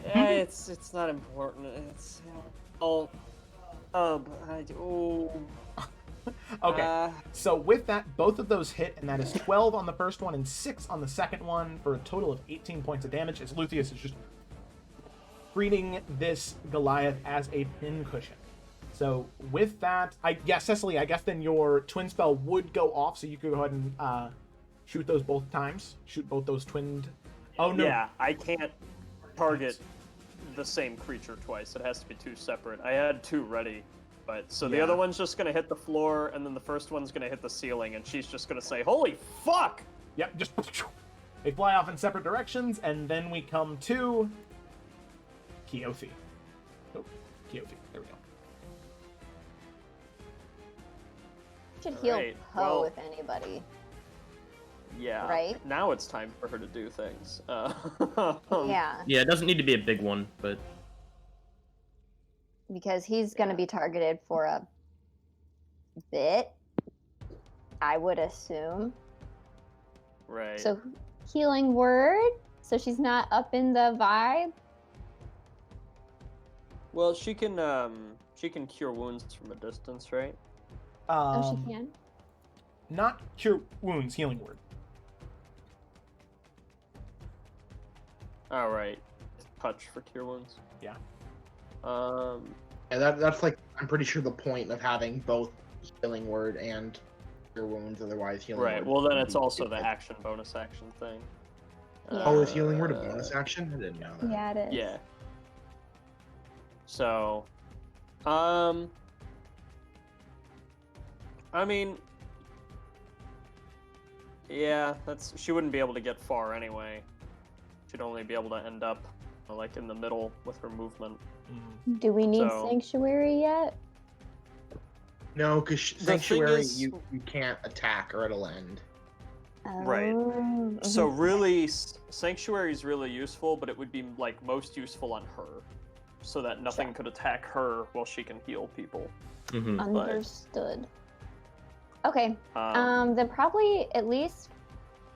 Okay. It's not important. It's... Okay, so with that, both of those hit, and that is 12 on the first one and 6 on the second one for a total of 18 points of damage, as Luthius is just treating this Goliath as a pincushion. So with that, Cecily, I guess then your twin spell would go off, so you could go ahead and shoot those both times. Shoot both those twinned... Oh, no. Yeah, I can't target the same creature twice. It has to be 2 separate. I had 2 ready. But so the other one's just gonna hit the floor, and then the first one's gonna hit the ceiling, and she's just gonna say, "Holy fuck!" Yep, just they fly off in separate directions, and then we come to Keothi. Oh, Keothi. There we go. Should heal Alright, Poe well- with anybody. Yeah. Right? Now it's time for her to do things. Yeah, Yeah, it doesn't need to be a big one, but because he's going to be targeted for a bit, I would assume. Right. So, healing word, so she's not up in the vibe. Well, she can cure wounds from a distance, right? Oh, she can. Not cure wounds, healing word. All right. Touch for cure wounds. Yeah. Yeah, that's like, I'm pretty sure the point of having both healing word and cure wounds, otherwise healing Right. word Well, then would it's be also the stupid. action bonus action thing. Yeah. Oh, is healing word a bonus action? I didn't know that. Yeah, it is. Yeah. So, I mean, yeah, she wouldn't be able to get far anyway. She'd only be able to end up like in the middle with her movement. Do we need So- Sanctuary yet? No, because thing Sanctuary, is- you can't attack or it'll end. Right. Oh, So mhm. really, Sanctuary is really useful, but it would be like most useful on her, so that nothing Sure. could attack her while she can heal people. Mm-hmm. Understood. Okay. Um, Then probably at least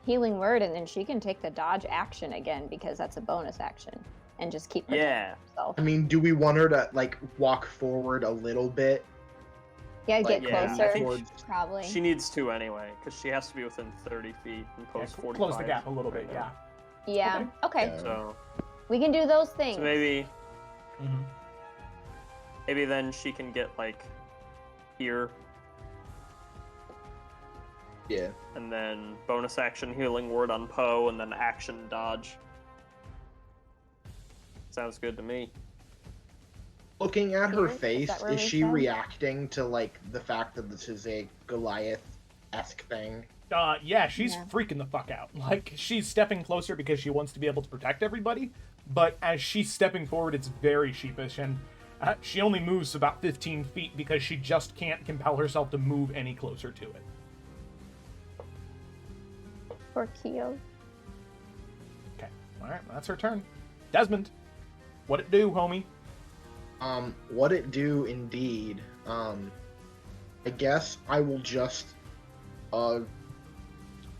healing word, and then she can take the dodge action again because that's a bonus action, and just keep protecting yeah. herself. I mean, do we want her to like walk forward a little bit? Yeah, get like, Yeah, I closer. think towards- Probably. She needs to anyway, because she has to be within 30 feet and Yeah, post 45. close the gap a little bit, right yeah. now. Yeah. Okay. Yeah. So, We can do those things. so maybe Mm-hmm. then she can get like here, Yeah. and then bonus action healing word on Poe, and then action dodge. Sounds good to me. Looking at her Is that face, where is we she said? reacting to like the fact that this is a Goliath-esque thing? Yeah, she's Yeah. freaking the fuck out. Like, she's stepping closer because she wants to be able to protect everybody, but as she's stepping forward, it's very sheepish, and she only moves about 15 feet because she just can't compel herself to move any closer to it. For Keo. Okay, alright, that's her turn. Desmond, what'd it do, homie? What it do indeed. I guess I will just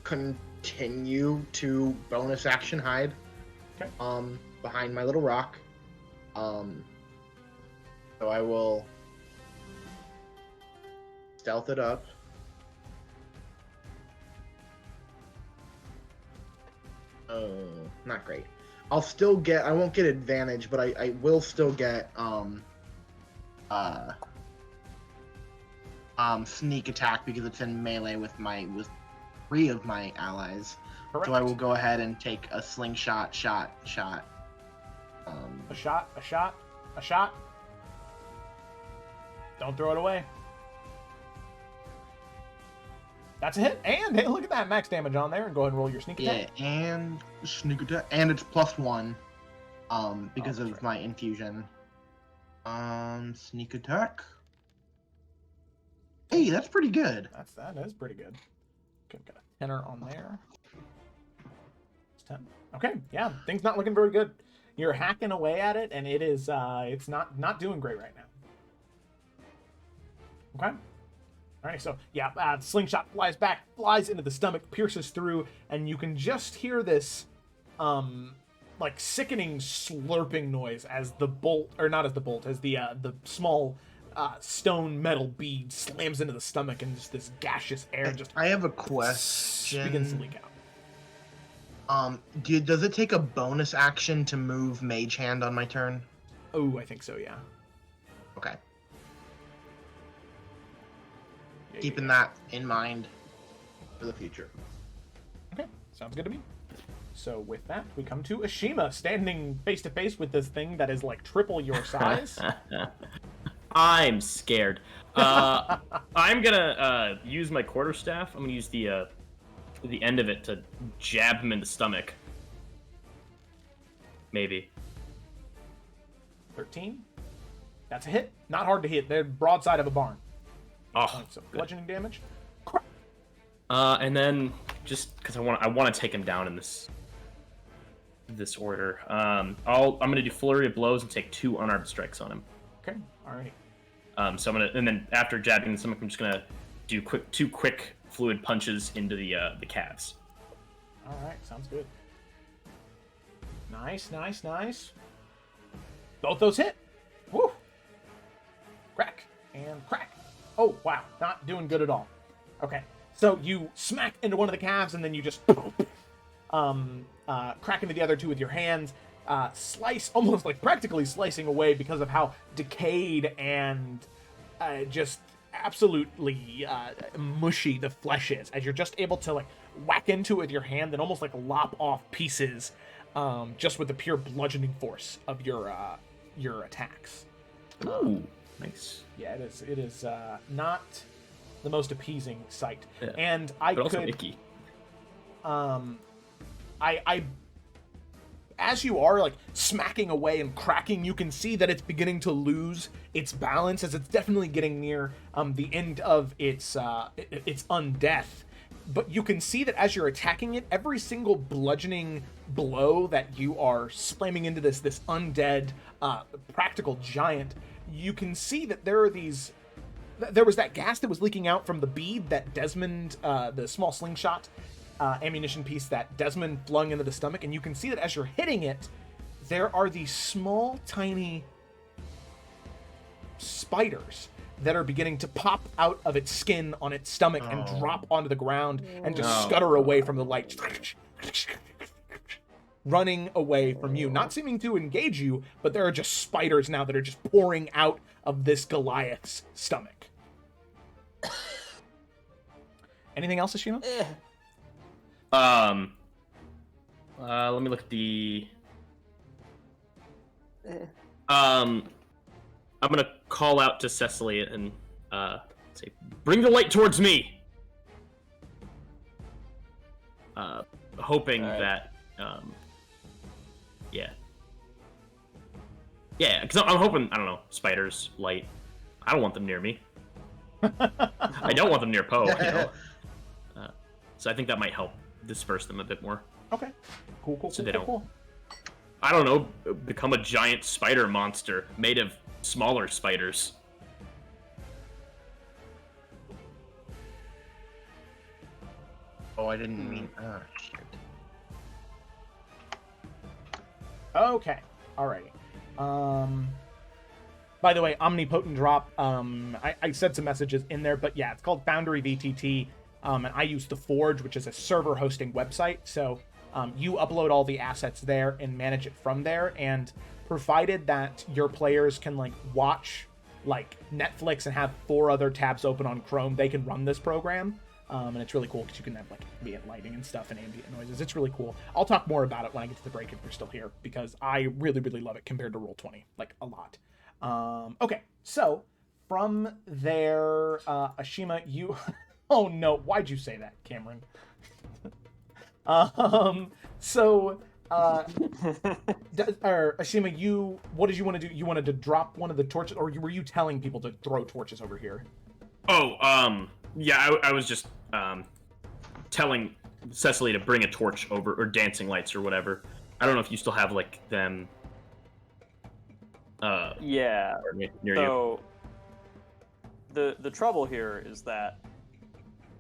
continue to bonus action hide. Okay. Behind my little rock. So I will stealth it up. Oh, not great. I'll still get, I won't get advantage, but I will still get sneak attack because it's in melee with 3 of my allies. Correct. So I will go ahead and take a slingshot shot. A shot. Don't throw it away. That's a hit, and hey, look at that max damage on there, and go ahead and roll your sneak attack. Yeah, and sneak attack, and it's +1, because that's of right. my infusion. Sneak attack. Hey, that's pretty good. That is pretty good. Okay, got a 10er on there. It's 10. Okay, yeah, things not looking very good. You're hacking away at it, and it is it's not doing great right now. Okay. Alright, so yeah, slingshot flies back, flies into the stomach, pierces through, and you can just hear this like sickening slurping noise as the bolt, or not as the bolt, as the small stone metal bead slams into the stomach, and just this gaseous air just I have a begins to question. leak out. Does it take a bonus action to move Mage Hand on my turn? Oh, I think so, yeah. Okay. Yeah, Keeping that in mind for the future. Okay, sounds good to me. So with that, we come to Ashima, standing face to face with this thing that is like triple your size. I'm scared. I'm gonna use my quarterstaff. I'm gonna use the end of it to jab him in the stomach. Maybe. 13. That's a hit. Not hard to hit. They're broadside of a barn. Oh, So good. bludgeoning damage. And then just because I want to take him down in this order. I'm gonna do flurry of blows and take 2 unarmed strikes on him. Okay, alright. So and then after jabbing the stomach, I'm just gonna do 2 quick fluid punches into the calves. Alright, sounds good. Nice. Both those hit. Woo! Crack and crack. Oh, wow. Not doing good at all. Okay. So you smack into one of the calves, and then you just crack into the other 2 with your hands. Slice, almost like practically slicing away because of how decayed and just absolutely mushy the flesh is, as you're just able to like whack into it with your hand and almost like lop off pieces just with the pure bludgeoning force of your attacks. Ooh, nice. Yeah, it is not the most appeasing sight. Yeah. And I But also could icky. I as you are like smacking away and cracking, you can see that it's beginning to lose its balance as it's definitely getting near the end of its undeath. But you can see that as you're attacking it, every single bludgeoning blow that you are slamming into this undead practical giant, you can see that there was that gas that was leaking out from the bead that Desmond, the small slingshot ammunition piece that Desmond flung into the stomach, and you can see that as you're hitting it, there are these small, tiny spiders that are beginning to pop out of its skin on its stomach and drop onto the ground and just scutter away from the light, running away from you, not seeming to engage you, but there are just spiders now that are just pouring out of this Goliath's stomach. Anything else, Ashima? Let me look at the. I'm gonna call out to Cecily and say, "Bring the light towards me." Hoping that, yeah, because I'm hoping, I don't know, spiders, light. I don't want them near me. I don't want them near Poe. You know? So I think that might help disperse them a bit more. Okay. Cool. So they don't, I don't know, become a giant spider monster made of smaller spiders. Oh, I didn't mean. Shit. Okay. Alrighty. By the way, Omnipotent Drop. I said some messages in there, but yeah, it's called Foundry VTT. And I use the Forge, which is a server hosting website. So you upload all the assets there and manage it from there. And provided that your players can like watch like Netflix and have 4 other tabs open on Chrome, they can run this program. And it's really cool because you can have like ambient lighting and stuff and ambient noises. It's really cool. I'll talk more about it when I get to the break if you're still here, because I really, really love it compared to Roll20, like a lot. Okay, so from there, Ashima, you... Oh no, why'd you say that, Cameron? Ashima, what did you want to do? You wanted to drop one of the torches, or were you telling people to throw torches over here? Oh, yeah, I was just telling Cecily to bring a torch over, or dancing lights, or whatever. I don't know if you still have like them. Yeah. Near so the trouble here is that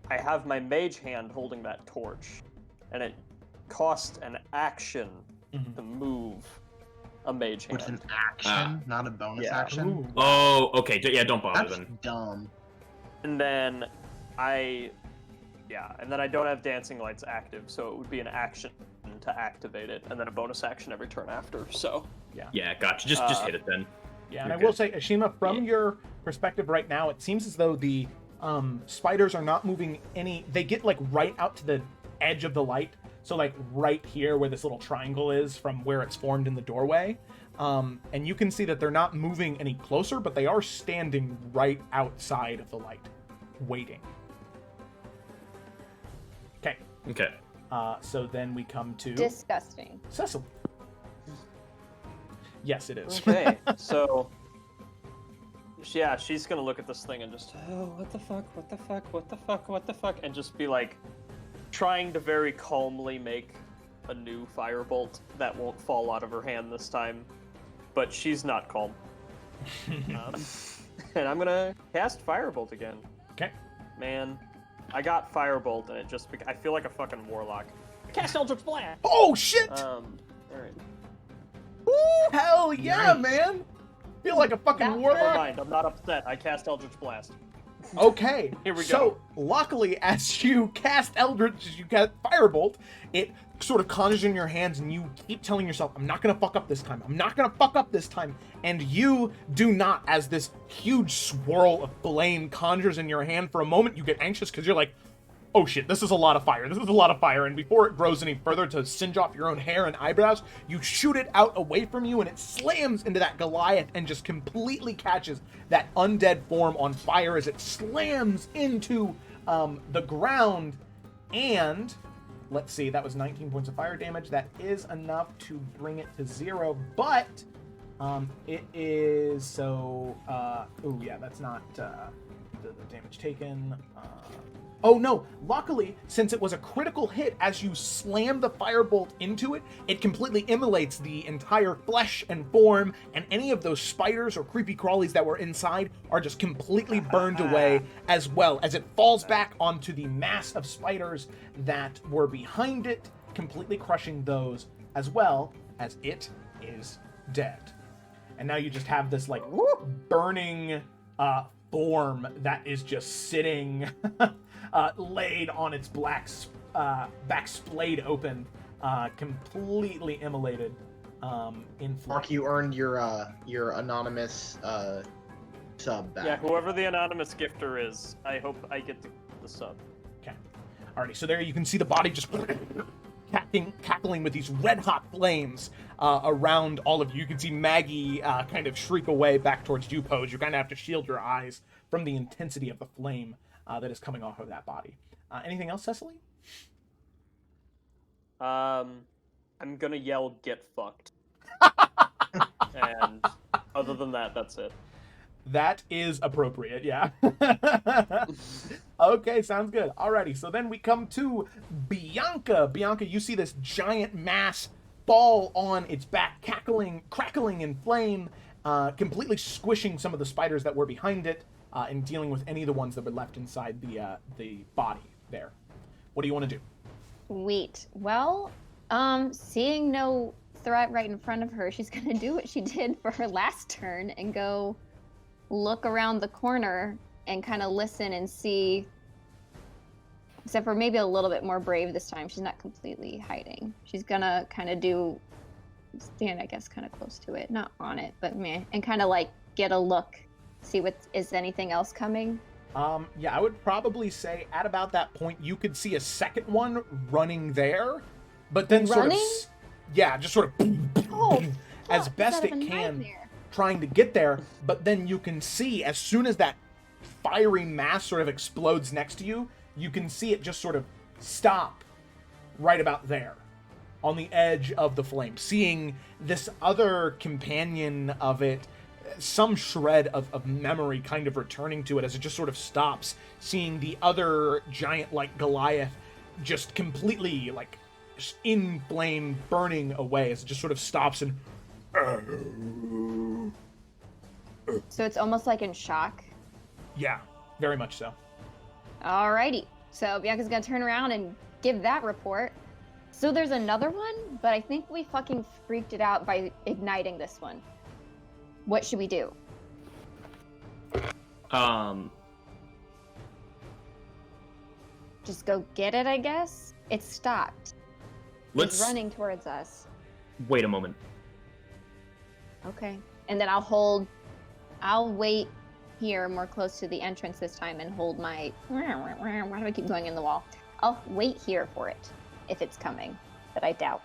I have my mage hand holding that torch, and it costs an action to move a mage hand. It's an action, not a bonus action. Ooh. Oh, okay. Yeah, don't bother That's then. dumb. And then I don't have dancing lights active, so it would be an action to activate it, and then a bonus action every turn after. So Yeah, gotcha. Just hit it then. Yeah, and You're I will good. say, Ashima, from your perspective right now, it seems as though the spiders are not moving any. They get like right out to the edge of the light, so like right here where this little triangle is from where it's formed in the doorway. And you can see that they're not moving any closer, but they are standing right outside of the light, waiting. Okay. Okay. So then we come to Disgusting. Cecily. Yes, it is. okay, so yeah, she's gonna look at this thing and just, oh, what the fuck, and just be like, trying to very calmly make a new firebolt that won't fall out of her hand this time, but she's not calm. And I'm gonna cast firebolt again. Okay. Man, I got firebolt and it just, I feel like a fucking warlock. Cast Eldritch Blast! Oh shit! Alright. Woo, hell yeah, man! Feel like a fucking Never warlock. mind, I'm not upset. I cast Eldritch Blast. Okay, Here we so go. luckily, as you cast Eldritch, as you cast Firebolt, it sort of conjures in your hands, and you keep telling yourself, "I'm not gonna fuck up this time. I'm not gonna fuck up this time." And you do not. As this huge swirl of flame conjures in your hand, for a moment you get anxious because you're like, "Oh shit, this is a lot of fire. This is a lot of fire." And before it grows any further to singe off your own hair and eyebrows, you shoot it out away from you, and it slams into that Goliath and just completely catches that undead form on fire as it slams into the ground. And let's see, that was 19 points of fire damage. That is enough to bring it to 0, but it is so. Oh yeah, that's not. the damage taken. Oh no, luckily, since it was a critical hit, as you slam the firebolt into it, it completely immolates the entire flesh and form, and any of those spiders or creepy crawlies that were inside are just completely burned away, as well as it falls back onto the mass of spiders that were behind it, completely crushing those, as well as it is dead. And now you just have this, like, burning form that is just sitting laid on its back splayed open, completely immolated in flame. Mark, you earned your anonymous sub back. Yeah, whoever the anonymous gifter is, I hope I get the sub. Okay. Alrighty, so there you can see the body just cackling with these red-hot flames around all of you. You can see Maggie kind of shriek away back towards you, Pose. You kind of have to shield your eyes from the intensity of the flame that is coming off of that body. Anything else, Cecily? I'm gonna yell, "Get fucked." And other than that, that's it. That is appropriate, yeah. Okay, sounds good. Alrighty, so then we come to Bianca. Bianca, you see this giant mass fall on its back, crackling in flame, completely squishing some of the spiders that were behind it, and dealing with any of the ones that were left inside the body there. What do you want to do? Sweet. Well, seeing no threat right in front of her, she's gonna do what she did for her last turn and go look around the corner and kind of listen and see, except for maybe a little bit more brave this time. She's not completely hiding. She's gonna kind of stand, I guess, kind of close to it, not on it, but and kind of like get a look, see is anything else coming. Yeah, I would probably say at about that point you could see a second one running there, but then running? just sort of as best it can, trying to get there, but then you can see as soon as that fiery mass sort of explodes next to you, you can see it just sort of stop right about there on the edge of the flame, seeing this other companion of it, some shred of memory kind of returning to it as it just sort of stops, seeing the other giant like Goliath just completely like in flame burning away as it just sort of stops and So it's almost like in shock. yeah, very much so. Alrighty. So Bianca's gonna turn around and give that report. So there's another one, but I think we fucking freaked it out by igniting this one. What should we do? Just go get it, I guess? It stopped. It's running towards us. Wait a moment. Okay. And then I'll wait here more close to the entrance this time and hold my, why do I keep going in the wall? I'll wait here for it if it's coming, but I doubt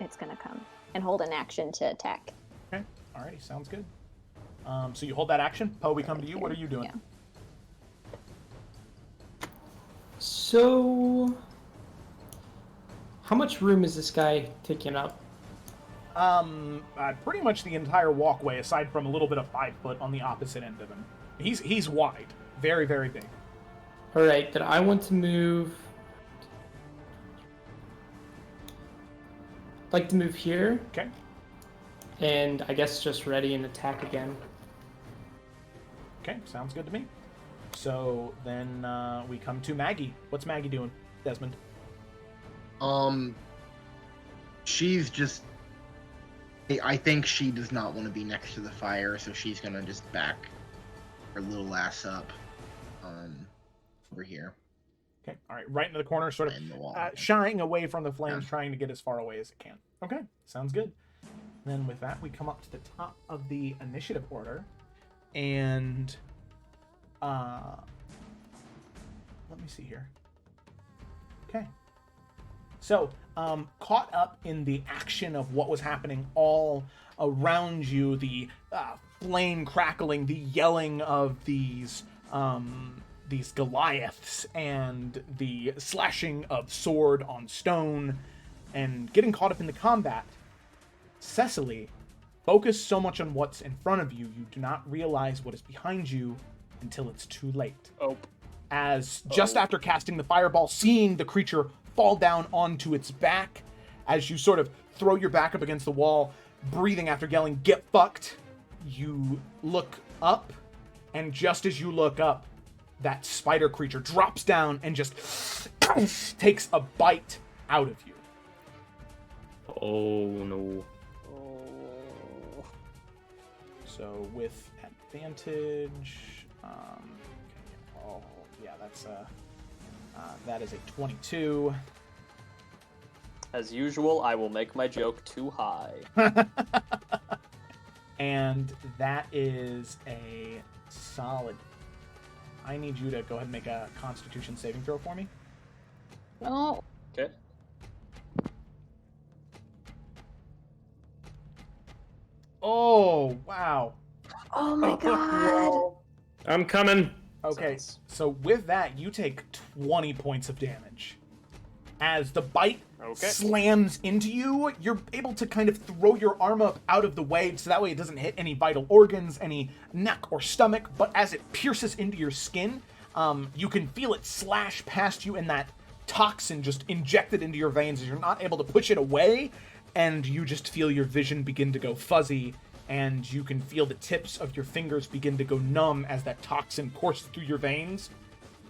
it's gonna come, and hold an action to attack. Okay, alrighty, sounds good. So you hold that action. Poe, we come to you. What are you doing? Yeah. So, how much room is this guy taking up? Pretty much the entire walkway, aside from a little bit of 5 foot on the opposite end of him. He's wide, very, very big. All right, then I want to move. I'd like to move here. Okay. And I guess just ready and attack again. Okay, sounds good to me. So then we come to Maggie. What's Maggie doing, Desmond? She's just... I think she does not want to be next to the fire, so she's gonna just back her little ass up over here. Okay, all right, right into the corner, sort of In the wall. shying away from the flames, trying to get as far away as it can. Okay, sounds good. Then with that, we come up to the top of the initiative order, and let me see here. Okay. So, caught up in the action of what was happening all around you, the flame crackling, the yelling of these Goliaths, and the slashing of sword on stone, and getting caught up in the combat, Cecily, focus so much on what's in front of you, you do not realize what is behind you until it's too late. Oh. As just after casting the fireball, seeing the creature fall down onto its back, as you sort of throw your back up against the wall, breathing after yelling, "Get fucked," you look up, and just as you look up, that spider creature drops down and just takes a bite out of you. Oh no. So with advantage, that is a 22. As usual, I will make my joke too high. And that is a solid. I need you to go ahead and make a Constitution saving throw for me. Oh, Okay. Oh, wow. oh my god. I'm coming. Okay, so with that, you take 20 points of damage. As the bite slams into you, you're able to kind of throw your arm up out of the way so that way it doesn't hit any vital organs, any neck or stomach, but as it pierces into your skin, you can feel it slash past you and that toxin just injected into your veins as you're not able to push it away, and you just feel your vision begin to go fuzzy, and you can feel the tips of your fingers begin to go numb as that toxin courses through your veins,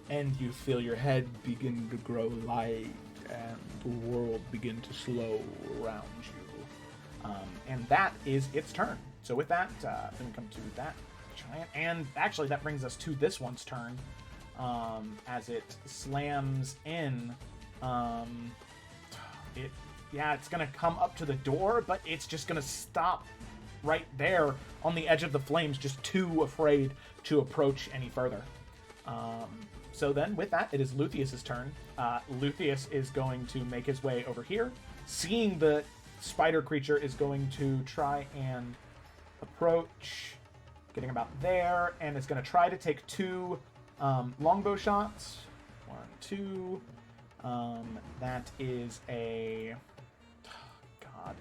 and you feel your head begin to grow light and the world begin to slow around you. And that is its turn. So with that, then we come to that giant, and actually that brings us to this one's turn, as it slams in. It's gonna come up to the door, but it's just gonna stop right there on the edge of the flames, just too afraid to approach any further. So then, with that, it is Luthius's turn. Luthius is going to make his way over here. Seeing the spider creature is going to try and approach, getting about there, and is going to try to take 2 longbow shots. 1, 2. That is a... God.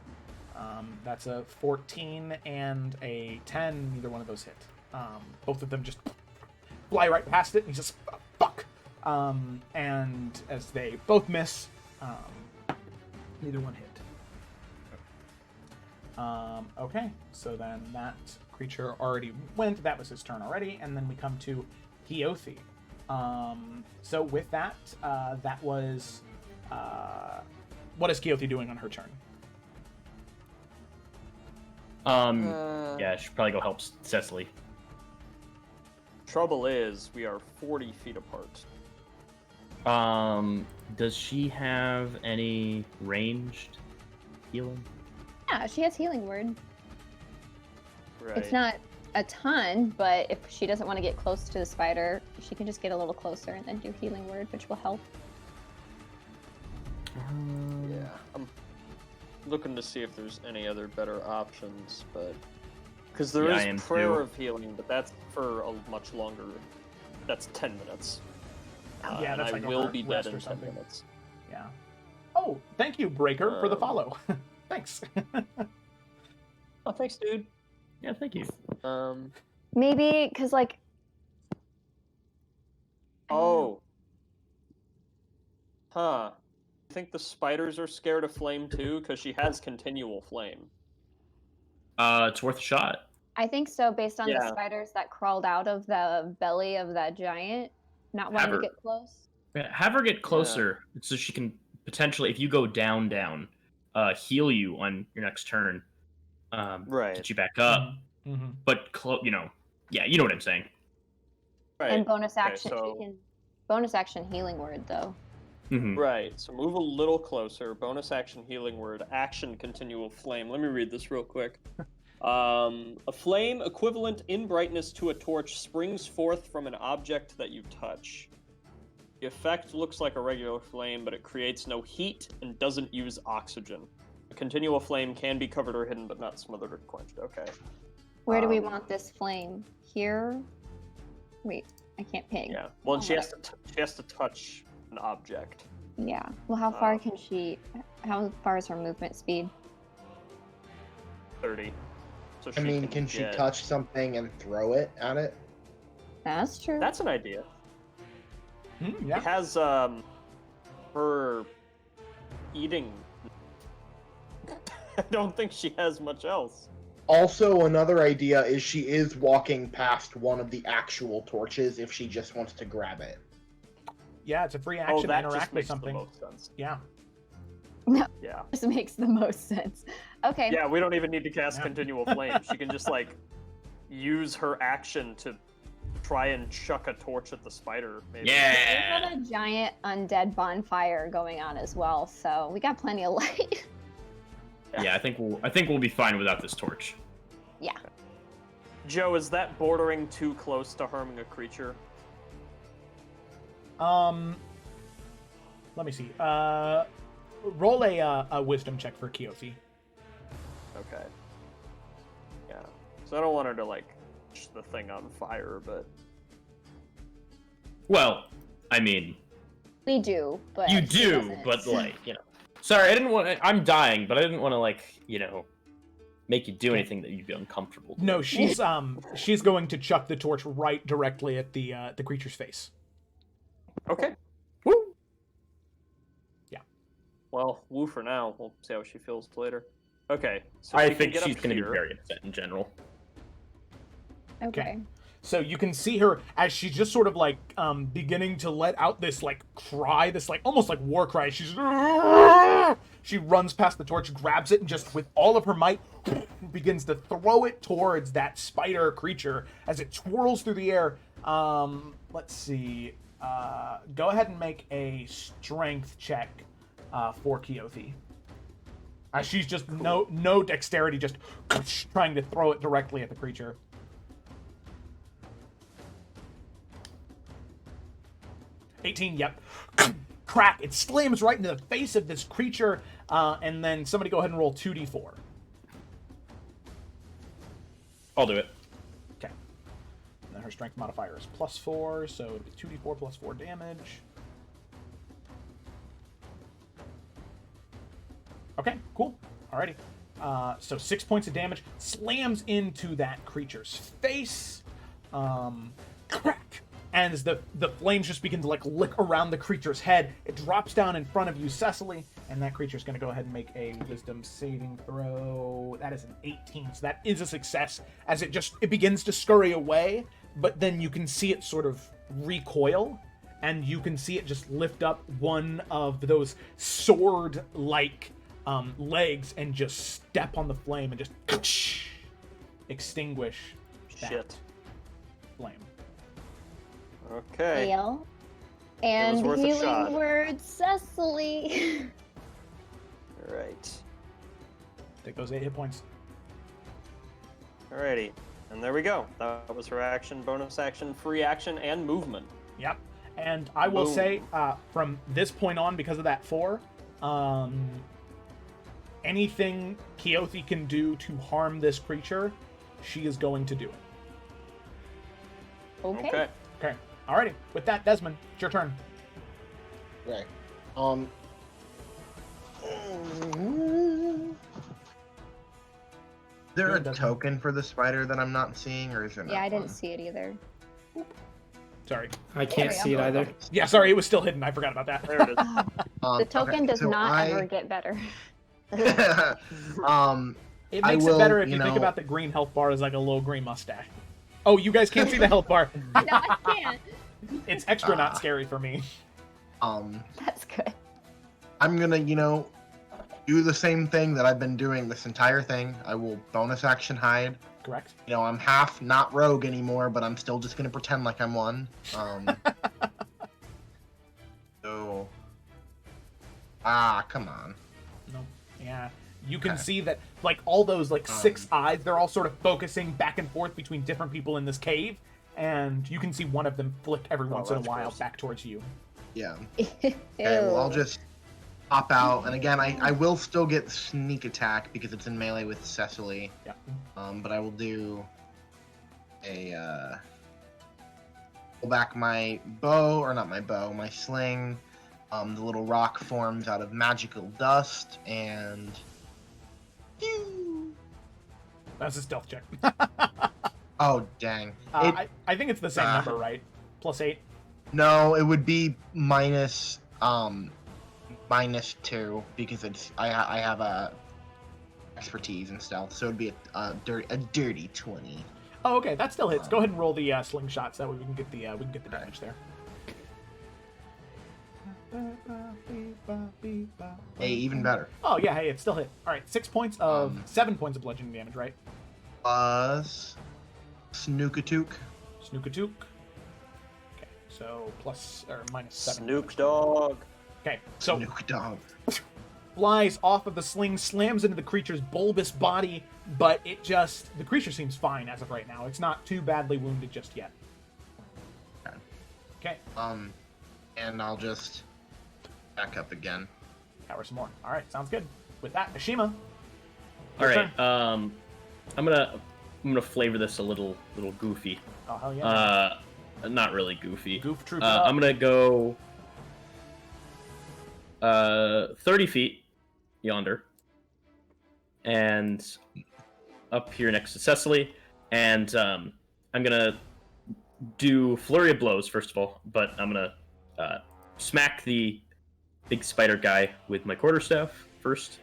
That's a 14 and a 10. Neither one of those hit. Both of them just fly right past it, and he's just, fuck. And as they both miss, neither one hit. Okay, so then that creature already went. That was his turn already, and then we come to Heothi. So with that, that was... what is Heothi doing on her turn? Yeah, I should probably go help Cecily. Trouble is, we are 40 feet apart. Does she have any ranged healing? Yeah, she has healing word. Right. It's not a ton, but if she doesn't want to get close to the spider, she can just get a little closer and then do healing word, which will help. Yeah, I'm looking to see if there's any other better options, but because there is prayer of healing, but that's for a much longer. That's 10 minutes. Yeah, that's and like I a will be dead rest or in 10 something. minutes. Yeah. Oh, thank you, Breaker, for the follow. Thanks. Oh, thanks, dude. Yeah, thank you. Maybe because like. Oh. Huh. I think the spiders are scared of flame too, because she has continual flame. It's worth a shot. I think so, based on the spiders that crawled out of the belly of that giant, not wanting to get close. Yeah, have her get closer so she can potentially, if you go down, heal you on your next turn. Get you back up. Mm-hmm. But, you know what I'm saying. Right. And bonus action, she can bonus action healing word though. Mm-hmm. Right, so move a little closer. Bonus action healing word, action continual flame. Let me read this real quick. A flame equivalent in brightness to a torch springs forth from an object that you touch. The effect looks like a regular flame, but it creates no heat and doesn't use oxygen. A continual flame can be covered or hidden, but not smothered or quenched. Okay. Where do we want this flame? Here? Wait, I can't ping. Yeah. Well, she has to touch an object. Yeah. Well, how far can she? How far is her movement speed? 30. So can she touch something and throw it at it? That's true. That's an idea. Yeah. It has her eating. I don't think she has much else. Also, another idea is she is walking past one of the actual torches if she just wants to grab it. Yeah, it's a free Oh, action to that interact just with makes the something. most sense. Yeah. Yeah. This makes the most sense. Okay. Yeah, we don't even need to cast Yeah. Continual Flame. She can just, like, use her action to try and chuck a torch at the spider, maybe. We Yeah. have a giant undead bonfire going on as well, so we got plenty of light. Yeah, I think we'll be fine without this torch. Yeah. Joe, is that bordering too close to harming a creature? Let me see. Roll a wisdom check for Keothi. Okay. Yeah. So I don't want her to, like, catch the thing on fire, but... Well, I mean, We do, but you she do, doesn't. but like, you know. Sorry, I didn't want to, I'm dying, but I didn't want to, like, you know, make you do anything that you'd be uncomfortable doing. No, she's going to chuck the torch right directly at the creature's face. Okay. Woo! Well, woo for now. We'll see how she feels later. Okay. So I she can think get she's up going to be here. very upset in general. Okay. So you can see her as she's just sort of like beginning to let out this like cry, this like almost like war cry. She runs past the torch, grabs it, and just with all of her might begins to throw it towards that spider creature as it twirls through the air. Let's see. Go ahead and make a strength check for Keothi. She's just no dexterity, just trying to throw it directly at the creature. Yep. Crack. It slams right into the face of this creature, and then somebody go ahead and roll 2d4. I'll do it. Okay. And then her strength modifier is +4, so 2d4 plus 4 damage. Okay, cool. Alrighty. So 6 points of damage. Slams into that creature's face. Crack. And as the flames just begin to like lick around the creature's head, it drops down in front of you, Cecily, and that creature's going to go ahead and make a wisdom saving throw. That is an 18, so that is a success as it begins to scurry away, but then you can see it sort of recoil, and you can see it just lift up one of those sword-like legs and just step on the flame and just extinguish that Shit. flame. Okay. Hail. And worth a shot. healing word, Cecily. Alright. Take those 8 hit points. Alrighty. And there we go. That was her action, bonus action, free action, and movement. Yep. And I will Boom. say, from this point on, because of that 4, anything Keothi can do to harm this creature, she is going to do it. Okay. Okay. Okay. Alrighty. With that, Desmond, it's your turn. Right. Is there a token for the spider that I'm not seeing, or is there not? Yeah, I didn't one? see it either. Sorry. I can't There we see it go. either. Yeah, sorry, it was still hidden. I forgot about that. There it is. The token okay, does so not ever get better. It I makes will, it better if you you think know- about the green health bar as like a little green mustache. Oh, you guys can't see the health bar. No, I can't. It's extra not scary for me. That's good. I'm gonna, do the same thing that I've been doing this entire thing. I will bonus action hide. Correct? I'm half not rogue anymore, but I'm still just gonna pretend like I'm one. So, come on. No. Yeah. You can Okay. see that, like, all those, like, 6 eyes, they're all sort of focusing back and forth between different people in this cave, and you can see one of them flick every once in a that's while gross. back towards you. Yeah. Okay, well, I'll Ew. just pop out, and again, I will still get sneak attack because it's in melee with Cecily. Yeah. But I will do a pull back my bow, or not my bow, my sling. The little rock forms out of magical dust, and That's a stealth check. Oh, dang. I think it's the same number, right? +8. No, it would be minus -2 because I have a expertise and stealth, so it'd be a dirty 20. Oh, okay, that still hits. Go ahead and roll the slingshot, so that way we can get the damage there. Hey, even better. Oh yeah, hey, it still hit. All right, 7 points of bludgeoning damage, right? Plus Snookatook. Snookatook. Okay, so -7. Snook Dogg. Okay, so Snook Dog. flies off of the sling, slams into the creature's bulbous body, but the creature seems fine as of right now. It's not too badly wounded just yet. Okay. And I'll just back up again. Cower some more. All right, sounds good. With that, Ashima. All right. I'm gonna flavor this a little goofy. Oh hell yeah. Not really goofy. Goof troop. I'm gonna go 30 feet yonder, and up here next to Cecily, and I'm gonna do flurry of blows first of all, but I'm gonna smack the big spider guy with my quarterstaff first.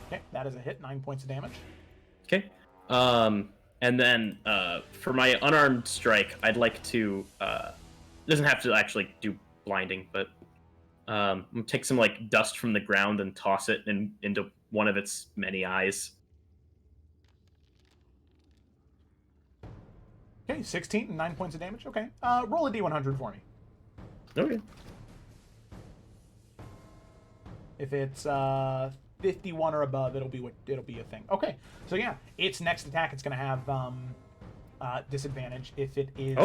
Okay, that is a hit. 9 points of damage. Okay. And then for my unarmed strike, I'd like to. It doesn't have to actually do blinding, but I'm gonna take some like dust from the ground and toss it into one of its many eyes. Okay, 16 and 9 points of damage. Okay, roll a d100 for me. Okay. If it's 51 or above, it'll be a thing. Okay, so yeah, its next attack, it's gonna have disadvantage if it is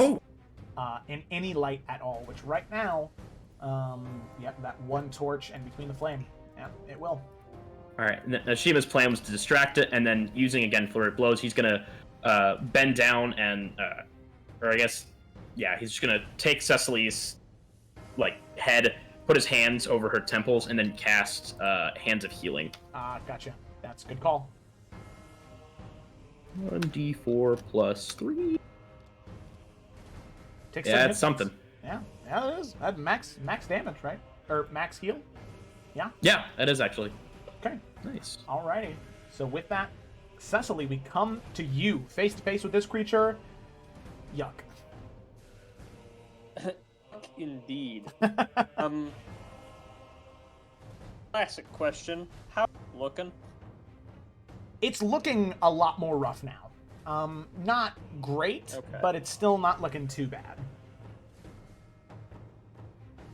in any light at all. Which right now, that one torch and between the flame, it will. All right. Shima's plan was to distract it, and then using again flurry of blows, he's gonna bend down and, or I guess, yeah, he's just gonna take Cecily's head, put his hands over her temples, and then cast Hands of Healing. Gotcha. That's a good call. 1d4 plus 3. Yeah, it's something. Yeah, it is. That's max damage, right? Or max heal? Yeah? Yeah, that is actually. Okay. Nice. Alrighty. So with that, Cecily, we come to you, face to face with this creature. Yuck. Indeed. Classic question. How looking? It's looking a lot more rough now. Not great, but it's still not looking too bad.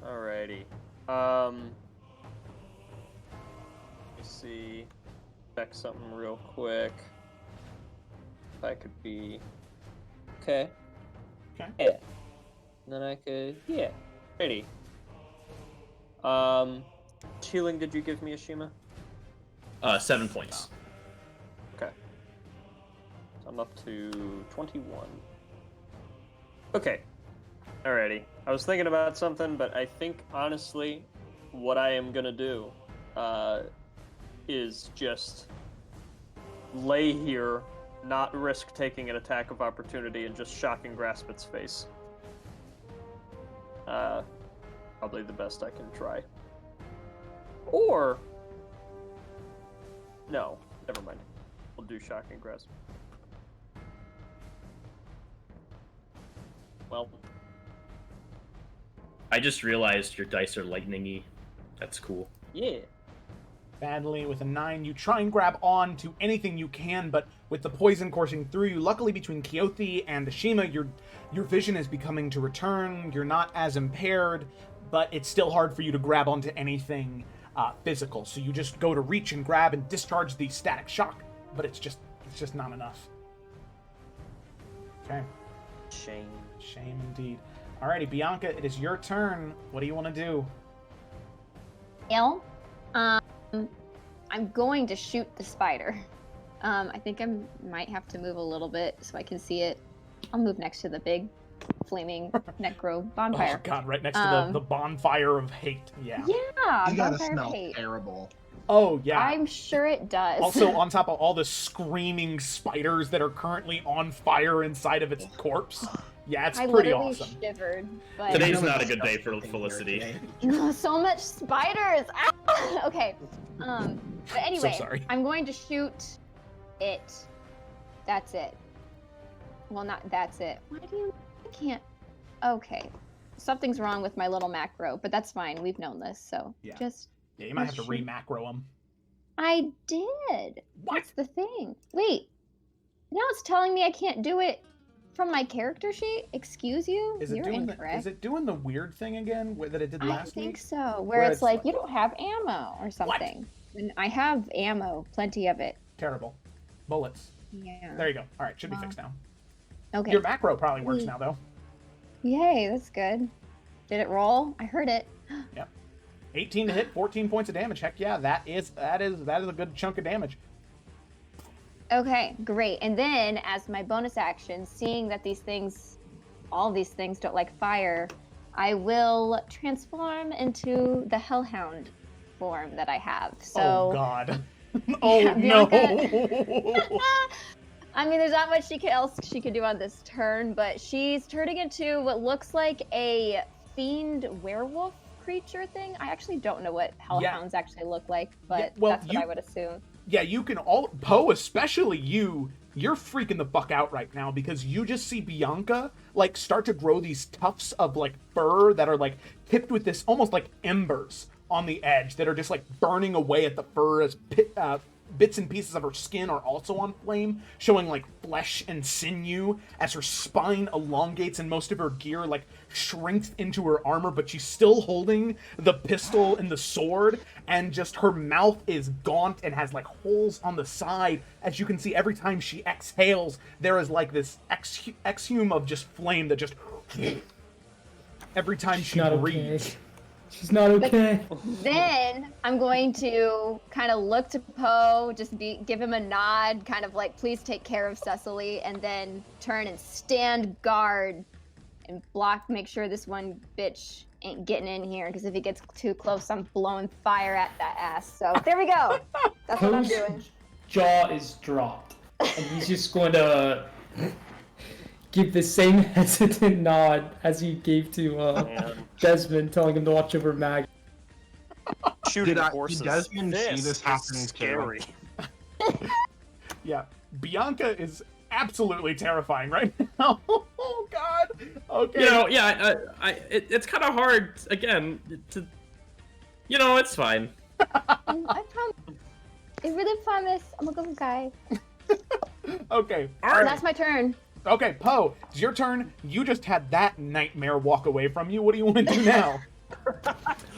Alrighty. Let me see. Check something real quick. If I could be. Okay. Okay. Yeah. And then I could. Yeah. Ready. Healing, did you give me, Ashima? 7 points. Okay. So I'm up to 21. Okay. Alrighty. I was thinking about something, but I think, honestly, what I am gonna do is just lay here, not risk taking an attack of opportunity, and just shocking grasp its face. Probably the best I can try. Or... no, never mind. We'll do shocking grasp. Well... I just realized your dice are lightning-y. That's cool. Yeah. Badly with a 9, you try and grab on to anything you can, but with the poison coursing through you, luckily between Keothi and Ashima, your vision is becoming to return. You're not as impaired, but it's still hard for you to grab onto anything physical. So you just go to reach and grab and discharge the static shock, but it's just not enough. Okay. Shame. Shame indeed. Alrighty, Bianca, it is your turn. What do you want to do? Well, I'm going to shoot the spider. I think I might have to move a little bit so I can see it. I'll move next to the big flaming necro bonfire. Oh god, right next to the bonfire of hate. Yeah. Yeah, You gotta bonfire of smell hate. terrible. Oh, yeah. I'm sure it does. Also, on top of all the screaming spiders that are currently on fire inside of its corpse. Yeah, it's I pretty literally awesome. shivered. But Today's not a good day for Felicity. so much spiders. Ah! Okay. But anyway, sorry. I'm going to shoot it. That's it. Well, not that's it. Why do you? I can't. Okay. Something's wrong with my little macro, but that's fine. We've known this, so Yeah. just. Yeah, you might have to re-macro them. I did. What? That's the thing. Wait. Now it's telling me I can't do it from my character sheet. Excuse you? Is it You're doing incorrect. is it doing the weird thing again that it did last I think week? so. Where Where it's it's like like- you don't have ammo or something. And I have ammo, plenty of it. Terrible. Bullets. Yeah. There you go. All right, should be Wow. fixed now. Okay. Your macro probably works Sweet. now, though. Yay, that's good. Did it roll? I heard it. 18 to hit, 14 points of damage. Heck yeah, that is a good chunk of damage. Okay, great. And then as my bonus action, seeing that all these things don't like fire, I will transform into the Hellhound form that I have. So Oh god. Oh Yeah, no. I mean, there's not much else she could do on this turn, but she's turning into what looks like a fiend werewolf creature thing. I actually don't know what hellhounds actually look like, but Yeah, well, that's what I would assume. Yeah, you can all Poe, especially you're freaking the fuck out right now because you just see Bianca like start to grow these tufts of like fur that are like tipped with this almost like embers on the edge that are just like burning away at the fur as bits and pieces of her skin are also on flame, showing like flesh and sinew as her spine elongates and most of her gear like shrinks into her armor, but she's still holding the pistol and the sword, and just her mouth is gaunt and has like holes on the side. As you can see, every time she exhales, there is like this exhume of just flame that just every time she Not breathes. okay. She's not okay. Then I'm going to kind of look to Poe, give him a nod, kind of like, please take care of Cecily, and then turn and stand guard and make sure this one bitch ain't getting in here, because if he gets too close, I'm blowing fire at that ass. So there we go. That's what I'm Poe's doing. jaw is dropped, and he's just going to give the same hesitant nod as he gave to Desmond, telling him to watch over Mag. Shooting horses. Did Desmond see this is happening too? scary. Yeah, Bianca is absolutely terrifying right now. Oh god. Okay. You know, yeah, it's kind of hard again to. You know, it's fine. I promise. I really promise. I'm a good guy. Okay. That's my turn. Okay, Poe, it's your turn. You just had that nightmare walk away from you. What do you want to do now?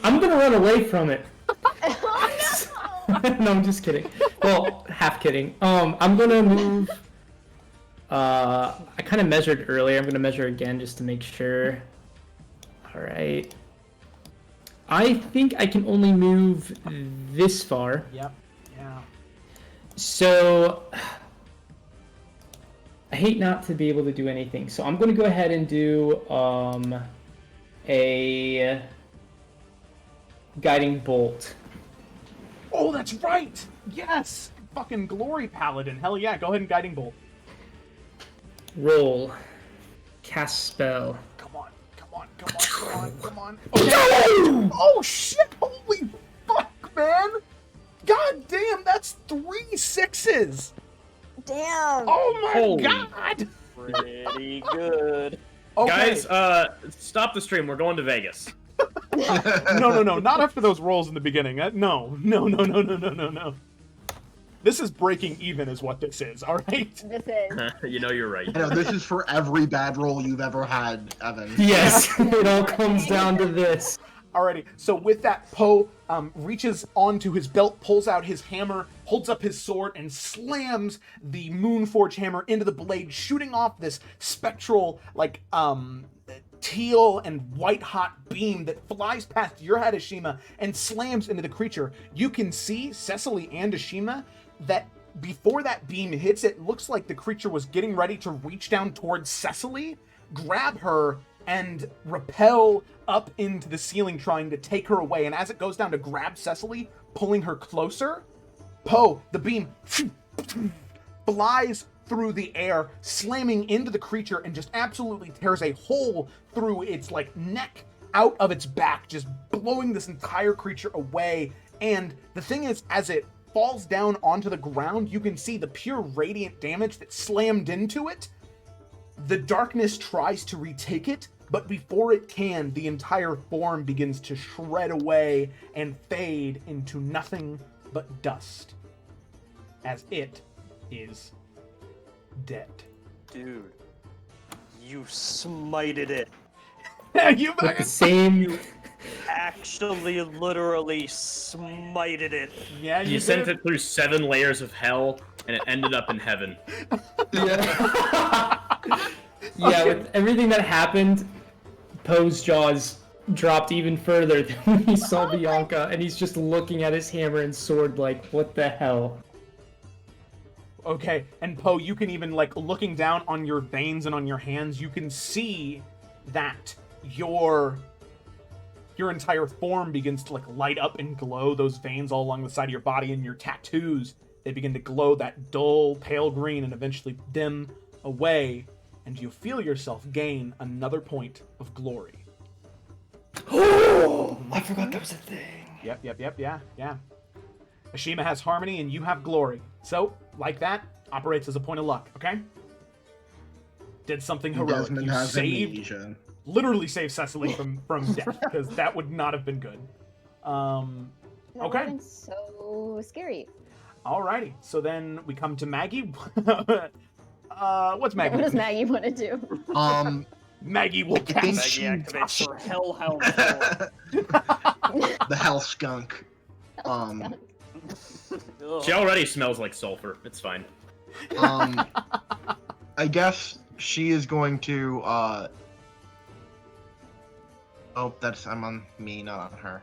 I'm gonna run away from it. Oh no! No, I'm just kidding. Well, half kidding. I'm gonna move. I kind of measured earlier. I'm gonna measure again just to make sure. All right. I think I can only move this far. Yep. Yeah. So I hate not to be able to do anything. So I'm gonna go ahead and do a guiding bolt. Oh, that's right. Yes. Fucking glory paladin. Hell yeah. Go ahead and guiding bolt. Roll. Cast spell. Come on. Come on. Come on. Come on. Come on. Okay. Oh shit. Holy fuck, man. God damn. That's 3 6s. Damn. Oh my Holy. god. Pretty good. Okay. Guys, stop the stream. We're going to Vegas. No, not after those rolls in the beginning. No. This is breaking even, is what this is. All right. This is. You know you're right. I know, this is for every bad roll you've ever had, Evan. Yes, it all comes down to this. Alrighty. So with that, Poe reaches onto his belt, pulls out his hammer, holds up his sword, and slams the Moonforge hammer into the blade, shooting off this spectral, like, teal and white hot beam that flies past your head, Ashima, and slams into the creature. You can see Cecily and Ashima that before that beam hits, it looks like the creature was getting ready to reach down towards Cecily, grab her, and rappel up into the ceiling, trying to take her away. And as it goes down to grab Cecily, pulling her closer, Poe, the beam flies through the air, slamming into the creature, and just absolutely tears a hole through its like neck out of its back, just blowing this entire creature away. And the thing is, as it falls down onto the ground, you can see the pure radiant damage that slammed into it. The darkness tries to retake it, but before it can, the entire form begins to shred away and fade into nothing but dust, as it is dead. Dude, you smited it. You With the same. Actually, literally smited it. Yeah, You sent it through 7 layers of hell, and it ended up in heaven. Yeah. Yeah, with everything that happened, Poe's jaws dropped even further than when he saw Bianca, and he's just looking at his hammer and sword like, what the hell? Okay, and Poe, you can even, like, looking down on your veins and on your hands, you can see that your entire form begins to, like, light up and glow. Those veins all along the side of your body and your tattoos, they begin to glow that dull, pale green and eventually dim away, and you feel yourself gain another point of glory. Oh, I forgot that was a thing. Yep, yeah. Ashima has harmony and you have glory. So, like that, operates as a point of luck, okay? Did something heroic. Desmond You has saved, amnesia. literally saved Cecily from death, because that would not have been good. That would've Okay. been so scary. Alrighty, so then we come to Maggie. What's Maggie? What does Maggie want to do? Maggie will think cast she- Maggie activates her Hellhound form. the hell skunk. Ugh. She already smells like sulfur. It's fine. I guess she is going to, oh, I'm on me, not on her.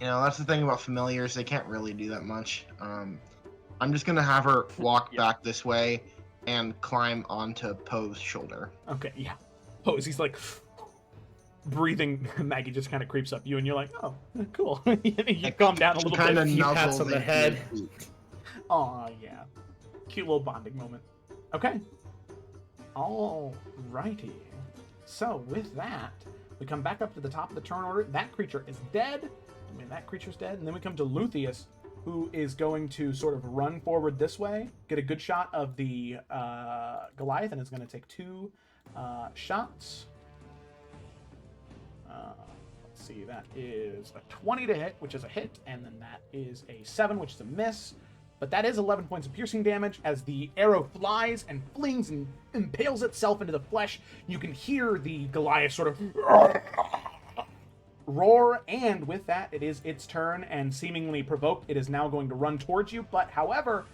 You know, that's the thing about familiars, they can't really do that much. I'm just gonna have her walk back this way and climb onto Poe's shoulder. Okay, yeah. Pose, he's like breathing. Maggie just kind of creeps up you, and you're like, oh, cool. You calm down a little bit. Kinda few pats nuzzles on the into head. your feet. Aw, yeah. Cute little bonding moment. Okay. Alrighty. So, with that, we come back up to the top of the turn order. That creature is dead. I mean, that creature's dead. And then we come to Luthius, who is going to sort of run forward this way, get a good shot of the Goliath, and is going to take 2 shots. Let's see, that is a 20 to hit, which is a hit, and then that is a 7, which is a miss. But that is 11 points of piercing damage as the arrow flies and flings and impales itself into the flesh. You can hear the Goliath sort of roar, and with that, it is its turn, and seemingly provoked, it is now going to run towards you. But however,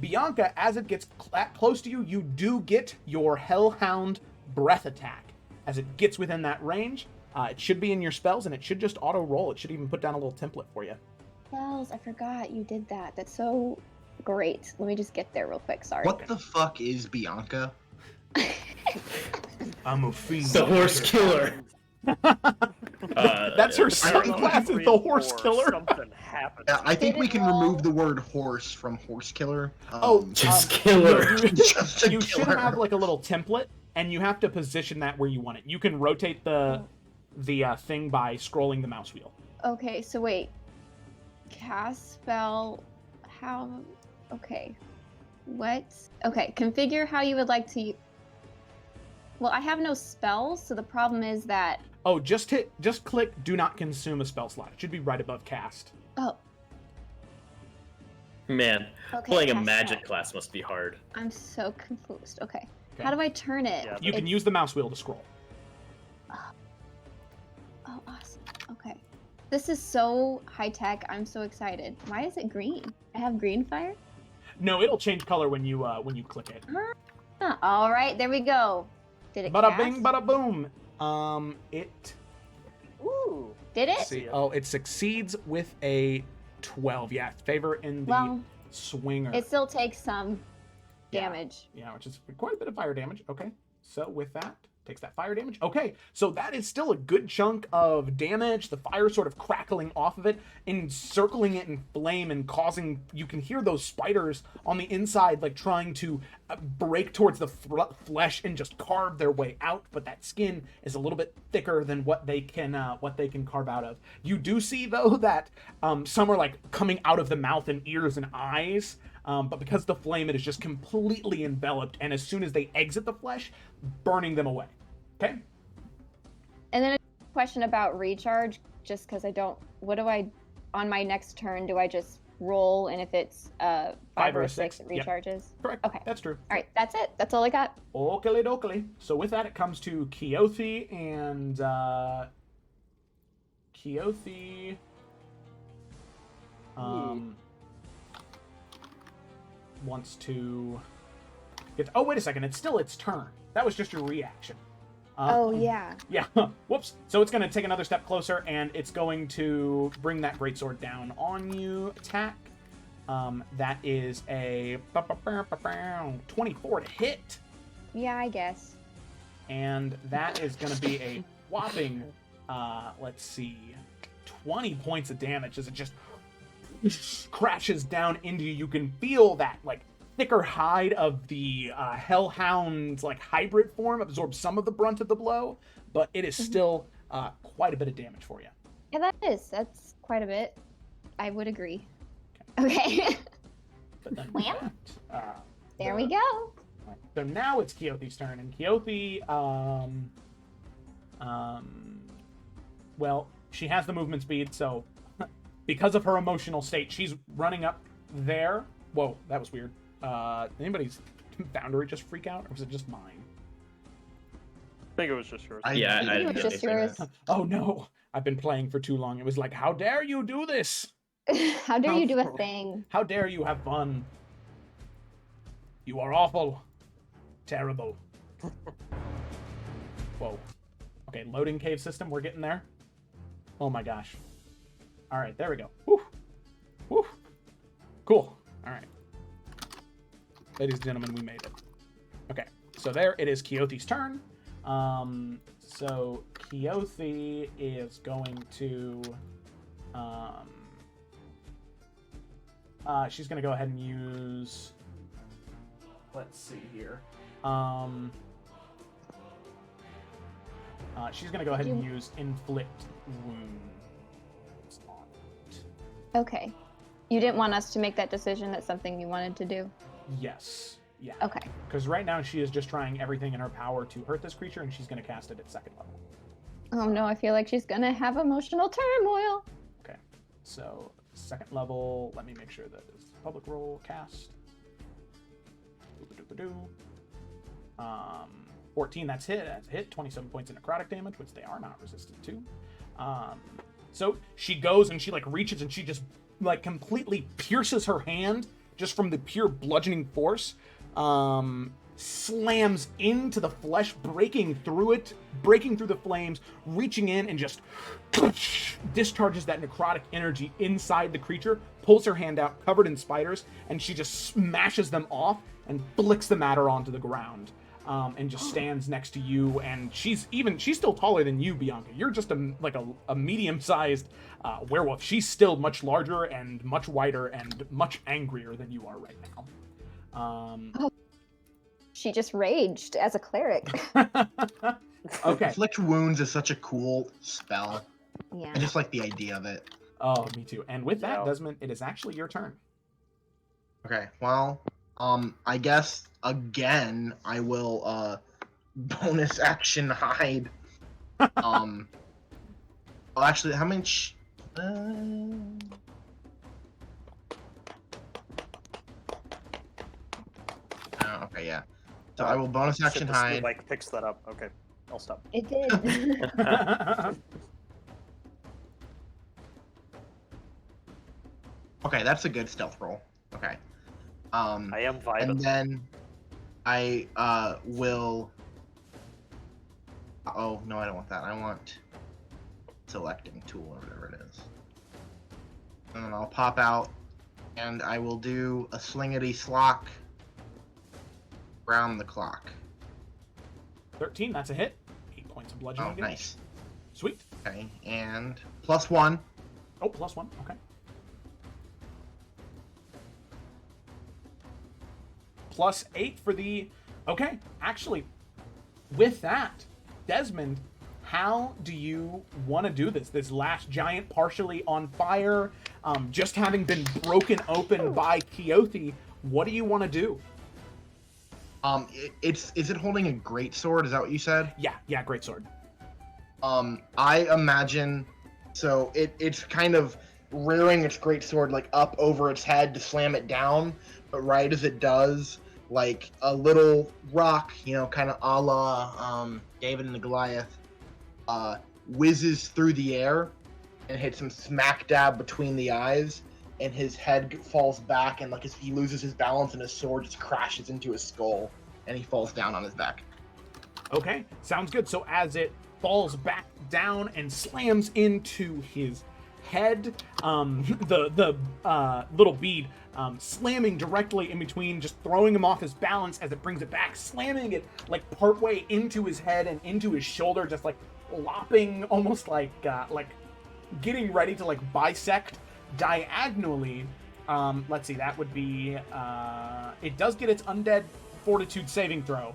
Bianca, as it gets close to you, you do get your Hellhound breath attack. As it gets within that range, it should be in your spells, and it should just auto-roll. It should even put down a little template for you. Spells, I forgot you did that. That's so great. Let me just get there real quick. Sorry. What the fuck is Bianca? I'm a fiend. The horse killer. That's her second class, is the horse killer. Something happened. Yeah, I think Did we it can roll? remove the word horse from horse killer. Just killer. Just a You should killer. have like a little template, and you have to position that where you want it. You can rotate the thing by scrolling the mouse wheel. Okay, so wait. Cast spell. How? Okay. What? Okay, configure how you would like to. Well, I have no spells, so the problem is that. Oh, just click do not consume a spell slot. It should be right above cast. Oh, Man, okay. playing a cast magic spell. class must be hard. I'm so confused. Okay. Okay. How do I turn it? Yeah, You can use the mouse wheel to scroll. Oh, awesome. Okay. This is so high tech. I'm so excited. Why is it green? I have green fire? No, it'll change color when you click it. Huh. All right, there we go. Did it Bada cast? bing, bada boom. It. Ooh. Did it? See, oh, it succeeds with a 12. Yeah, favor in the Well, swinger. it still takes some Yeah. damage. Yeah, which is quite a bit of fire damage. Okay. So with that, takes that fire damage. Okay, so that is still a good chunk of damage. The fire sort of crackling off of it, encircling it in flame and causing, you can hear those spiders on the inside like trying to break towards the flesh and just carve their way out, but that skin is a little bit thicker than what they can carve out of. You do see though that some are like coming out of the mouth and ears and eyes. But because the flame, it is just completely enveloped, and as soon as they exit the flesh, burning them away. Okay? And then a question about recharge, just because on my next turn, do I just roll, and if it's 5 or a 6, it recharges? Yep. Correct. Okay. That's true. All right, that's it. That's all I got. Okey dokey. So with that, it comes to Keothi, and Keothi... wants to get... Oh, wait a second. It's still its turn. That was just your reaction. Oh, yeah. Yeah. Whoops. So it's going to take another step closer, and it's going to bring that greatsword down on you. Attack. That is a 24 to hit. Yeah, I guess. And that is going to be a whopping, let's see, 20 points of damage as it just crashes down into you. You can feel that like thicker hide of the hellhound's like hybrid form absorb some of the brunt of the blow, but it is still quite a bit of damage for you. Yeah, that's quite a bit. I would agree. Okay. But then Wham. There the- we go. So now it's Keothi's turn, and Keothi, well, she has the movement speed, so because of her emotional state, she's running up there. Whoa, that was weird. Anybody's boundary just freak out, or was it just mine? I think it was just yours. I think it was just yours. Oh no, I've been playing for too long. It was like, how dare you do this? How dare you do a thing? How dare you have fun? You are awful. Terrible. Whoa. Okay, loading cave system. We're getting there. Oh my gosh. All right, there we go. Woo. Woo. Cool. All right. Ladies and gentlemen, we made it. Okay, so there it is Keothi's turn. So Keothi is going to... she's going to go ahead and use... Let's see here. She's going to go ahead and use Inflict Wounds on it. Okay. You didn't want us to make that decision. That's something you wanted to do? Yes. Yeah. Okay. Because right now she is just trying everything in her power to hurt this creature, and she's going to cast it at 2nd level. Oh no, I feel like she's going to have emotional turmoil. Okay. So, 2nd level, let me make sure that is public roll cast. 14, that's hit. That's a hit. 27 points of necrotic damage, which they are not resistant to. So she goes and she like reaches and she just like completely pierces her hand just from the pure bludgeoning force. Slams into the flesh, breaking through it, breaking through the flames, reaching in and just discharges that necrotic energy inside the creature, pulls her hand out covered in spiders, and she just smashes them off and flicks the matter onto the ground. And just stands next to you, and she's still taller than you, Bianca. You're just a medium-sized werewolf. She's still much larger and much wider and much angrier than you are right now. She just raged as a cleric. Okay. Inflict Wounds is such a cool spell. Yeah. I just like the idea of it. Oh, me too. And with that, Desmond, it is actually your turn. Okay, well, I guess again I will bonus action hide. Well, actually, how much? Okay, yeah. So I will bonus action hide. Like picks that up. Okay, I'll stop. It did. Okay, that's a good stealth roll. Okay. I am vibing. And then I will. Oh no, I don't want that. I want selecting tool or whatever it is. And then I'll pop out, and I will do a slingity slock round the clock. 13, that's a hit. 8 points of bludgeoning Oh, damage. nice. Sweet. Okay, and +1. Oh, +1, okay. +8 for the... Okay, actually, with that, Desmond, how do you want to do this? This last giant partially on fire, just having been broken open by Keothi, what do you want to do? Is it holding a great sword? Is that what you said? Yeah, great sword. I imagine, so it's kind of rearing its great sword like up over its head to slam it down, but right as it does, like a little rock, kind of a la David and the Goliath, whizzes through the air and hits him smack dab between the eyes, and his head falls back, and he loses his balance, and his sword just crashes into his skull, and he falls down on his back. Okay, sounds good. So as it falls back down and slams into his head, the little bead slamming directly in between, just throwing him off his balance as it brings it back, slamming it like partway into his head and into his shoulder, just like lopping, almost like getting ready to like bisect diagonally. Let's see, that would be it does get its undead fortitude saving throw.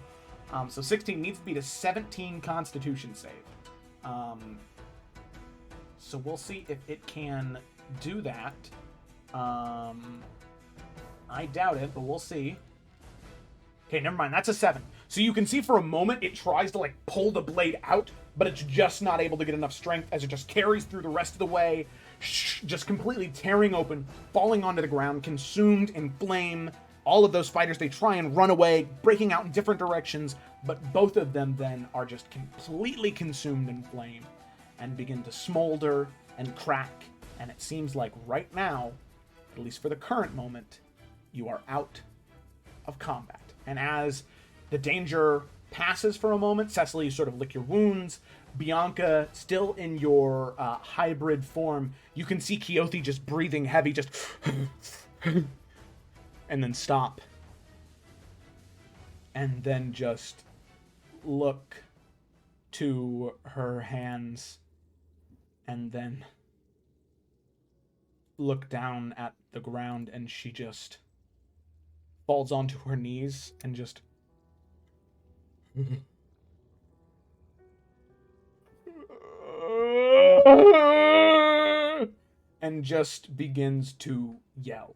So 16 needs to beat a 17 constitution save. So we'll see if it can do that. I doubt it, but we'll see. Okay, never mind. That's a 7. So you can see for a moment it tries to like pull the blade out, but it's just not able to get enough strength as it just carries through the rest of the way, just completely tearing open, falling onto the ground, consumed in flame. All of those fighters, they try and run away, breaking out in different directions, but both of them then are just completely consumed in flame and begin to smolder and crack. And it seems like right now, at least for the current moment, you are out of combat. And as the danger passes for a moment, Cecily, you sort of lick your wounds. Bianca, still in your hybrid form, you can see Keothi just breathing heavy, just... and then stop. And then just look to her hands, and then look down at the ground, and she just falls onto her knees and just and just begins to yell.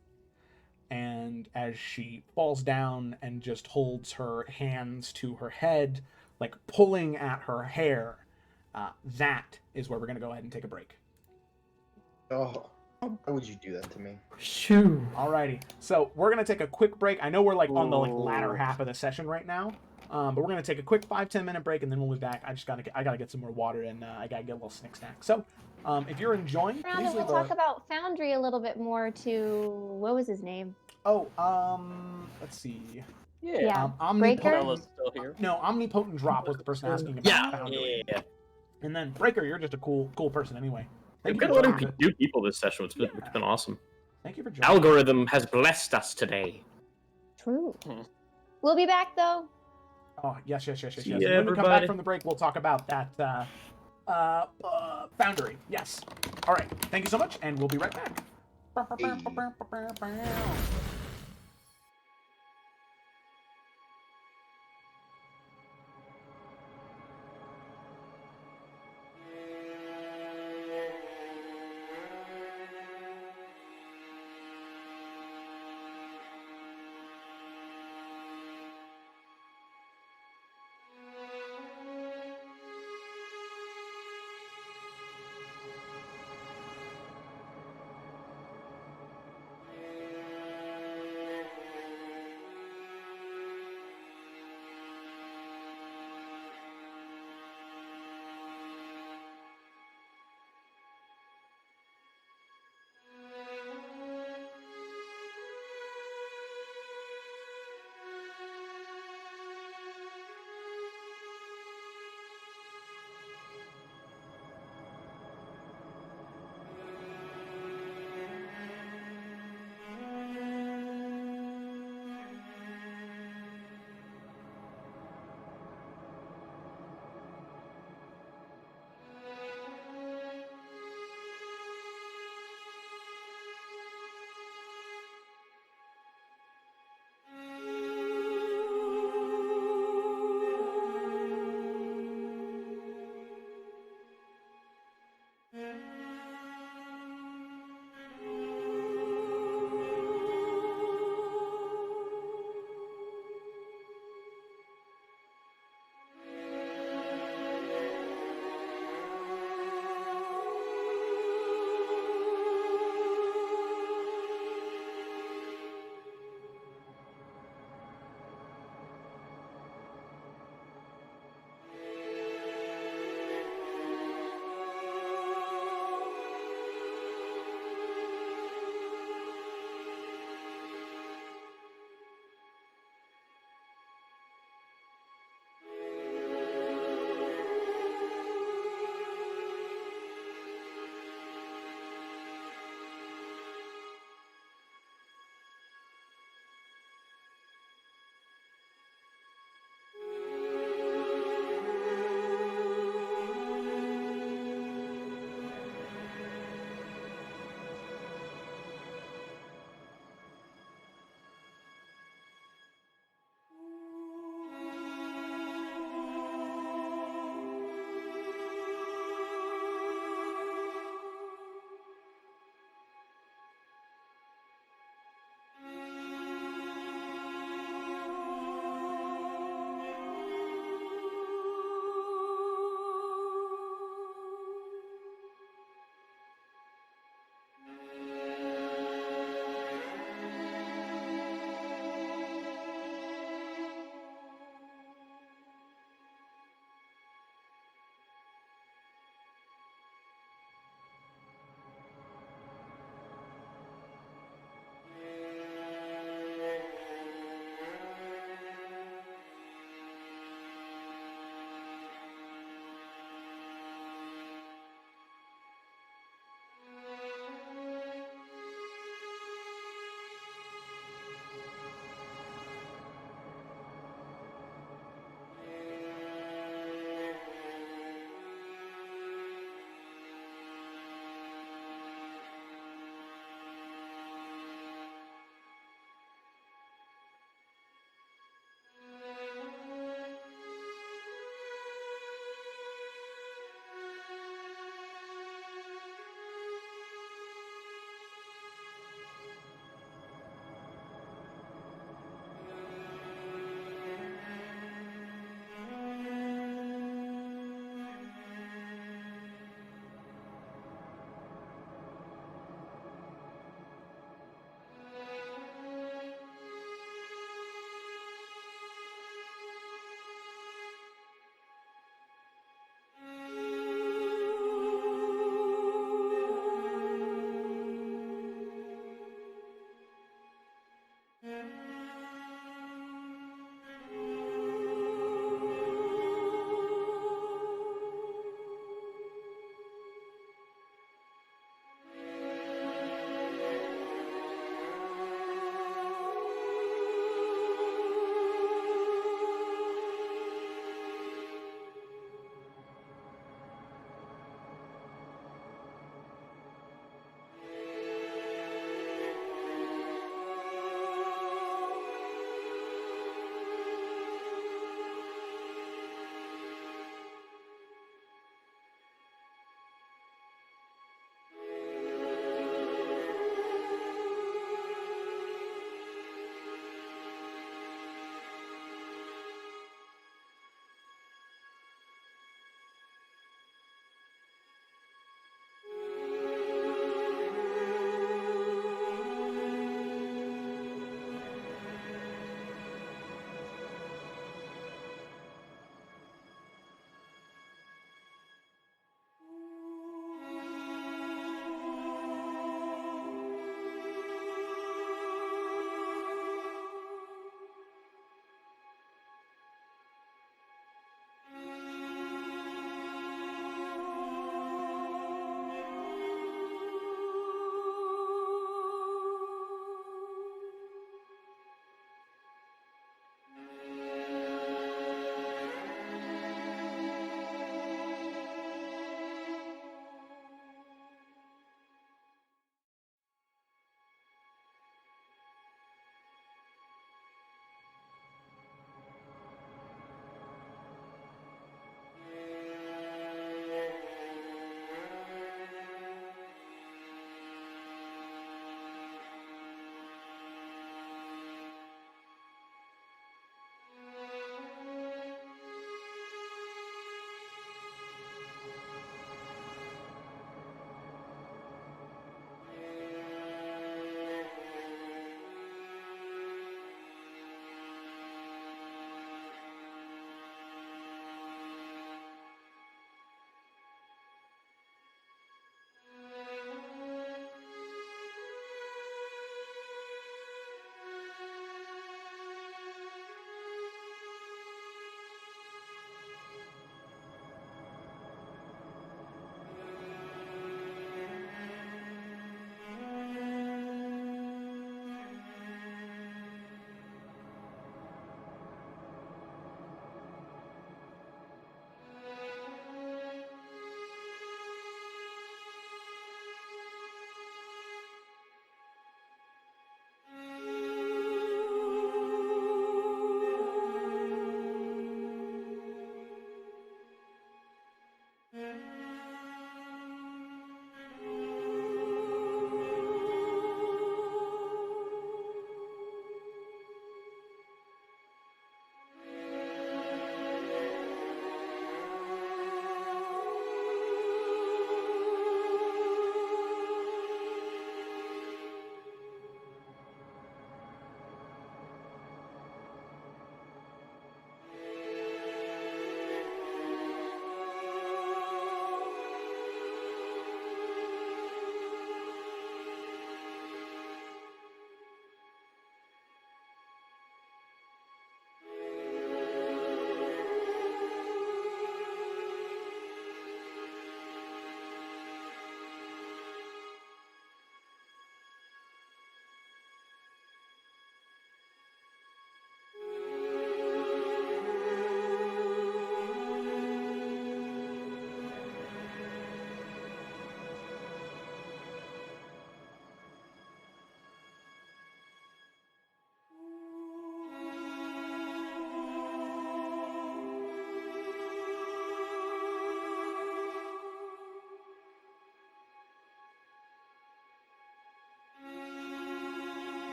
And as she falls down and just holds her hands to her head, like pulling at her hair, that is where we're going to go ahead and take a break. Oh, why would you do that to me? Shoo. Alrighty, so we're going to take a quick break. I know we're like on the latter half of the session right now, but we're going to take a quick 5-10 minute break, and then we'll be back. I gotta get some more water, and I gotta get a little snack. So if you're enjoying, Now please that we'll leave talk about Foundry a little bit more to, what was his name? Oh, let's see. Yeah. Omnipotent. Breaker? Bella's still here. No, Omnipotent Drop was the person asking about Yeah, Foundry. yeah. And then Breaker, you're just a cool person anyway. We've Thank got you a for lot of joining. new people this session. It's been awesome. Thank you for joining. Algorithm has blessed us today. True. We'll be back though. Oh, yes. See And when ya, we come back everybody. from the break, we'll talk about that Foundry. Yes. All right. Thank you so much, and we'll be right back.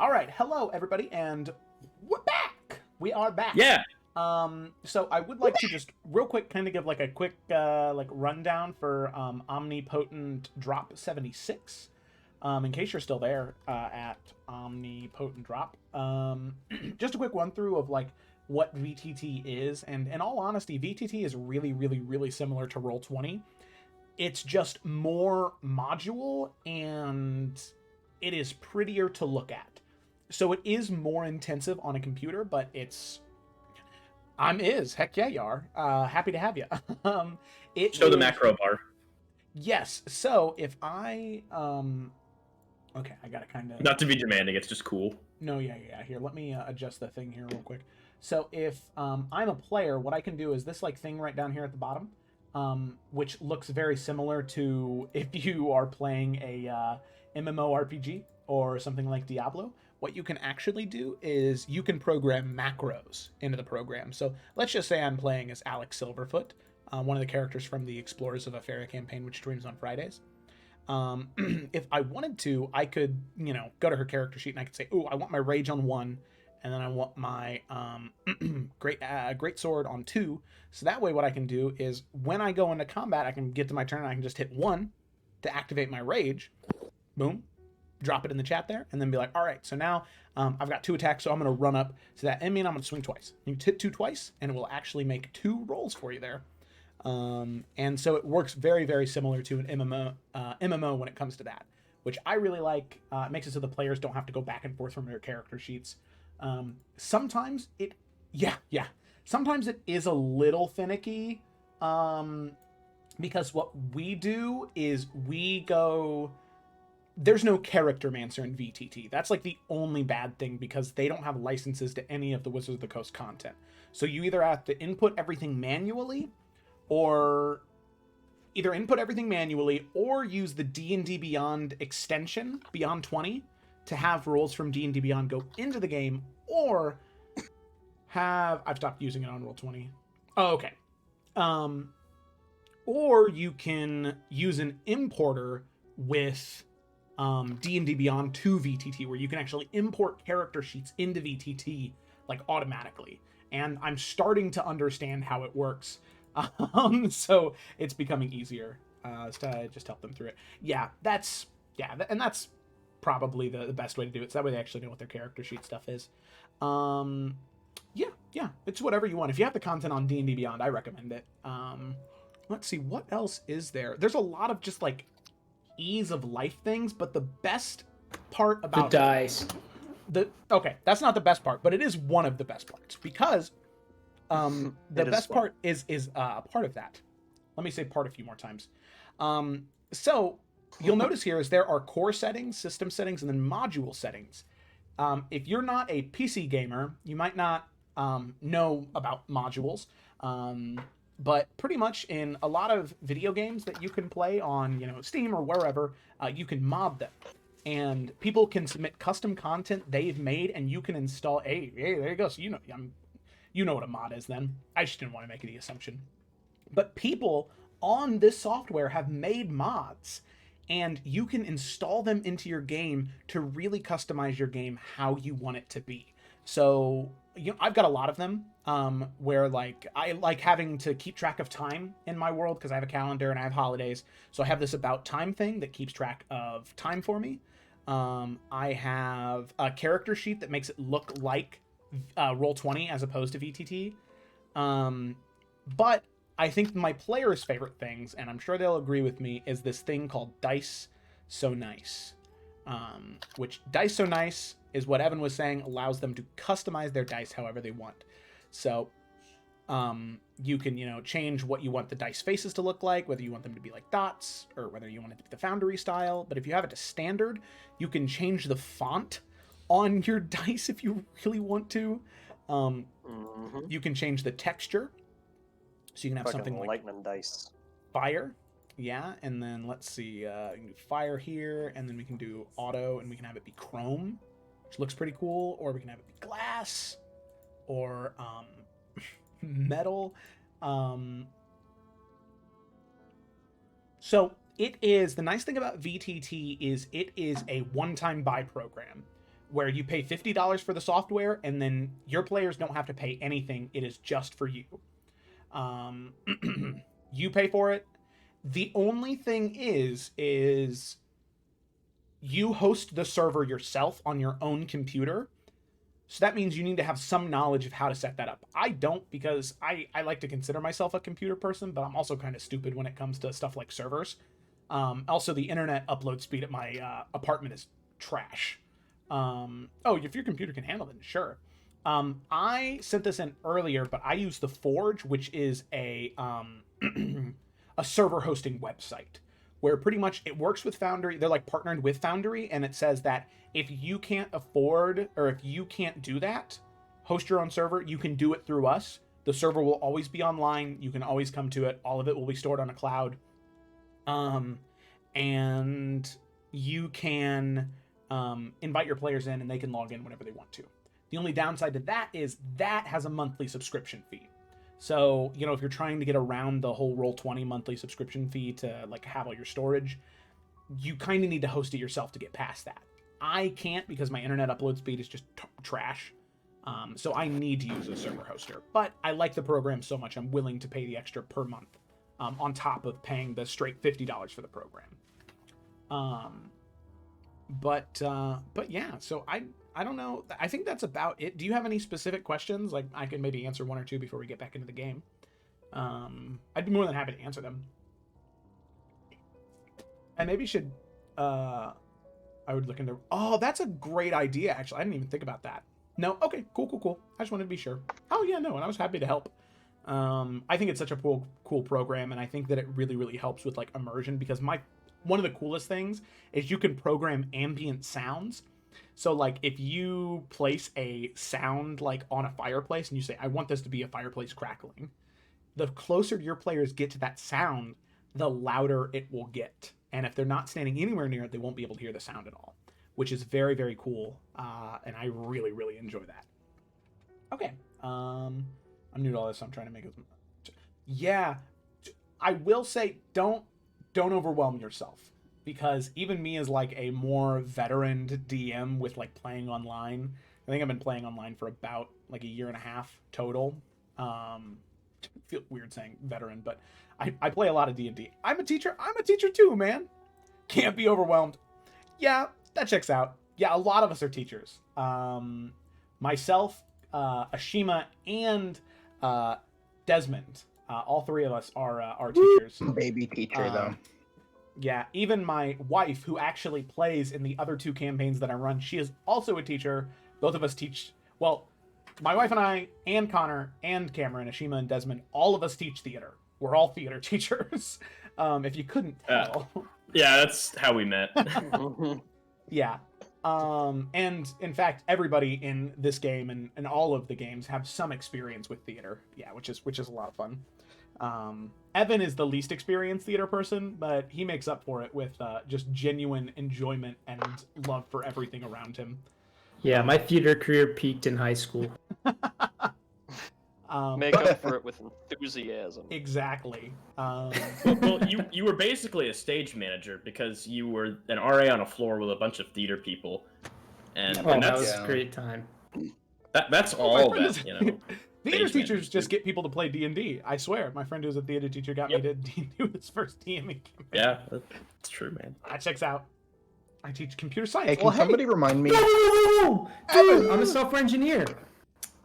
All right, hello everybody, and we're back. We are back. Yeah. So I would like to just real quick kind of give like a quick like rundown for Omnipotent Drop 76. In case you're still there at Omnipotent Drop. Just a quick run through of like what VTT is, and in all honesty, VTT is really similar to Roll20. It's just more module, and it is prettier to look at. So it is more intensive on a computer, but it's... Heck yeah, you are. Happy to have you. Show the macro bar. Yes, so if I... Okay, I gotta kind of... Not to be demanding, it's just cool. No, yeah. Here, let me adjust the thing here real quick. So if I'm a player, what I can do is this like thing right down here at the bottom, which looks very similar to if you are playing a MMORPG or something like Diablo. What you can actually do is you can program macros into the program. So let's just say I'm playing as Alex Silverfoot, one of the characters from the Explorers of Etheria campaign, which streams on Fridays. If I wanted to, I could, go to her character sheet and I could say, "Ooh, I want my rage on 1, and then I want my great sword on 2." So that way, what I can do is when I go into combat, I can get to my turn and I can just hit 1 to activate my rage. Boom, drop it in the chat there, and then be like, "All right, so now I've got 2 attacks, so I'm going to run up to that enemy and I'm going to swing twice." You hit 2 twice, and it will actually make 2 rolls for you there. And so it works very similar to an MMO when it comes to that, which I really like. It makes it so the players don't have to go back and forth from their character sheets. Sometimes it is a little finicky, because what we do is there's no character mancer in VTT. That's like the only bad thing, because they don't have licenses to any of the Wizards of the Coast content. So you either have to input everything manually, or use the D&D Beyond extension, Beyond 20, to have rules from D&D Beyond go into the game, or I've stopped using it on Roll20. Oh, okay. Or you can use an importer with D&D Beyond to VTT, where you can actually import character sheets into VTT like automatically. And I'm starting to understand how it works. So it's becoming easier to just help them through it. That's probably the best way to do it. So that way they actually know what their character sheet stuff is. It's whatever you want. If you have the content on D&D Beyond, I recommend it. Let's see, what else is there? There's a lot of just like ease of life things, but the best part about the dice. Okay, that's not the best part, but it is one of the best parts, because the best part is part of that. Let me say part a few more times. So you'll notice here is there are core settings, system settings, and then module settings. If you're not a PC gamer, you might not know about modules. But pretty much in a lot of video games that you can play on, Steam or wherever, you can mod them. And people can submit custom content they've made, and you can install. Hey, there you go. So you know what a mod is then. I just didn't want to make any assumption. But people on this software have made mods, and you can install them into your game to really customize your game how you want it to be. So, I've got a lot of them, where like I like having to keep track of time in my world, because I have a calendar and I have holidays. So I have this about time thing that keeps track of time for me. I have a character sheet that makes it look like Roll20 as opposed to VTT. But I think my players' favorite things, and I'm sure they'll agree with me, is this thing called Dice So Nice. Which Dice So Nice is what Evan was saying, allows them to customize their dice however they want. So you can, change what you want the dice faces to look like, whether you want them to be like dots, or whether you want it to be the Foundry style. But if you have it to standard, you can change the font on your dice if you really want to. You can change the texture, so you can have something like lightning dice, fire. Yeah, and then let's see, you can do fire here, and then we can do auto, and we can have it be chrome, which looks pretty cool, or we can have it be glass, or metal. So it is, the nice thing about VTT is it is a one-time buy program. where you pay $50 for the software, and then your players don't have to pay anything. It is just for you. You pay for it. The only thing is you host the server yourself on your own computer. So that means you need to have some knowledge of how to set that up. I don't, because I like to consider myself a computer person, but I'm also kind of stupid when it comes to stuff like servers. Also, the internet upload speed at my apartment is trash. If your computer can handle it, sure. I sent this in earlier, but I use the Forge, which is a server hosting website where pretty much it works with Foundry. They're like partnered with Foundry, and it says that if you can't afford, or if you can't do that, host your own server, you can do it through us. The server will always be online. You can always come to it. All of it will be stored on a cloud. And you can invite your players in, and they can log in whenever they want to. The only downside to that is that has a monthly subscription fee. So, if you're trying to get around the whole Roll20 monthly subscription fee to like have all your storage, you kind of need to host it yourself to get past that. I can't, because my internet upload speed is just trash. So I need to use a server hoster. But I like the program so much, I'm willing to pay the extra per month on top of paying the straight $50 for the program. But yeah, so I don't know. I think that's about it. Do you have any specific questions? Like, I can maybe answer one or two before we get back into the game. I'd be more than happy to answer them. I maybe should, I would look into... Oh, that's a great idea, actually. I didn't even think about that. No? Okay, cool. I just wanted to be sure. Oh, yeah, no, and I was happy to help. I think it's such a cool program, and I think that it really, really helps with, like, immersion, because one of the coolest things is you can program ambient sounds. So, like, if you place a sound, like, on a fireplace, and you say, I want this to be a fireplace crackling, the closer your players get to that sound, the louder it will get. And if they're not standing anywhere near it, they won't be able to hear the sound at all, which is very, very cool. And I really, really enjoy that. Okay. I'm new to all this, so I'm trying to make it... Yeah. I will say, don't overwhelm yourself. Because even me as, like, a more veteran DM with, like, playing online, I think I've been playing online for about, like, a year and a half total. Feel weird saying veteran, but I play a lot of D&D. I'm a teacher too, man. Can't be overwhelmed. Yeah, that checks out. Yeah, a lot of us are teachers. Myself, Ashima, and Desmond. All three of us are teachers. Baby teacher, though. Yeah, even my wife, who actually plays in the other two campaigns that I run, she is also a teacher. Both of us teach... Well, my wife and I, and Connor, and Cameron, Ashima, and Desmond, all of us teach theater. We're all theater teachers, if you couldn't tell. Yeah, that's how we met. Yeah. And, in fact, everybody in this game and all of the games have some experience with theater. Yeah, which is a lot of fun. Evan is the least experienced theater person, but he makes up for it with just genuine enjoyment and love for everything around him. Yeah, my theater career peaked in high school. Make up for it with enthusiasm. Exactly. Well, you were basically a stage manager because you were an RA on a floor with a bunch of theater people, and that was a great time. That's all that, Theater teachers just get people to play D&D. I swear, my friend who's a theater teacher got me to D&D with his first DMing campaign. Yeah, that's true, man. That checks out. I teach computer science. Hey, can somebody remind me? No! Dude, I'm a software engineer.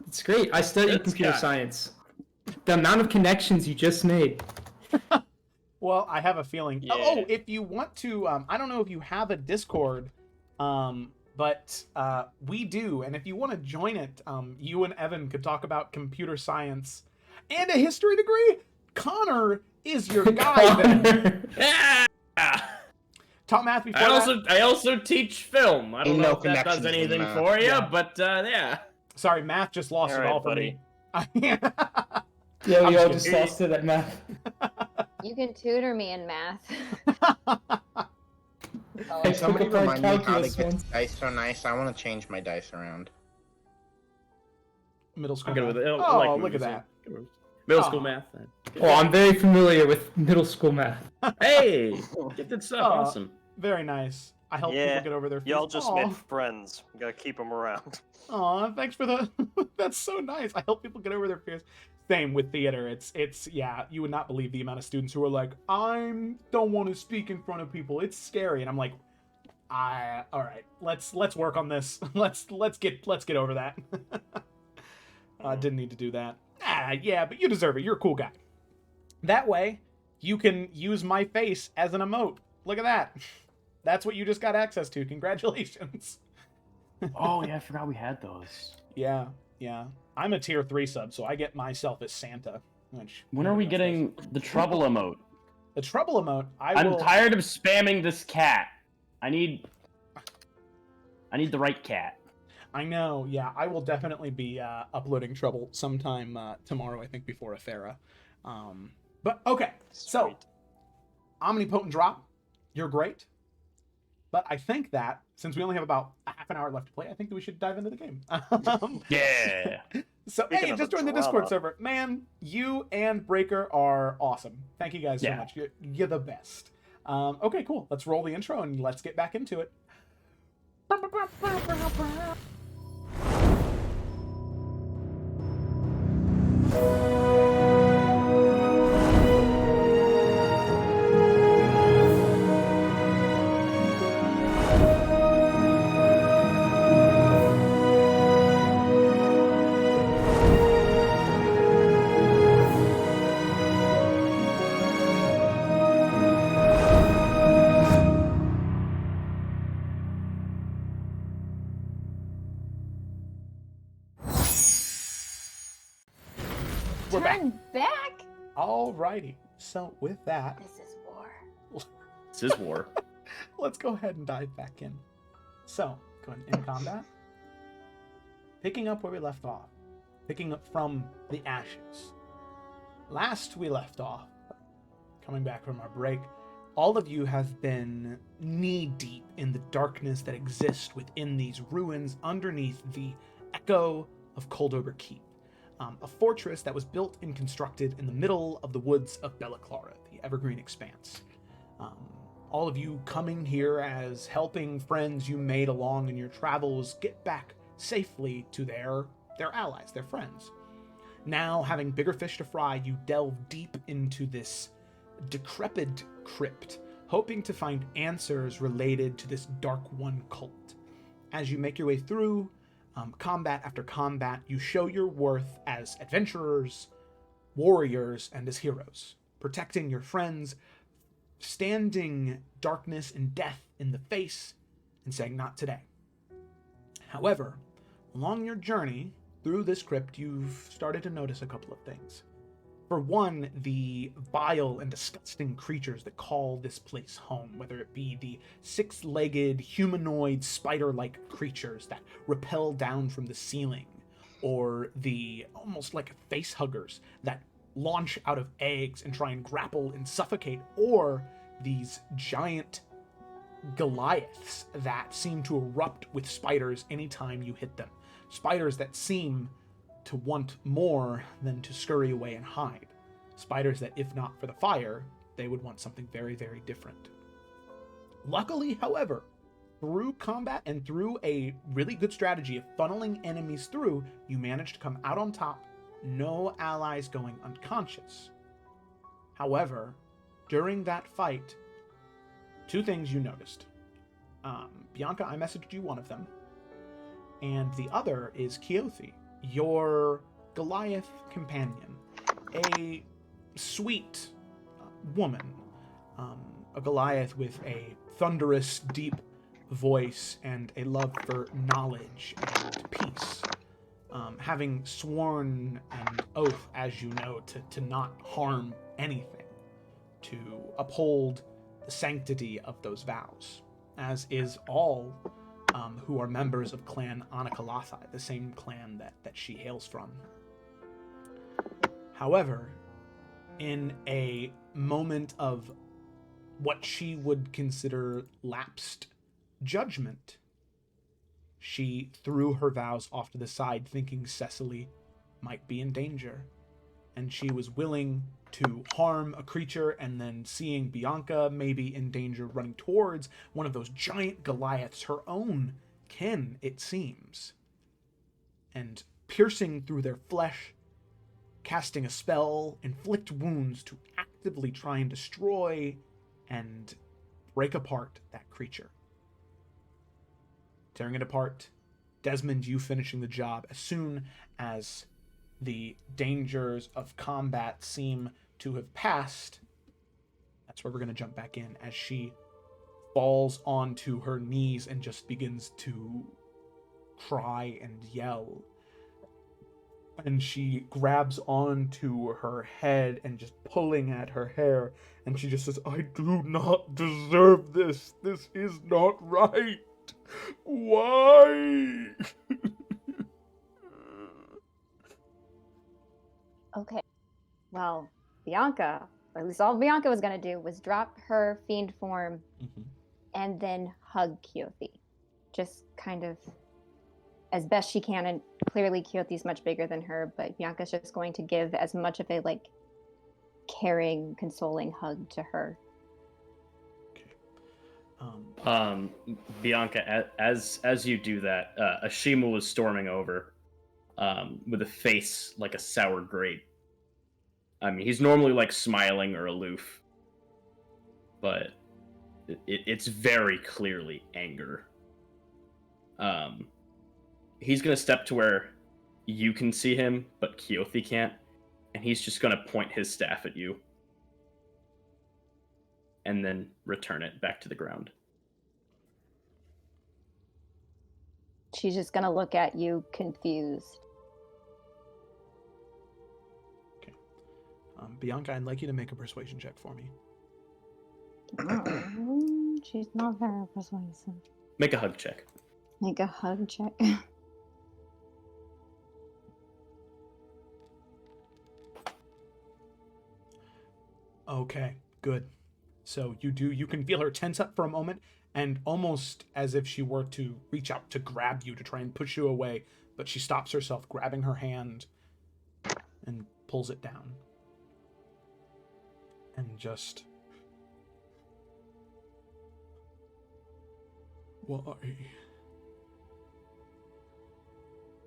It's great. I studied computer science. The amount of connections you just made. Well, I have a feeling. Yeah. Oh, if you want to, I don't know if you have a Discord, but we do. And if you want to join it, you and Evan could talk about computer science and a history degree. Connor is your guy then. Yeah. Taught math before that. I also teach film. I don't know if that does connections in anything math. for you, Yeah. but yeah. Sorry, math just lost All it right, all for buddy. me. Yeah, I'm we all just just lost it at math. You can tutor me in math. Can somebody took apart remind me how to calculus get once. dice so nice? I want to change my dice around. Middle school. I'm good math. with it. I Oh, like look movies, at that. yeah. Middle Oh. school math. Oh, I'm very familiar with middle school math. Hey, get that stuff. Oh. Awesome. Very nice. I help people get over their fears. Y'all just made friends. You gotta keep them around. Aw, thanks for the... That's so nice. I help people get over their fears. Same with theater. It's yeah, you would not believe the amount of students who are like, I don't want to speak in front of people. It's scary. And I'm like, all right, let's work on this. Let's get over that. Didn't need to do that. Yeah, but you deserve it. You're a cool guy. That way, you can use my face as an emote. Look at that. That's what you just got access to. Congratulations. Oh yeah, I forgot we had those. Yeah. I'm a tier 3 sub, so I get myself as Santa. Which When are we getting the trouble emote? the trouble emote? I'm tired of spamming this cat. I need the right cat. I know. Yeah, I will definitely be uploading trouble sometime tomorrow. I think before Athera. But okay, so Sweet. omnipotent drop. You're great. But I think that, since we only have about a half an hour left to play, I think that we should dive into the game. Yeah. So, Speaking hey, of just join the drama. Discord server. Man, you and Breaker are awesome. Thank you guys so Yeah. much. You're the best. Okay, cool. Let's roll the intro and let's get back into it. We're back. Turn back. Alrighty. So with that, This is war. This is war. let's go ahead and dive back in. So, going in combat. Picking up where we left off. Picking up from the ashes. Last we left off, coming back from our break, all of you have been knee-deep in the darkness that exists within these ruins underneath the echo of Coldober Keep. A fortress that was built and constructed in the middle of the woods of Belliclara, the Evergreen Expanse. All of you coming here as helping friends you made along in your travels get back safely to their allies, their friends. Now, having bigger fish to fry, you delve deep into this decrepit crypt, hoping to find answers related to this Dark One cult. As you make your way through combat after combat, you show your worth as adventurers, warriors, and as heroes, protecting your friends, standing darkness and death in the face, and saying, not today. However, along your journey through this crypt, you've started to notice a couple of things. For one, the vile and disgusting creatures that call this place home, whether it be the six-legged, humanoid, spider-like creatures that rappel down from the ceiling, or the almost like face-huggers that launch out of eggs and try and grapple and suffocate, or these giant Goliaths that seem to erupt with spiders anytime you hit them. Spiders that seem to want more than to scurry away and hide. Spiders that, if not for the fire, they would want something very, very different. Luckily, however, through combat and through a really good strategy of funneling enemies through, you managed to come out on top, no allies going unconscious. However, during that fight, two things you noticed. Bianca, I messaged you one of them, and the other is Keothi, your Goliath companion, a sweet woman, a Goliath with a thunderous, deep voice and a love for knowledge and peace, having sworn an oath, as you know, to not harm anything, to uphold the sanctity of those vows, as is all who are members of Clan Anakalathai, the same clan that she hails from. However, in a moment of what she would consider lapsed judgment, she threw her vows off to the side, thinking Cecily might be in danger. and she was willing to harm a creature, and then seeing Bianca maybe in danger, running towards one of those giant Goliaths, her own kin, it seems, and piercing through their flesh, casting a spell, inflict wounds to actively try and destroy and break apart that creature. Tearing it apart, Desmond, you finishing the job as soon as the dangers of combat seem to have passed. That's where we're going to jump back in as she falls onto her knees and just begins to cry and yell. And she grabs onto her head and just pulling at her hair, and she just says, "I do not deserve this. This is not right. Why?" Okay. Well, Bianca, or at least all Bianca was going to do, was drop her fiend form and then hug Keothi. Just kind of as best she can. And clearly Keothi's much bigger than her, but Bianca's just going to give as much of a like caring, consoling hug to her. Bianca, as you do that, Ashima was storming over with a face like a sour grape. I mean, he's normally like smiling or aloof, but it's very clearly anger. He's gonna step to where you can see him, but Keothi can't, and he's just gonna point his staff at you, and then return it back to the ground. She's just going to look at you confused. Okay. Bianca, I'd like you to make a persuasion check for me. She's not very persuasive. Make a hug check. Make a hug check. Okay, good. So you can feel her tense up for a moment, and almost as if she were to reach out to grab you, to try and push you away, but she stops herself, grabbing her hand and pulls it down. And just...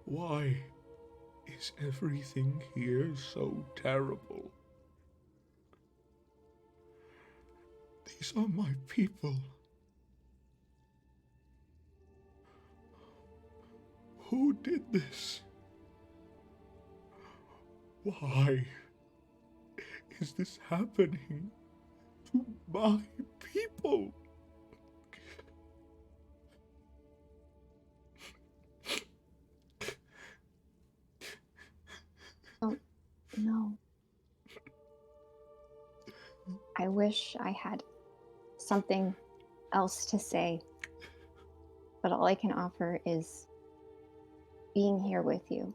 Why is everything here so terrible? These are my people. Who did this? Why is this happening to my people? Oh, no. I wish I had something else to say, but all I can offer is being here with you.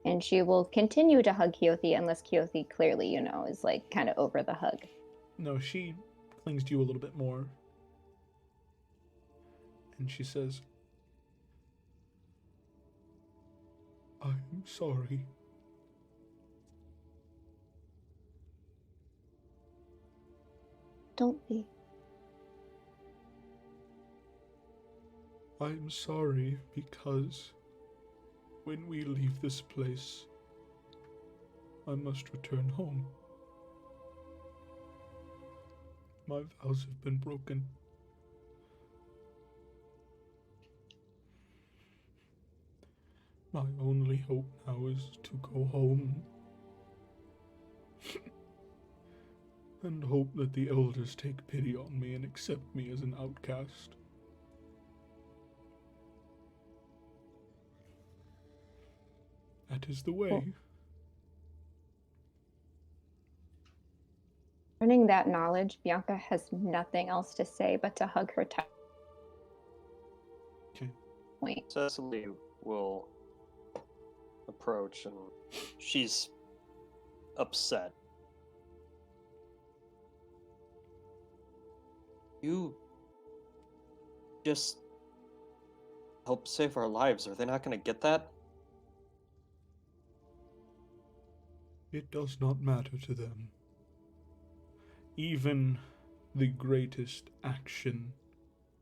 And she will continue to hug Keothi unless Keothi clearly, is like kind of over the hug. No, she clings to you a little bit more. And she says, I'm sorry. Don't be. I'm sorry because when we leave this place, I must return home. My vows have been broken. My only hope now is to go home and hope that the elders take pity on me and accept me as an outcast. That is the way. Cool. Learning that knowledge, Bianca has nothing else to say but to hug her tight. Okay. Wait. Cecily will approach, and she's upset. You just help save our lives. Are they not going to get that? It does not matter to them. Even the greatest action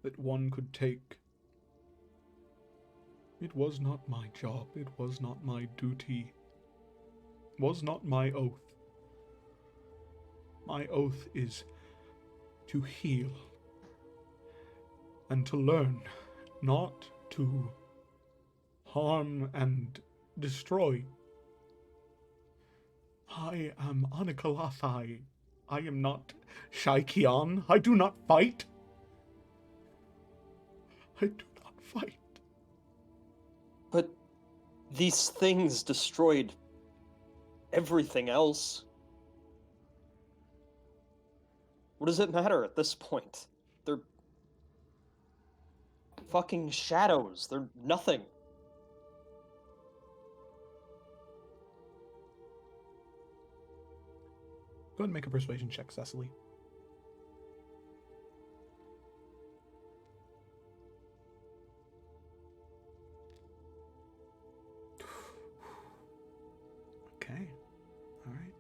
that one could take. It was not my job, it was not my duty, was not my oath. My oath is to heal and to learn, not to harm and destroy. I am Anakalathai. I am not Shaikian. I do not fight. I do not fight. But these things destroyed everything else. What does it matter at this point? They're fucking shadows. They're nothing. Go ahead and make a persuasion check, Cecily. Okay. All right.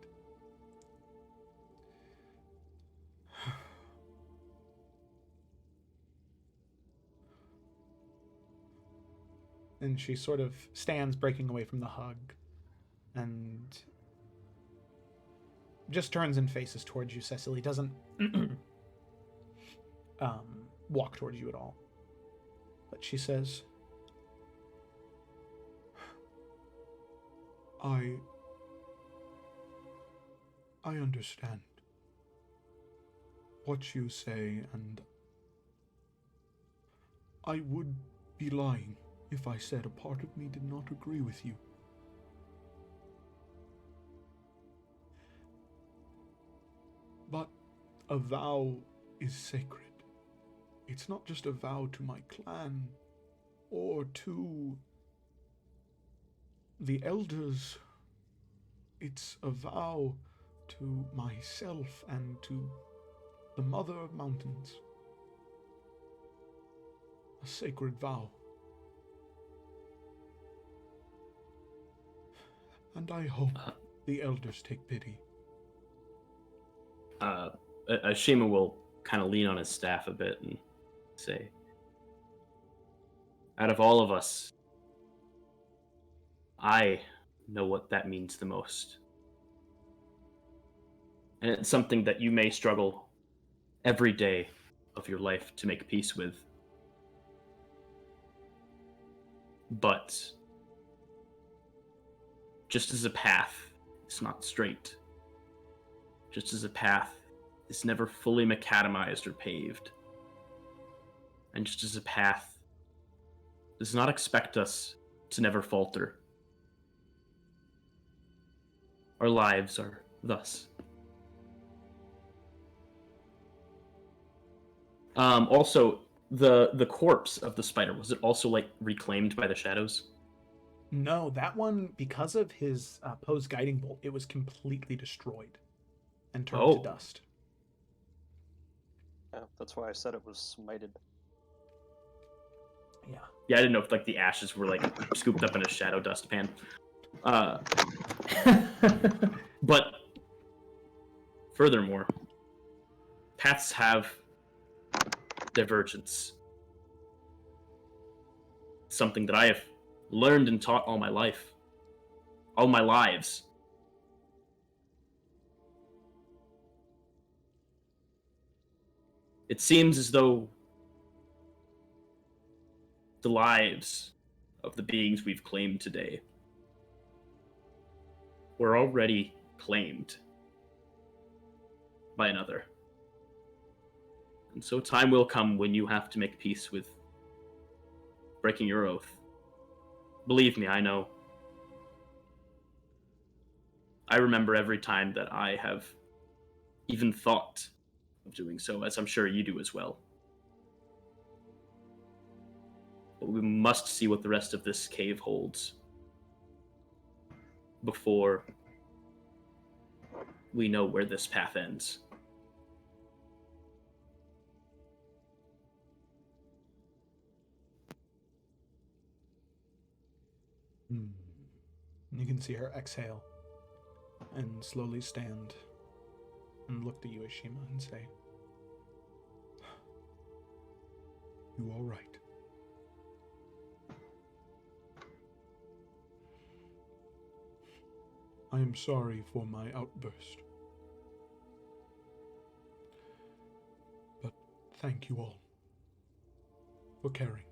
And she sort of stands, breaking away from the hug, and just turns and faces towards you. Cecily doesn't walk towards you at all. But she says, I understand what you say, and I would be lying if I said a part of me did not agree with you. But a vow is sacred. It's not just a vow to my clan or to the elders. It's a vow to myself and to the Mother of Mountains. A sacred vow. And I hope the elders take pity. Ashima will kind of lean on his staff a bit and say, out of all of us, I know what that means the most. And it's something that you may struggle every day of your life to make peace with. But just as a path is not straight, just as a path is never fully macadamized or paved, and just as a path does not expect us to never falter, our lives are thus. Also, the corpse of the spider, was it also like reclaimed by the shadows? no, that one, because of his posed guiding bolt, it was completely destroyed and turned to dust. Yeah, that's why I said it was smited. Yeah. Yeah, I didn't know if like the ashes were like scooped up in a shadow dust pan. But furthermore, paths have divergence. Something that I have learned and taught all my life. All my lives. It seems as though the lives of the beings we've claimed today were already claimed by another. And so time will come when you have to make peace with breaking your oath. Believe me, I know. I remember every time that I have even thought of doing so, as I'm sure you do as well. But we must see what the rest of this cave holds before we know where this path ends. You can see her exhale. and slowly stand and look to you, Ashima, and say, "You all right?" I am sorry for my outburst. But thank you all for caring.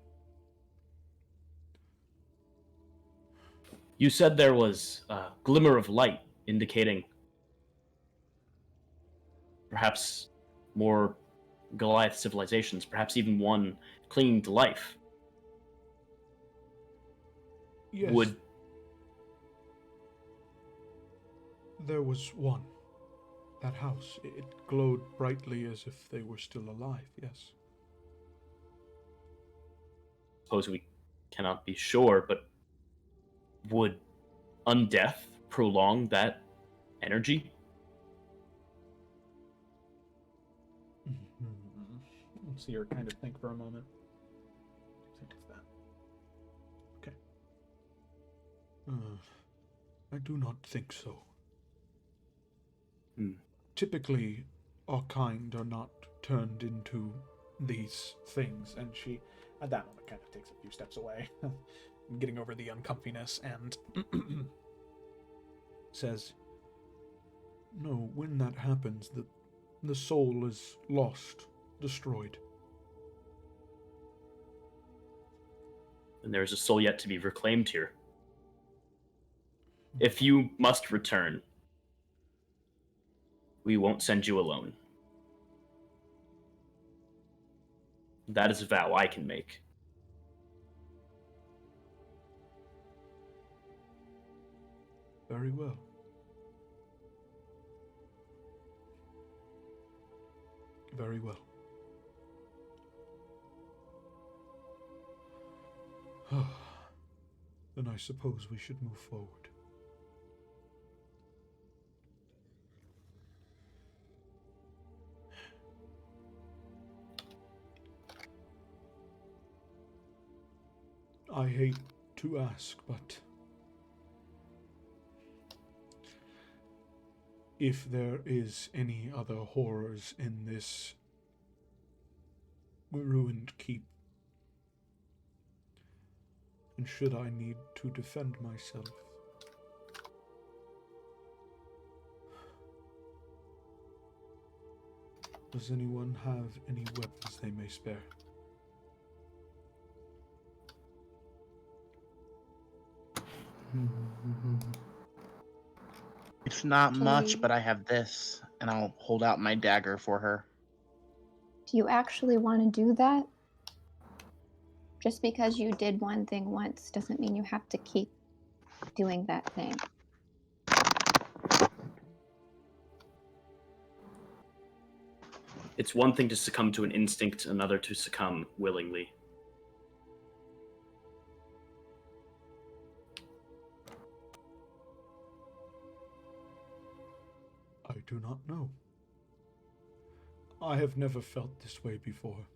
You said there was a glimmer of light indicating perhaps more Goliath civilizations, perhaps even one clinging to life. Yes, Would there was one. That house, it glowed brightly as if they were still alive, yes. suppose we cannot be sure, but would undeath prolong that energy? Let's see her kind of think for a moment. Think of that. Okay. I do not think so. Hmm. Typically, our kind are not turned into these things, And she, at that moment, kind of takes a few steps away, getting over the uncomfiness, and says, "No, when that happens, the soul is lost, destroyed. And there is a soul yet to be reclaimed here. If you must return, we won't send you alone. That is a vow I can make. Very well. Very well. Then I suppose we should move forward." I hate to ask, but if there is any other horrors in this ruined keep, and should I need to defend myself, does anyone have any weapons they may spare? It's not Can much, we- but I have this, and I'll hold out my dagger for her. Do you actually want to do that? Just because you did one thing once doesn't mean you have to keep doing that thing. It's one thing to succumb to an instinct, another to succumb willingly. I do not know. I have never felt this way before.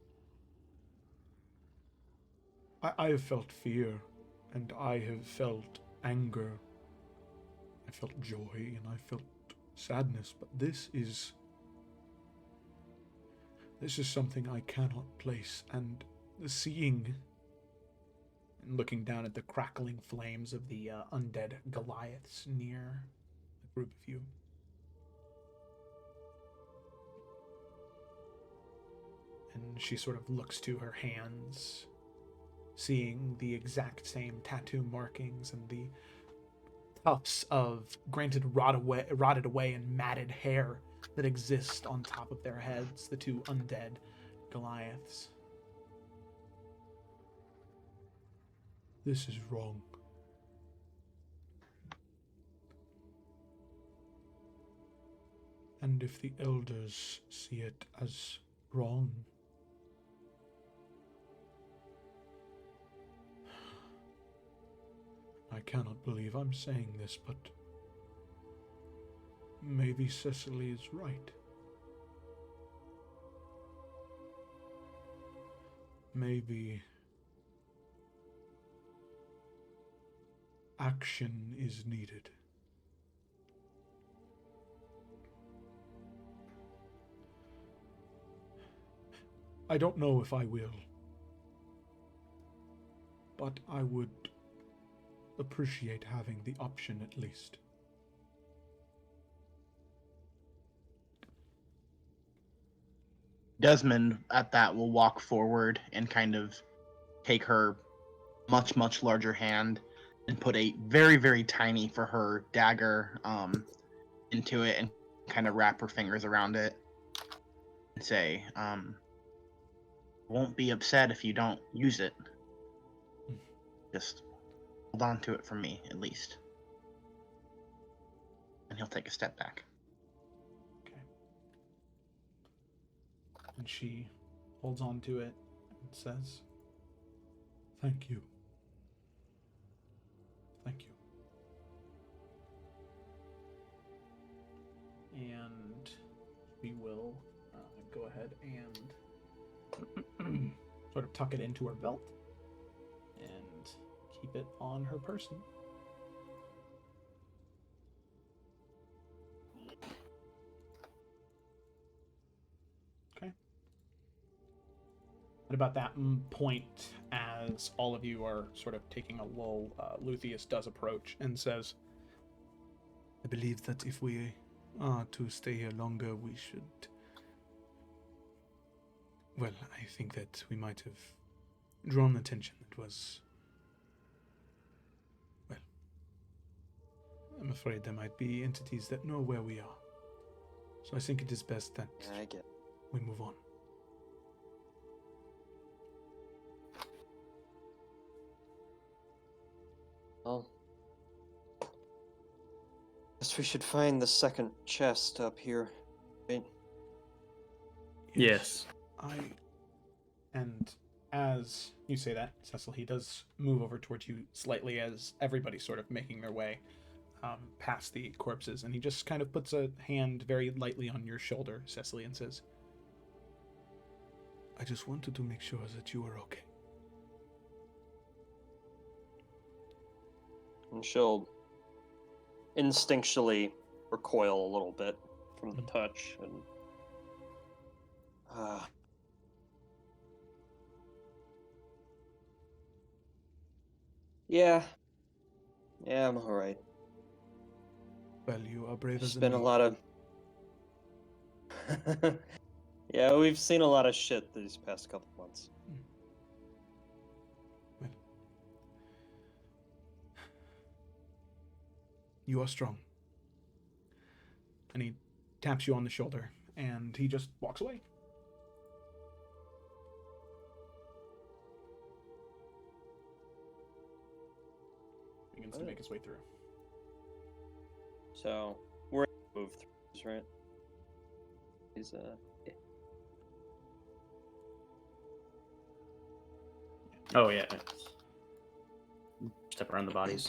I have felt fear, and I have felt anger. I felt joy, and I felt sadness, but this is something I cannot place, and seeing and looking down at the crackling flames of the undead Goliaths near the group of you, and she sort of looks to her hands, seeing the exact same tattoo markings and the tufts of, granted, rotted away and matted hair that exist on top of their heads, the two undead Goliaths. This is wrong. And if the elders see it as wrong, I cannot believe I'm saying this, but maybe Cecily is right. Maybe action is needed. I don't know if I will. But I would appreciate having the option at least. Desmond, at that, will walk forward and kind of take her much, much larger hand and put a very, very tiny for her dagger into it and kind of wrap her fingers around it and say, won't be upset if you don't use it. Just hold on to it for me, at least. And he'll take a step back. Okay. And she holds on to it and says, Thank you. thank you. And we will go ahead and sort of tuck it into her belt and keep it on her person. Okay. At about that point, as all of you are sort of taking a lull, Luthius does approach and says, I believe that if we are to stay here longer, we should... Well, I think that we might have drawn attention. It was... Well, I'm afraid there might be entities that know where we are. So I think it is best that I get it. we move on. Well, guess we should find the second chest up here. Right? Yes. and as you say that, Cecil, he does move over towards you slightly as everybody's sort of making their way past the corpses, and he just kind of puts a hand very lightly on your shoulder, Cecily, and says, I just wanted to make sure that you were okay. And she'll instinctually recoil a little bit from the touch and yeah, I'm all right. Well, you are braver There's than been a me. lot of yeah, we've seen a lot of shit these past couple months. Well, you are strong. and he taps you on the shoulder, and he just walks away. Begins to make his way through. So we're moved through this, right? He's yeah. Oh yeah. Step around the bodies.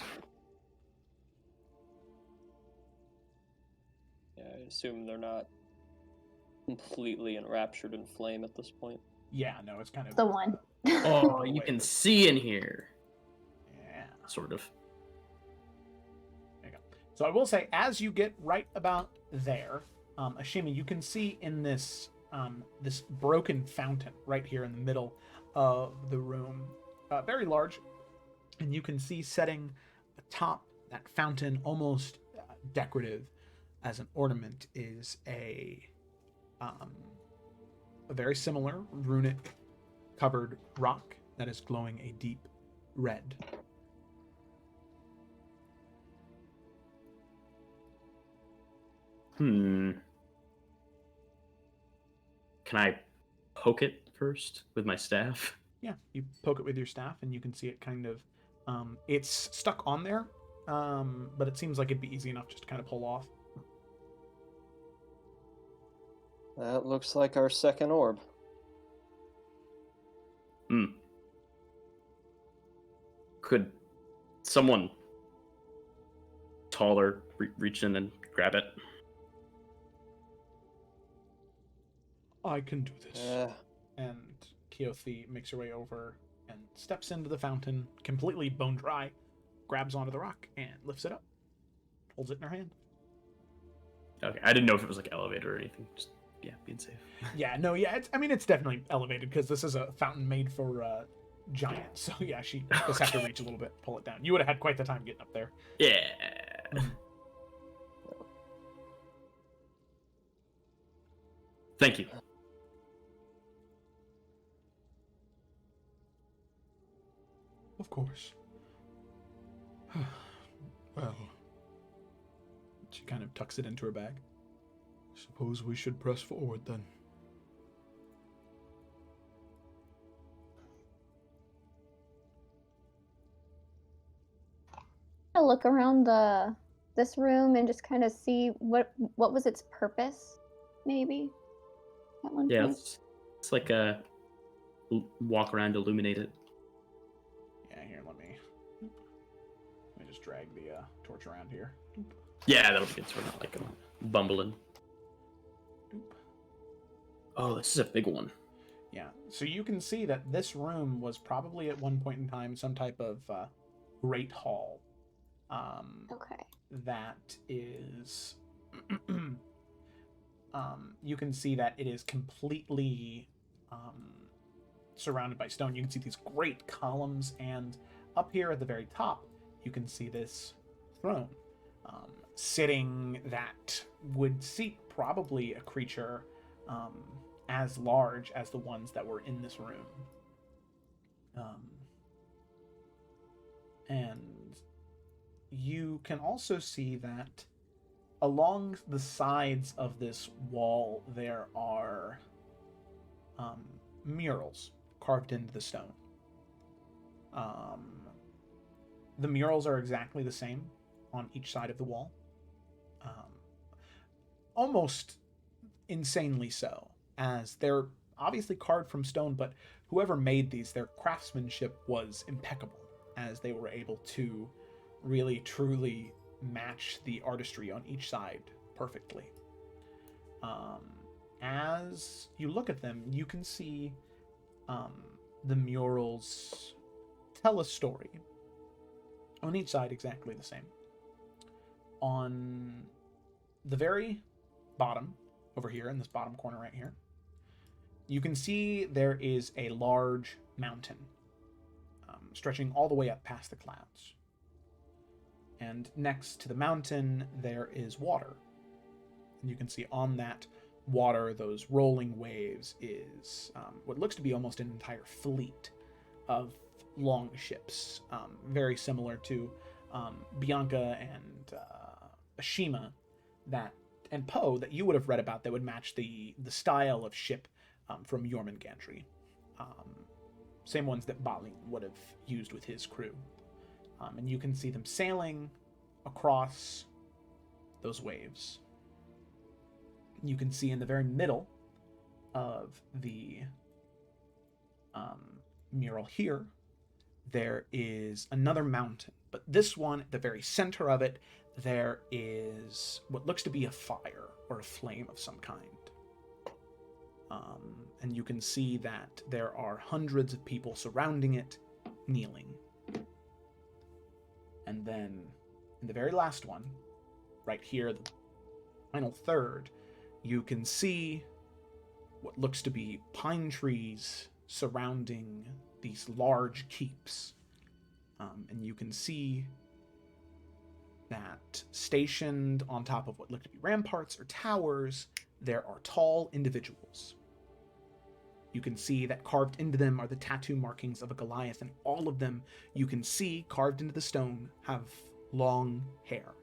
Yeah, I assume they're not completely enraptured in flame at this point. Yeah, no, it's kind of The one. Oh, you can see in here. Yeah. Sort of. There you go. So I will say, as you get right about there, Ashimi, you can see in this this broken fountain right here in the middle of the room, very large, and you can see setting atop that fountain, almost decorative as an ornament, is a very similar runic covered rock that is glowing a deep red. Can I poke it first with my staff? Yeah, you poke it with your staff, and you can see it kind of, it's stuck on there, but it seems like it'd be easy enough just to kind of pull off. That looks like our second orb. Could someone taller reach in and grab it? I can do this. And Keothi makes her way over and steps into the fountain, completely bone dry, grabs onto the rock, and lifts it up. Holds it in her hand. Okay, I didn't know if it was like elevator or anything. Just being safe. Yeah, no, yeah. It's definitely elevated because this is a fountain made for giants. So yeah, she just have to reach a little bit, pull it down. You would have had quite the time getting up there. Yeah. Thank you. Of course. Well, She kind of tucks it into her bag. suppose we should press forward then. I look around this room and just kind of see what was its purpose, maybe. At one Yeah, point. it's like a walk around, illuminate it. Yeah, here, let me just drag the torch around here. Yeah, that'll be good. Sort of like a bumbling. Oh, this is a big one. Yeah, so you can see that this room was probably at one point in time some type of great hall. Okay. That is, you can see that it is completely surrounded by stone. You can see these great columns, and up here at the very top, you can see this throne sitting that would seat probably a creature as large as the ones that were in this room. And you can also see that along the sides of this wall there are murals carved into the stone. The murals are exactly the same on each side of the wall. Almost insanely so, as they're obviously carved from stone, but whoever made these, their craftsmanship was impeccable, as they were able to really truly match the artistry on each side perfectly. As you look at them, you can see the murals tell a story. On each side, exactly the same. On the very bottom, over here in this bottom corner right here, you can see there is a large mountain stretching all the way up past the clouds. And next to the mountain, there is water. And you can see on that water, those rolling waves, is what looks to be almost an entire fleet of long ships, very similar to Bianca and Ashima and Poe that you would have read about that would match the style of ship from Jormungandr. Same ones that Balin would have used with his crew. And you can see them sailing across those waves. You can see in the very middle of the mural here, there is another mountain. But this one, at the very center of it, there is what looks to be a fire or a flame of some kind. And you can see that there are hundreds of people surrounding it, kneeling. And then, in the very last one, right here, the final third, you can see what looks to be pine trees surrounding these large keeps. And you can see that stationed on top of what look to be ramparts or towers, there are tall individuals. You can see that carved into them are the tattoo markings of a Goliath, and all of them, you can see, carved into the stone, have long hair.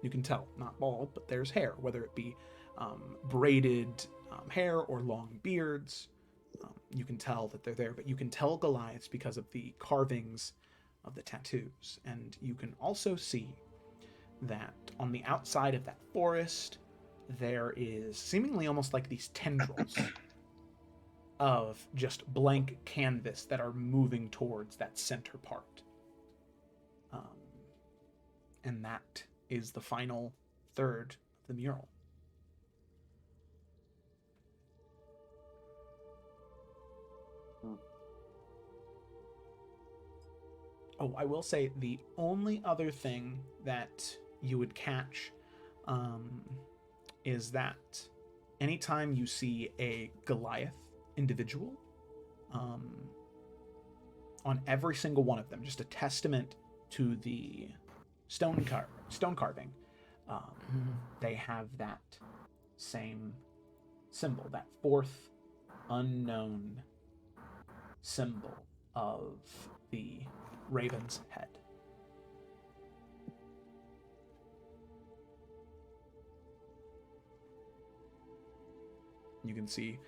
You can tell, not bald, but there's hair, whether it be braided hair or long beards. You can tell that they're there, but you can tell Goliaths because of the carvings of the tattoos. And you can also see that on the outside of that forest, there is seemingly almost like these tendrils of just blank canvas that are moving towards that center part. And that is the final third of the mural. Oh, I will say the only other thing that you would catch is that anytime you see a Goliath individual, on every single one of them, just a testament to the stone carving, they have that same symbol, that fourth unknown symbol of the raven's head. You can see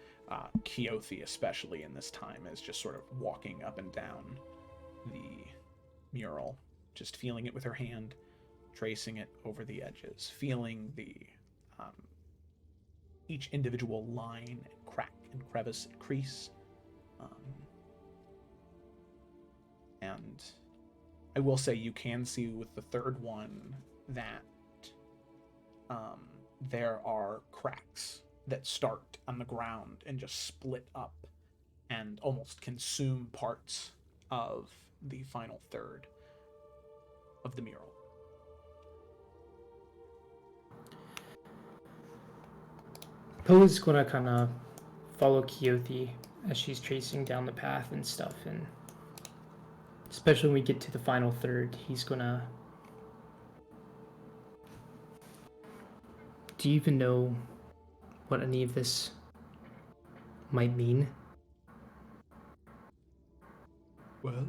Keothi, especially in this time, is just sort of walking up and down the mural, just feeling it with her hand, tracing it over the edges, feeling the each individual line and crack and crevice and crease. And I will say you can see with the third one that there are cracks that start on the ground and just split up and almost consume parts of the final third of the mural. Poe's gonna kind of follow Keothi as she's tracing down the path and stuff, and especially when we get to the final third, he's gonna... Do you even know what any of this might mean? Well,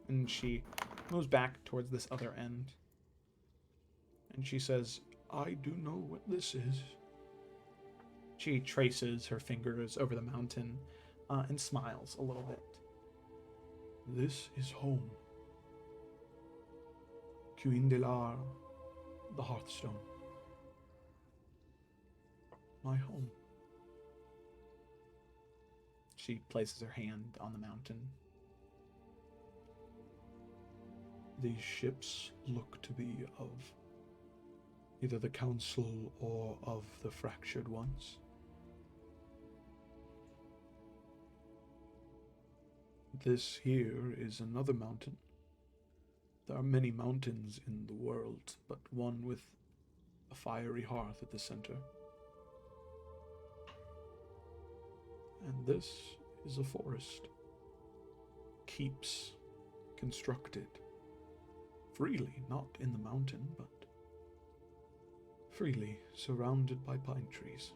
and she moves back towards this other end, and she says, I do know what this is. She traces her fingers over the mountain and smiles a little bit. This is home. Cuindelar, the Hearthstone. My home. She places her hand on the mountain. These ships look to be of either the Council or of the Fractured Ones. This here is another mountain. There are many mountains in the world, but one with a fiery hearth at the center. And this is a forest. Keeps constructed. Freely, not in the mountain, but freely surrounded by pine trees.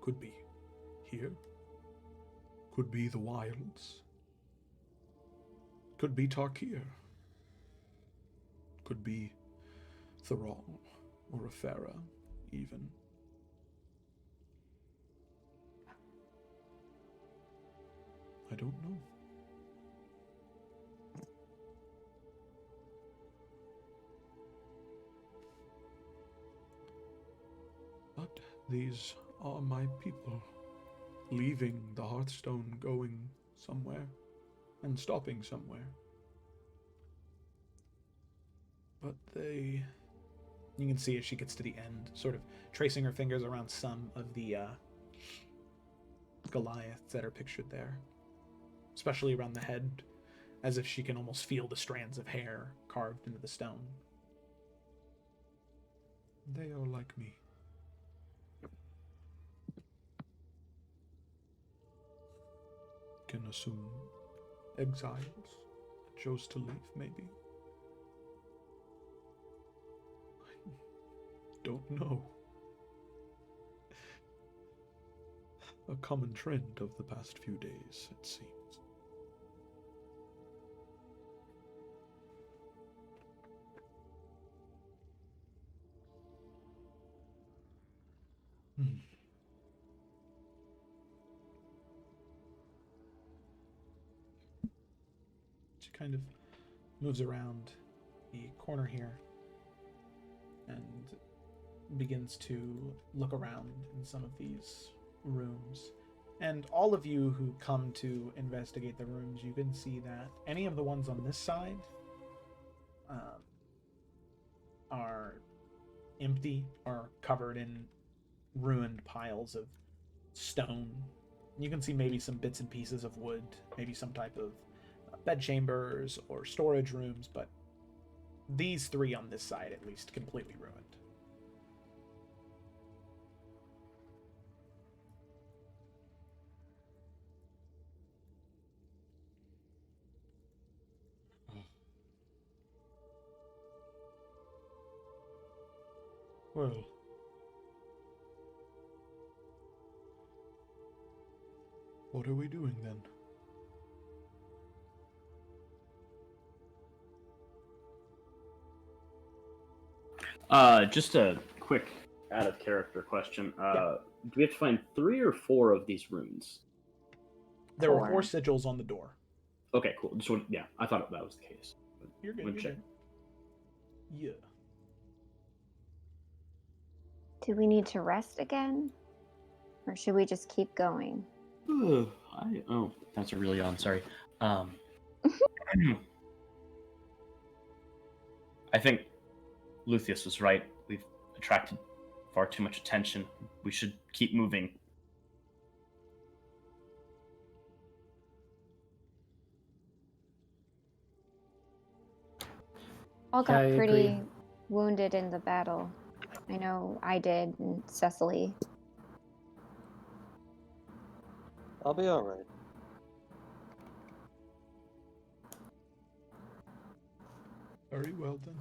Could be here. Could be the wilds. Could be Tarkir. Could be Thrall or Afera, even. I don't know. But these are my people, leaving the Hearthstone, going somewhere, and stopping somewhere. But they... You can see as she gets to the end, sort of tracing her fingers around some of the Goliaths that are pictured there. Especially around the head, as if she can almost feel the strands of hair carved into the stone. They are like me. Can assume exiles that chose to leave, maybe. I don't know. A common trend of the past few days, it seems. She kind of moves around the corner here and begins to look around in some of these rooms. And all of you who come to investigate the rooms, you can see that any of the ones on this side are empty, are covered in ruined piles of stone. You can see maybe some bits and pieces of wood, maybe some type of bed chambers or storage rooms, but these three on this side at least completely ruined. Well, what are we doing then? Just a quick out of character question. Yeah. Do we have to find 3 or 4 of these runes? There were 4 4. sigils on the door. Okay, cool. Yeah, I thought that was the case. You're good. Wanna You're check. good. Yeah. Do we need to rest again? Or should we just keep going? That's a really odd. Sorry. I think Luthius was right. We've attracted far too much attention. We should keep moving. All got I agree. pretty wounded in the battle. I know I did, and Cecily. I'll be all right. Very well then.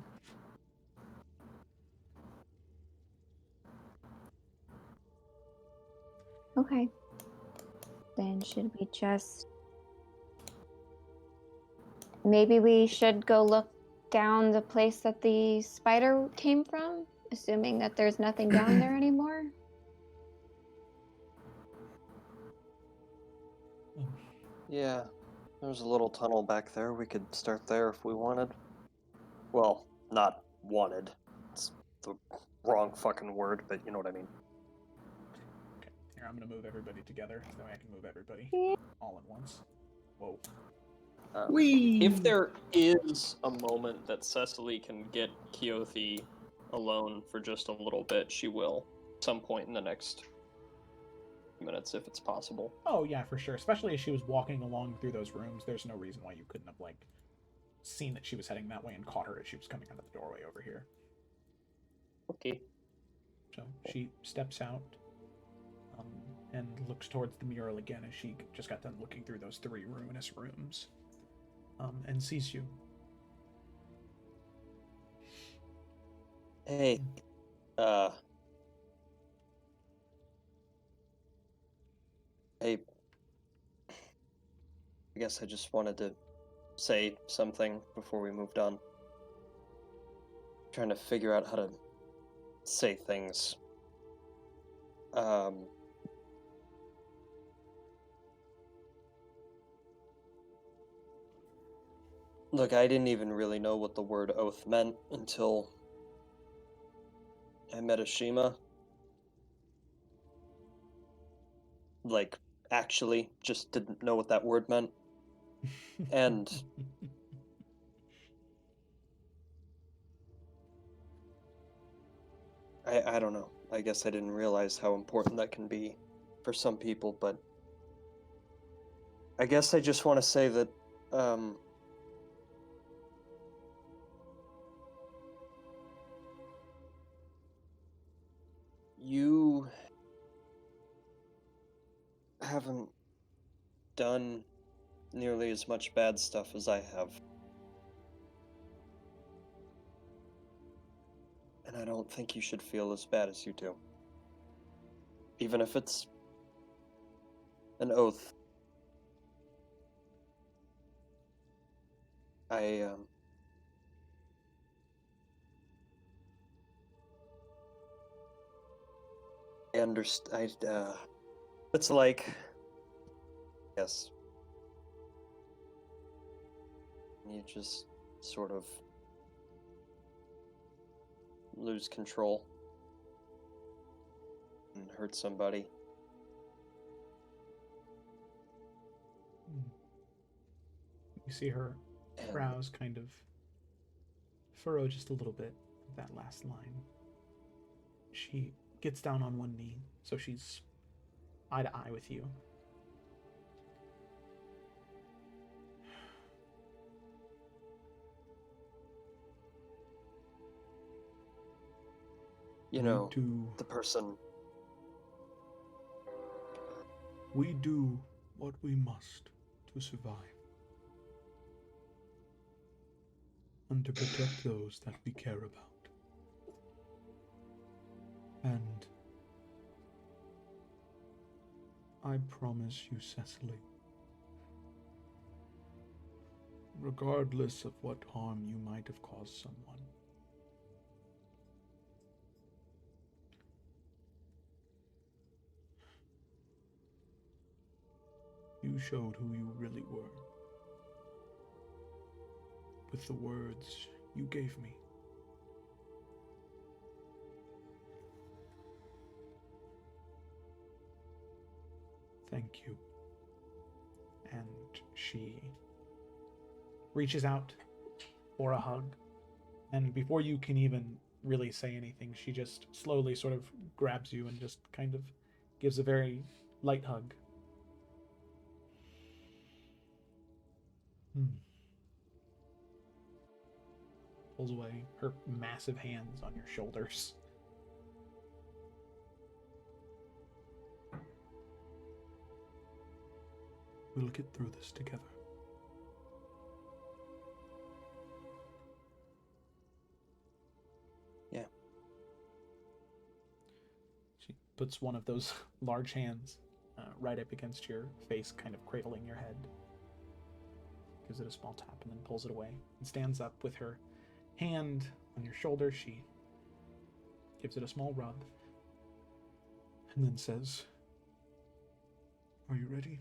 Okay. Then should we just... Maybe we should go look down the place that the spider came from, assuming that there's nothing down there anymore? Yeah, there's a little tunnel back there. We could start there if we wanted. Well, not wanted. It's the wrong fucking word, but you know what I mean. Okay. Here, I'm gonna move everybody together. That way I can move everybody all at once. Whoa. If there is a moment that Cecily can get Keothi alone for just a little bit, she will. Some point in the next minutes, if it's possible. Oh yeah, for sure. Especially as she was walking along through those rooms, there's no reason why you couldn't have like seen that she was heading that way and caught her as she was coming out of the doorway over here. Okay. So she steps out and looks towards the mural again as she just got done looking through those 3 ruinous rooms, and sees you. Hey, I guess I just wanted to say something before we moved on. Trying to figure out how to say things. Look, I didn't even really know what the word oath meant until I met Ashima. Like, actually, just didn't know what that word meant. And I don't know. I guess I didn't realize how important that can be for some people, but I guess I just want to say that, you haven't done nearly as much bad stuff as I have. And I don't think you should feel as bad as you do. Even if it's an oath. I understand. It's like, yes. You just sort of lose control and hurt somebody. You see her brows kind of furrow just a little bit with that last line. She gets down on one knee, so she's eye to eye with you. You know, the person. We do what we must to survive. And to protect those that we care about. And I promise you, Cecily, regardless of what harm you might have caused someone, you showed who you really were with the words you gave me. Thank you. And she reaches out for a hug. And before you can even really say anything, she just slowly sort of grabs you and just kind of gives a very light hug. Pulls away her massive hands on your shoulders. We'll get through this together. Yeah. She puts one of those large hands right up against your face, kind of cradling your head. Gives it a small tap and then pulls it away and stands up with her hand on your shoulder. She gives it a small rub And then says, "Are you ready?"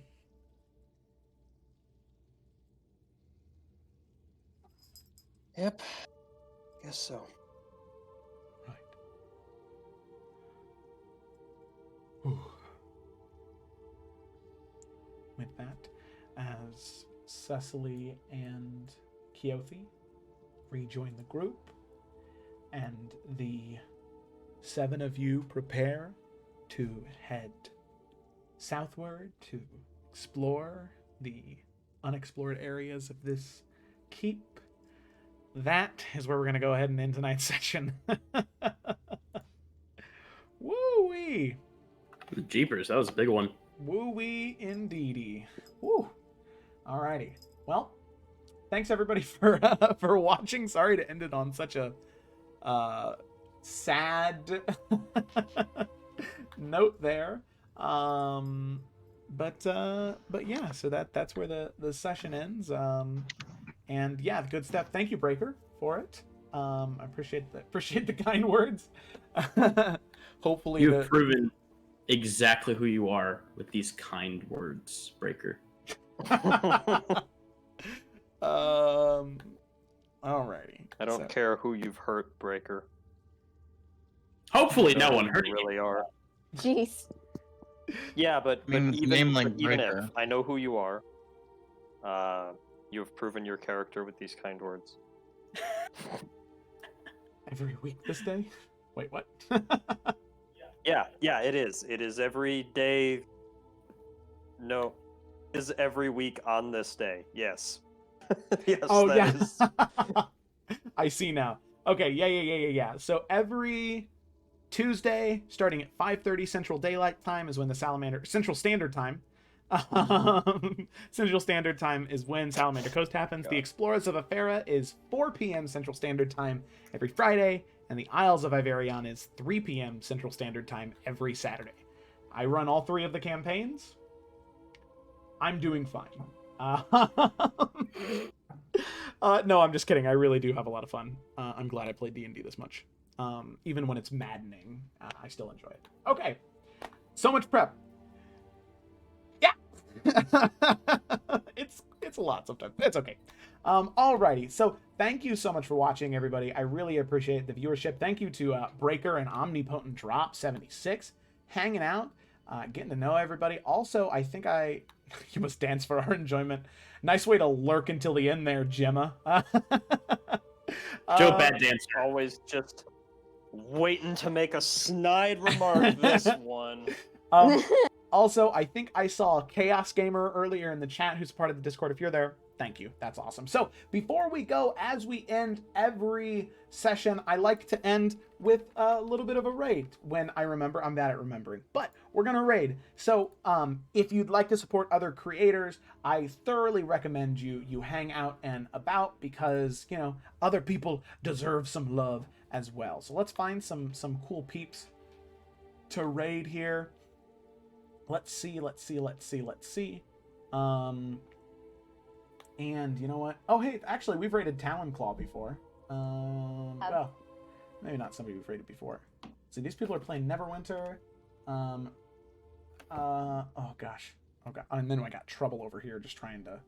Yep. Guess so. Right. Ooh. with that, as Cecily and Keothi rejoin the group, and the 7 of you prepare to head southward to explore the unexplored areas of this keep. That is where we're going to go ahead and end tonight's session. Woo-wee! Jeepers, that was a big one. Woo-wee indeedy. Woo! Alrighty. Well, thanks everybody for watching. Sorry to end it on such a sad note there. But yeah, so that's where the session ends. And yeah, good stuff. Thank you, Breaker, for it. I appreciate the kind words. Hopefully You've proven exactly who you are with these kind words, Breaker. Alrighty. I don't care who you've hurt, Breaker. Hopefully no one You hurt you. really are. Jeez. Yeah, but Name even like if Breaker. I know who you are, you have proven your character with these kind words. Every week this day? Wait, what? Yeah, it is. It is every day. No, it is every week on this day. Yes. Yes. Oh, that yeah. is- I see now. Okay, yeah. So every Tuesday, starting at 5:30 Central Daylight Time, is when the Salamander Central Standard Time. Central Standard Time is when Salamander Coast happens. The Explorers of Afera is 4 p.m. Central Standard Time every Friday, and the Isles of Iverion is 3 p.m. Central Standard Time every Saturday. I run all 3 of the campaigns. I'm doing fine. No, I'm just kidding. I really do have a lot of fun. I'm glad I played D&D this much. Even when it's maddening, I still enjoy it. Okay. So much prep. Yeah. It's a lot sometimes. It's okay. Alrighty. So thank you so much for watching, everybody. I really appreciate the viewership. Thank you to Breaker and Omnipotent Drop 76 hanging out, getting to know everybody. Also, I think you must dance for our enjoyment. Nice way to lurk until the end there, Gemma. Joe, bad dancer. Always just waiting to make a snide remark. This one. Also, I think I saw Chaos Gamer earlier in the chat, who's part of the Discord. If you're there, thank you. That's awesome. So before we go, as we end every session, I like to end with a little bit of a raid. When I remember, I'm bad at remembering, but we're going to raid. So if you'd like to support other creators, I thoroughly recommend you hang out and about, because, you know, other people deserve some love as well. So let's find some cool peeps to raid here. Let's see. And you know what? Oh, hey, actually, we've raided Talonclaw before. Well, maybe not somebody we've raided before. See, these people are playing Neverwinter. Oh gosh. Okay, and then I got trouble over here just trying to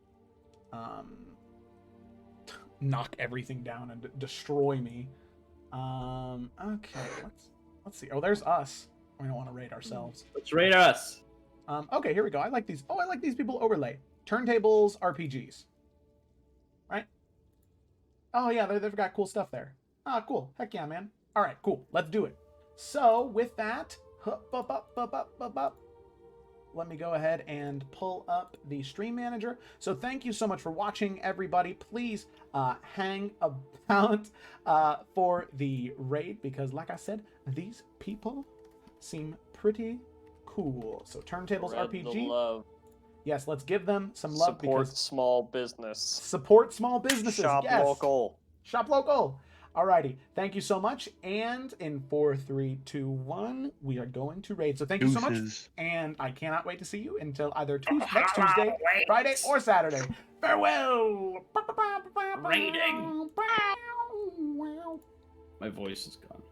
knock everything down and destroy me. Okay, let's see. Oh, there's us. We don't want to raid ourselves. Let's raid us. Okay, here we go. I like these. Oh, I like these people overlay. Turntables, RPGs. Right? Oh, yeah, they've got cool stuff there. Ah, cool. Heck yeah, man. All right, cool. Let's do it. So, with that, let me go ahead and pull up the stream manager. So thank you so much for watching, everybody. Please hang about for the raid, because like I said, these people seem pretty cool. So Turntables Spread the RPG. love. Yes, let's give them some love. Support because small business. support small businesses. Shop Yes. local. Shop local. Alrighty, thank you so much. And in 4, 3, 2, 1, we are going to raid. So thank you so much. And I cannot wait to see you until either next Tuesday, Friday, or Saturday. Farewell. Raiding. My voice is gone.